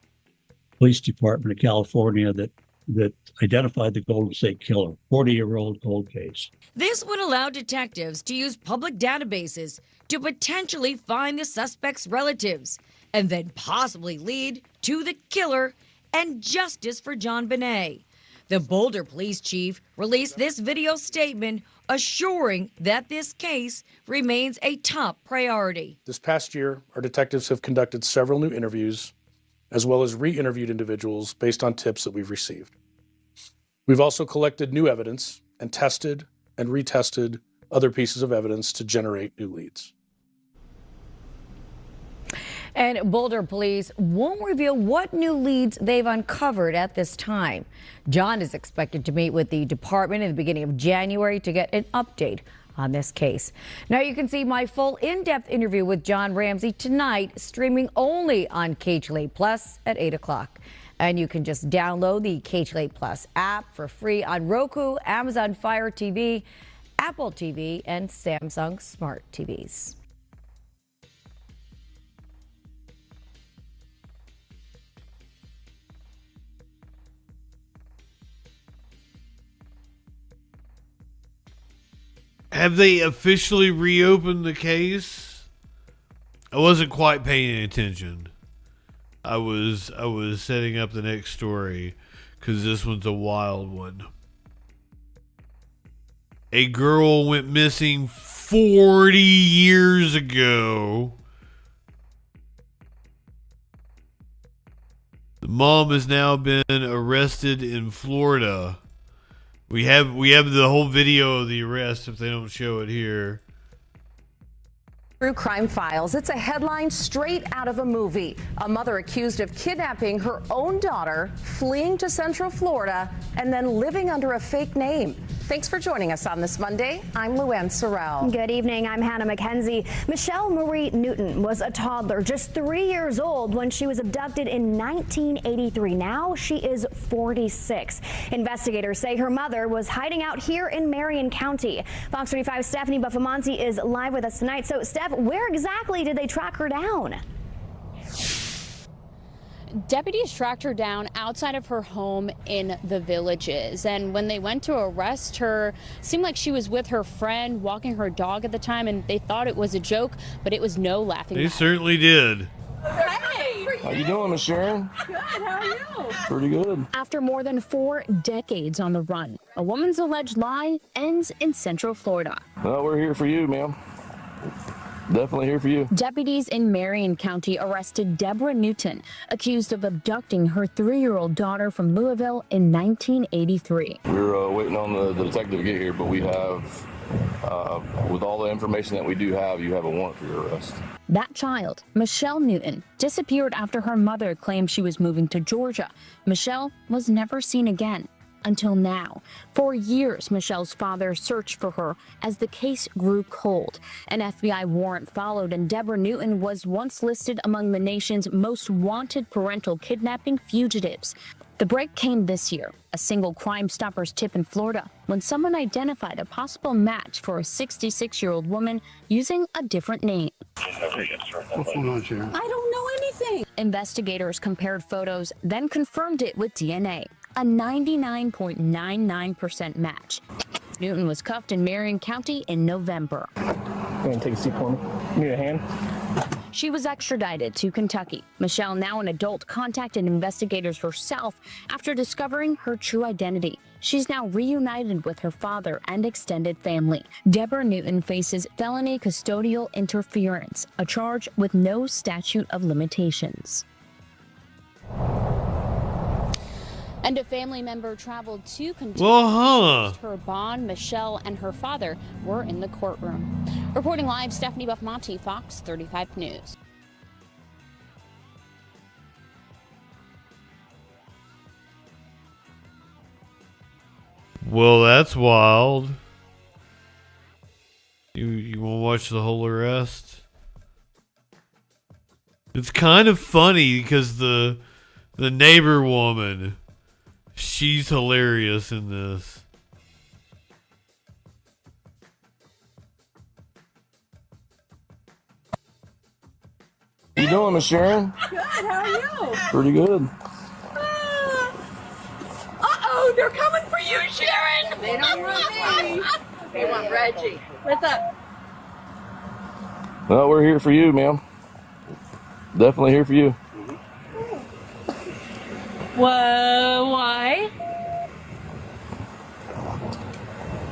police department of California that identified the Golden State Killer, 40-year-old cold case. This would allow detectives to use public databases to potentially find the suspect's relatives and then possibly lead to the killer and justice for JonBenet. The Boulder police chief released this video statement assuring that this case remains a top priority. This past year, our detectives have conducted several new interviews, as well as re-interviewed individuals based on tips that we've received. We've also collected new evidence and tested and retested other pieces of evidence to generate new leads. And Boulder police won't reveal what new leads they've uncovered at this time. John is expected to meet with the department in the beginning of January to get an update on this case. Now you can see my full in-depth interview with John Ramsey tonight, streaming only on KTLA Plus at 8 o'clock. And you can just download the KTLA Plus app for free on Roku, Amazon Fire TV, Apple TV, and Samsung Smart TVs. Have they officially reopened the case? I wasn't quite paying attention. I was setting up the next story because this one's a wild one. A girl went missing 40 years ago. The mom has now been arrested in Florida. We have the whole video of the arrest if they don't show it here. True Crime Files. It's a headline straight out of a movie. A mother accused of kidnapping her own daughter, fleeing to Central Florida, and then living under a fake name. Thanks for joining us on this Monday. I'm Luann Sorrell. Good evening. I'm Hannah McKenzie. Michelle Marie Newton was a toddler, just 3 years old, when she was abducted in 1983. Now she is 46. Investigators say her mother was hiding out here in Marion County. Fox 35's Stephanie Buffamonte is live with us tonight. So, Steph, where exactly did they track her down? Deputies tracked her down outside of her home in the Villages, and when they went to arrest her, it seemed like she was with her friend walking her dog at the time, and they thought it was a joke, but it was no laughing matter. They certainly did. Hey! How you doing, Miss Sharon? Good, how are you? Pretty good. After more than 4 decades on the run, a woman's alleged lie ends in Central Florida. Well, we're here for you, ma'am. Definitely here for you. Deputies in Marion County arrested Deborah Newton, accused of abducting her 3-year-old daughter from Louisville in 1983. We're waiting on the detective to get here, but we have, with all the information that we do have, you have a warrant for your arrest. That child, Michelle Newton, disappeared after her mother claimed she was moving to Georgia. Michelle was never seen again. Until now. For years, Michelle's father searched for her as the case grew cold. An FBI warrant followed, and Deborah Newton was once listed among the nation's most wanted parental kidnapping fugitives. The break came this year, a single Crime Stoppers tip in Florida, when someone identified a possible match for a 66-year-old woman using a different name. What's going on, Sharon? I don't know anything. Investigators compared photos, then confirmed it with DNA. A 99.99% match. Newton was cuffed in Marion County in November. Go ahead and take a seat for me. Need a hand? She was extradited to Kentucky. Michelle, now an adult, contacted investigators herself after discovering her true identity. She's now reunited with her father and extended family. Deborah Newton faces felony custodial interference, a charge with no statute of limitations. And a family member traveled to Kentucky. Her bond. Michelle and her father were in the courtroom. Reporting live, Stephanie Buffamonte, Fox 35 News. Well, that's wild. You want to watch the whole arrest? It's kind of funny because the neighbor woman, she's hilarious in this. How you doing, Miss Sharon? Good, how are you? Pretty good. Uh-oh, they're coming for you, Sharon! They don't want me. They want Reggie. What's up? Well, we're here for you, ma'am. Definitely here for you. Whoa, why?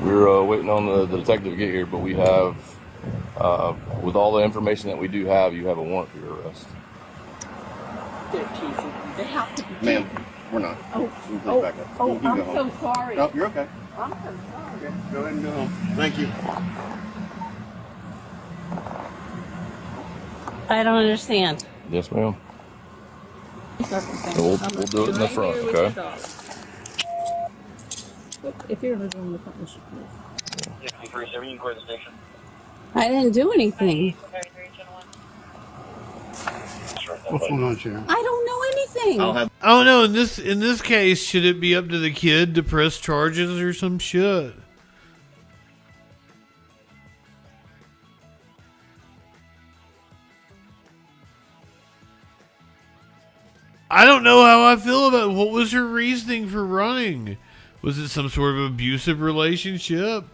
We're waiting on the detective to get here, but we have, with all the information that we do have, you have a warrant for your arrest. They have to be. Ma'am, we're not. Oh, Please oh, back up. oh, You can I'm go home. so sorry. No, you're okay. I'm so sorry. Okay, go ahead and go home. Thank you. I don't understand. Yes, ma'am. We'll do it in the front, okay? If you're ever doing the front, you should please. I didn't do anything. What's going on, Sharon? I don't know anything. I don't know. In this case, should it be up to the kid to press charges or some shit? I don't know how I feel about it. What was her reasoning for running? Was it some sort of abusive relationship?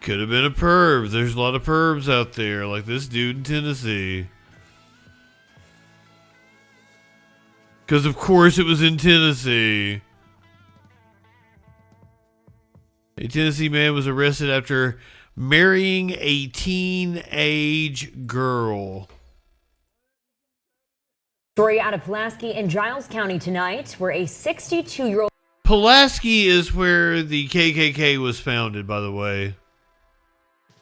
Could have been a perv. There's a lot of pervs out there, like this dude in Tennessee. Because of course it was in Tennessee. A Tennessee man was arrested after marrying a teenage girl. Story out of Pulaski and Giles County tonight, where a 62-year-old... Pulaski is where the KKK was founded, by the way.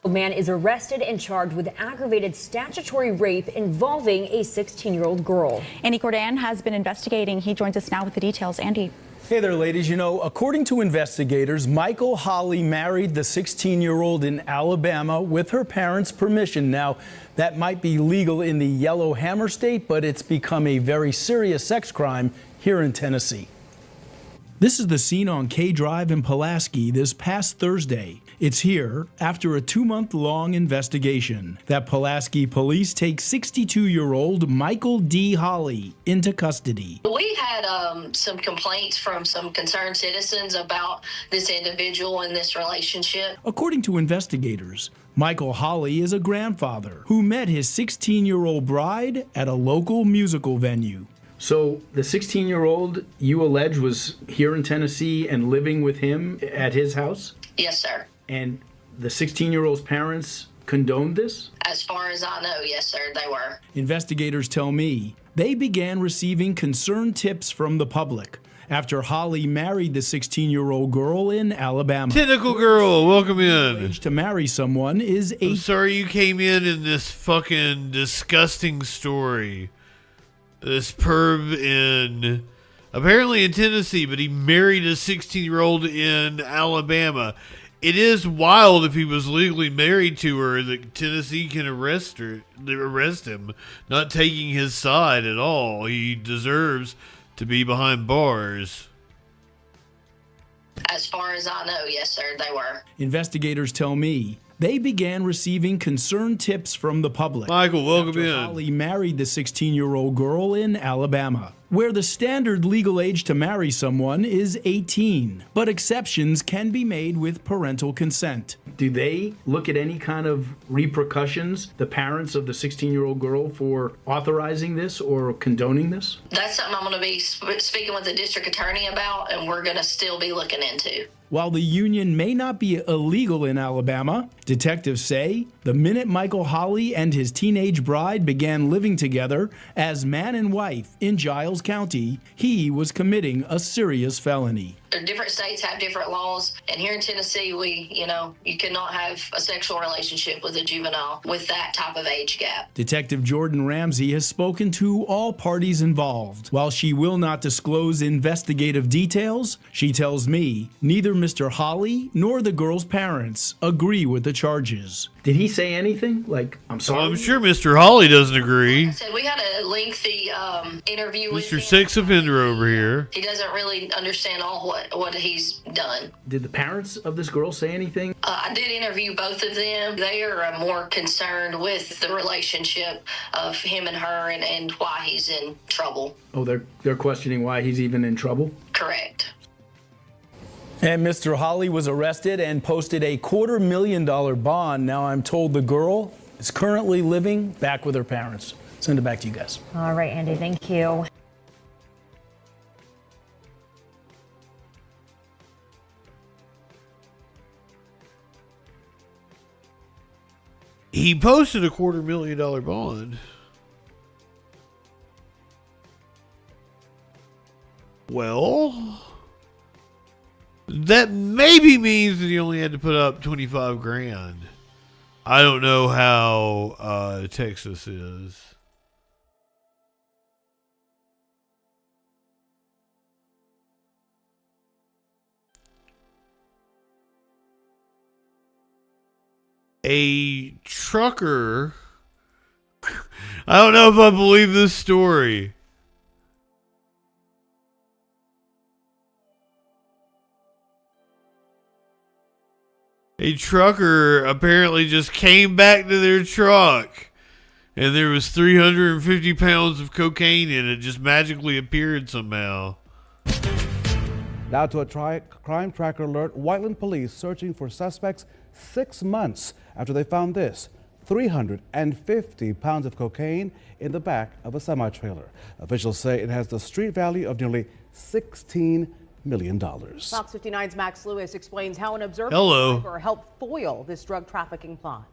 man is arrested and charged with aggravated statutory rape involving a 16-year-old girl. Andy Cordan has been investigating. He joins us now with the details. Andy. Hey there, ladies. You know, according to investigators, Michael Holly married the 16-year-old in Alabama with her parents' permission. Now, that might be legal in the Yellowhammer State, but it's become a very serious sex crime here in Tennessee. This is the scene on K Drive in Pulaski this past Thursday. It's here after a 2-month-long investigation that Pulaski police take 62-year-old Michael D. Holly into custody. We had some complaints from some concerned citizens about this individual and this relationship. According to investigators, Michael Holly is a grandfather who met his 16-year-old bride at a local musical venue. So the 16-year-old you allege was here in Tennessee and living with him at his house? Yes, sir. And the 16-year-old's parents condoned this? As far as I know, yes, sir, they were. Investigators tell me they began receiving concerned tips from the public after Holly married the 16-year-old girl in Alabama. Tentacle girl, welcome in. Age to marry someone is I'm sorry you came in this fucking disgusting story. This perv apparently in Tennessee, but he married a 16-year-old in Alabama. It is wild if he was legally married to her that Tennessee can arrest him, not taking his side at all. He deserves to be behind bars. As far as I know, yes, sir, they were. Investigators tell me they began receiving concerned tips from the public. Michael, welcome in. Holly married the 16-year-old girl in Alabama, where the standard legal age to marry someone is 18, but exceptions can be made with parental consent. Do they look at any kind of repercussions, the parents of the 16-year-old girl, for authorizing this or condoning this? That's something I'm going to be speaking with the district attorney about, and we're going to still be looking into. While the union may not be illegal in Alabama, detectives say the minute Michael Holly and his teenage bride began living together as man and wife in Giles County, he was committing a serious felony. Different states have different laws, and here in Tennessee, you cannot have a sexual relationship with a juvenile with that type of age gap. Detective Jordan Ramsey has spoken to all parties involved. While she will not disclose investigative details, she tells me neither Mr. Holly nor the girl's parents agree with the charges. Did he say anything? Like, I'm sorry? Well, I'm sure Mr. Holly doesn't agree. Like I said, we had a lengthy interview with Mr. him. Sex offender over here. He doesn't really understand all what he's done. Did the parents of this girl say anything? I did interview both of them. They are more concerned with the relationship of him and her and why he's in trouble. Oh, they're questioning why he's even in trouble? Correct. And Mr. Holly was arrested and posted a $250,000 bond. Now I'm told the girl is currently living back with her parents. Send it back to you guys. All right, Andy, thank you. He posted a $250,000 bond. Well, that maybe means that he only had to put up 25 grand. I don't know how Texas is. A trucker. I don't know if I believe this story. A trucker apparently just came back to their truck and there was 350 pounds of cocaine in it. Just magically appeared somehow. Now to a crime tracker alert. Whiteland police searching for suspects 6 months after they found this: 350 pounds of cocaine in the back of a semi-trailer. Officials say it has the street value of nearly $16 million. Fox 59's Max Lewis explains how an observer driver helped foil this drug trafficking plot.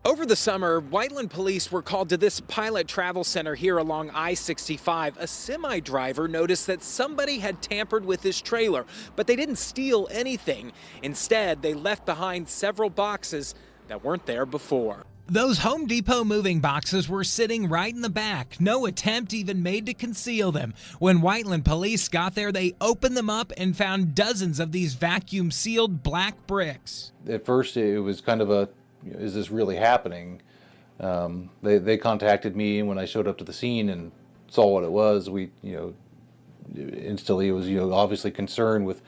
Over the summer, Whiteland police were called to this pilot travel center here along I-65. A semi-driver noticed that somebody had tampered with his trailer, but they didn't steal anything. Instead, they left behind several boxes that weren't there before. Those Home Depot moving boxes were sitting right in the back. No attempt even made to conceal them. When Whiteland police got there, they opened them up and found dozens of these vacuum-sealed black bricks. At first, it was kind of a, is this really happening? They contacted me, and when I showed up to the scene and saw what it was, we, instantly it was, obviously concerned with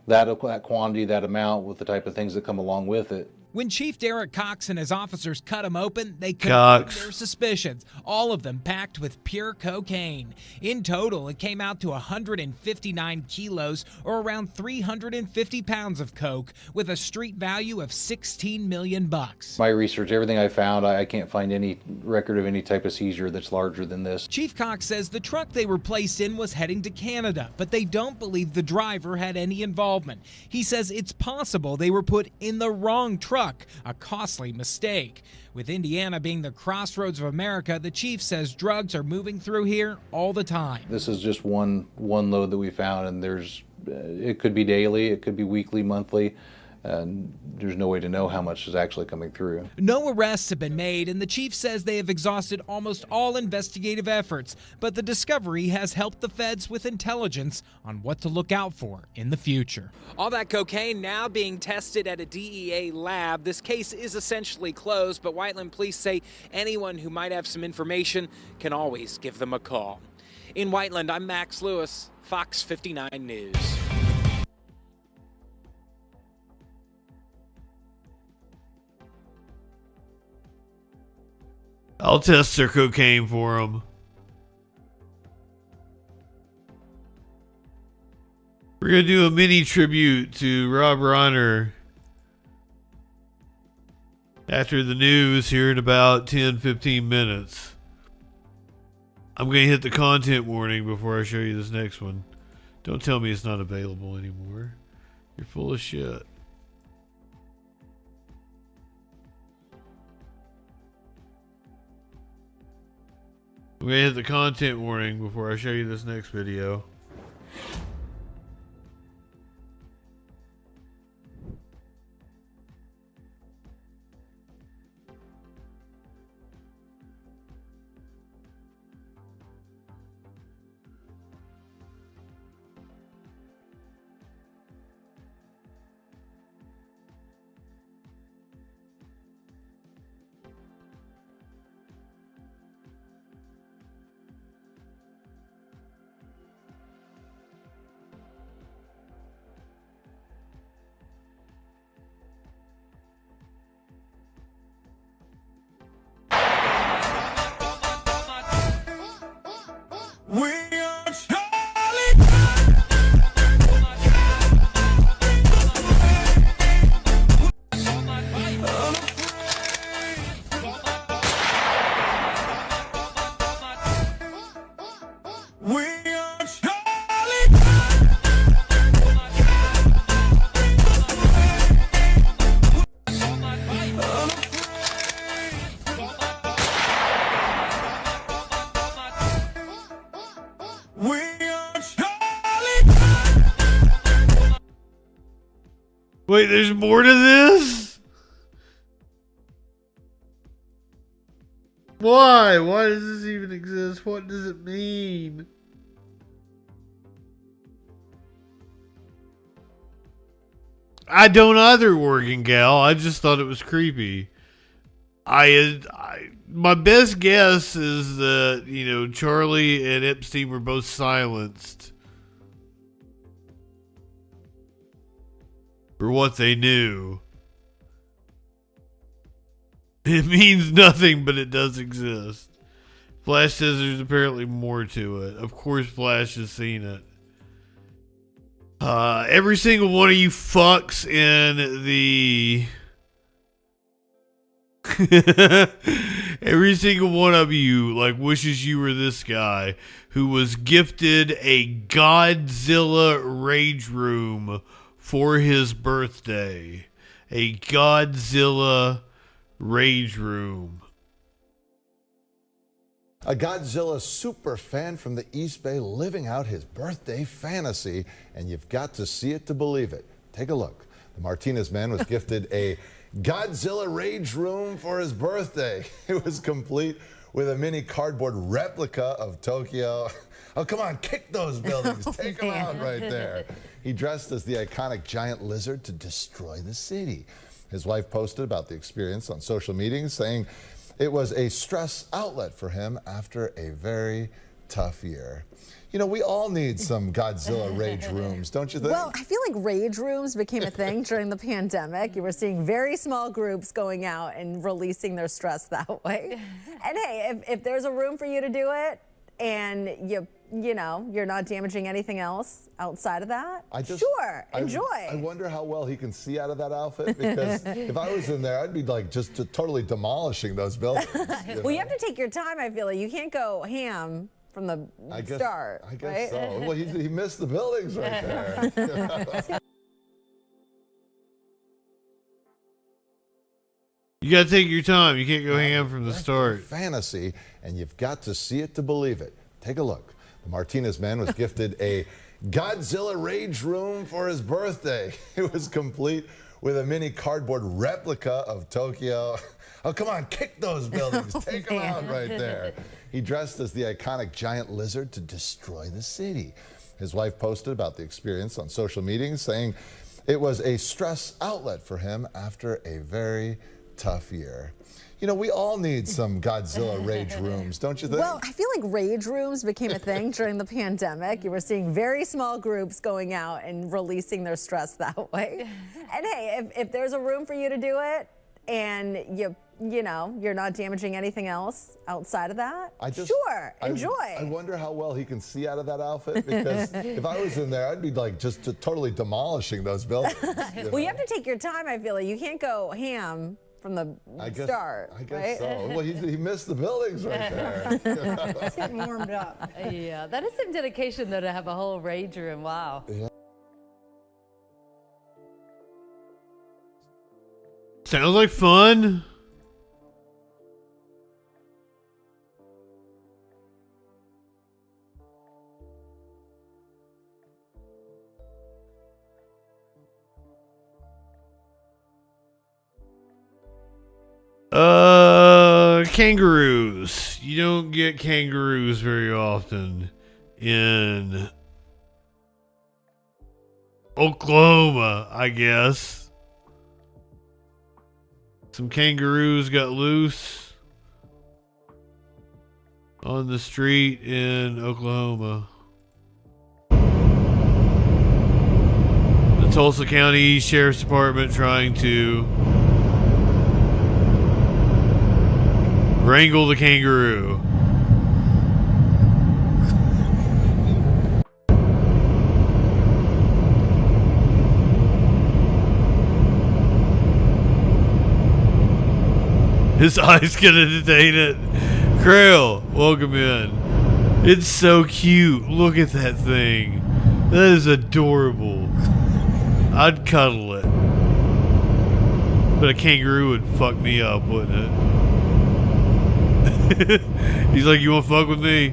that quantity, that amount, with the type of things that come along with it. When Chief Derek Cox and his officers cut them open, they confirmed their suspicions, all of them packed with pure cocaine. In total, it came out to 159 kilos, or around 350 pounds of coke, with a street value of $16 million. My research, everything I found, I can't find any record of any type of seizure that's larger than this. Chief Cox says the truck they were placed in was heading to Canada, but they don't believe the driver had any involvement. He says it's possible they were put in the wrong truck. A costly mistake. With Indiana being the crossroads of America, the chief says drugs are moving through here all the time. This is just one load that we found, and it could be daily, it could be weekly, monthly, and there's no way to know how much is actually coming through. No arrests have been made, and the chief says they have exhausted almost all investigative efforts, but the discovery has helped the feds with intelligence on what to look out for in the future. All that cocaine now being tested at a DEA lab. This case is essentially closed, but Whiteland police say anyone who might have some information can always give them a call. In Whiteland, I'm Max Lewis, Fox 59 News. I'll test their cocaine for them. We're going to do a mini tribute to Rob Reiner after the news here in about 10-15 minutes. I'm going to hit the content warning before I show you this next one. Don't tell me it's not available anymore. You're full of shit. I'm going to hit the content warning before I show you this next video. Wait, there's more to this? Why? Why does this even exist? What does it mean? I don't either, working gal. I just thought it was creepy. My best guess is that, you know, Charlie and Epstein were both silenced for what they knew. It means nothing, but it does exist. Flash says there's apparently more to it. Of course, Flash has seen it. Every single one of you fucks in the... Every single one of you, like, wishes you were this guy who was gifted a Godzilla rage room for his birthday. A Godzilla rage room. A Godzilla super fan from the East Bay living out his birthday fantasy, and you've got to see it to believe it. Take a look. The Martinez man was gifted a Godzilla rage room for his birthday. It was complete with a mini cardboard replica of Tokyo. Oh, come on, kick those buildings. Take them out right there. He dressed as the iconic giant lizard to destroy the city. His wife posted about the experience on social media, saying it was a stress outlet for him after a very tough year. You know, we all need some Godzilla rage rooms, don't you think? Well, I feel like rage rooms became a thing during the pandemic. You were seeing very small groups going out and releasing their stress that way. And hey, if there's a room for you to do it and you know, you're not damaging anything else outside of that, sure, enjoy. I wonder how well he can see out of that outfit, because if I was in there, I'd be like just totally demolishing those buildings. Well, you have to take your time, I feel like. You can't go ham from the start, I guess right? so. Well, he missed the buildings right there. You gotta take your time. You can't go ham from the start. Fantasy, and you've got to see it to believe it. Take a look. The Martinez man was gifted a Godzilla rage room for his birthday. It was complete with a mini cardboard replica of Tokyo. Oh, come on, kick those buildings. Take them out right there. He dressed as the iconic giant lizard to destroy the city. His wife posted about the experience on social media, saying it was a stress outlet for him after a very tough year. You know, we all need some Godzilla rage rooms, don't you think? Well, I feel like rage rooms became a thing during the pandemic. You were seeing very small groups going out and releasing their stress that way. And hey, if there's a room for you to do it and you know, you're not damaging anything else outside of that, sure, enjoy. I wonder how well he can see out of that outfit, because if I was in there, I'd be like just totally demolishing those buildings. Well, you have to take your time, I feel like. You can't go ham from the start, I guess right? so. Well, he missed the buildings right there. It's getting warmed up. Yeah, that is some dedication, though, to have a whole rage room. Wow. Yeah. Sounds like fun. Kangaroos. You don't get kangaroos very often in Oklahoma, I guess. Some kangaroos got loose on the street in Oklahoma. The Tulsa County Sheriff's Department trying to wrangle the kangaroo. His eye's gonna detain it. Krail, welcome in. It's so cute. Look at that thing. That is adorable. I'd cuddle it. But a kangaroo would fuck me up, wouldn't it? He's like, you wanna fuck with me?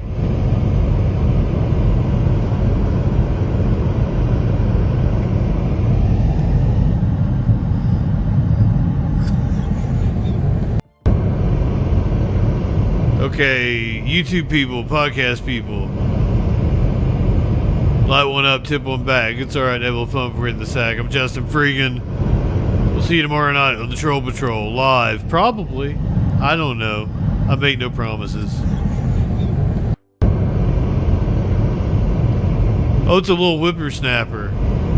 Okay, YouTube people, podcast people. Light one up, tip one back. It's alright to have a little fun before we hit the sack. I'm Justin Freakin. We'll see you tomorrow night on the Troll Patrol. Live. Probably. I don't know. I make no promises. Oh, it's a little whippersnapper.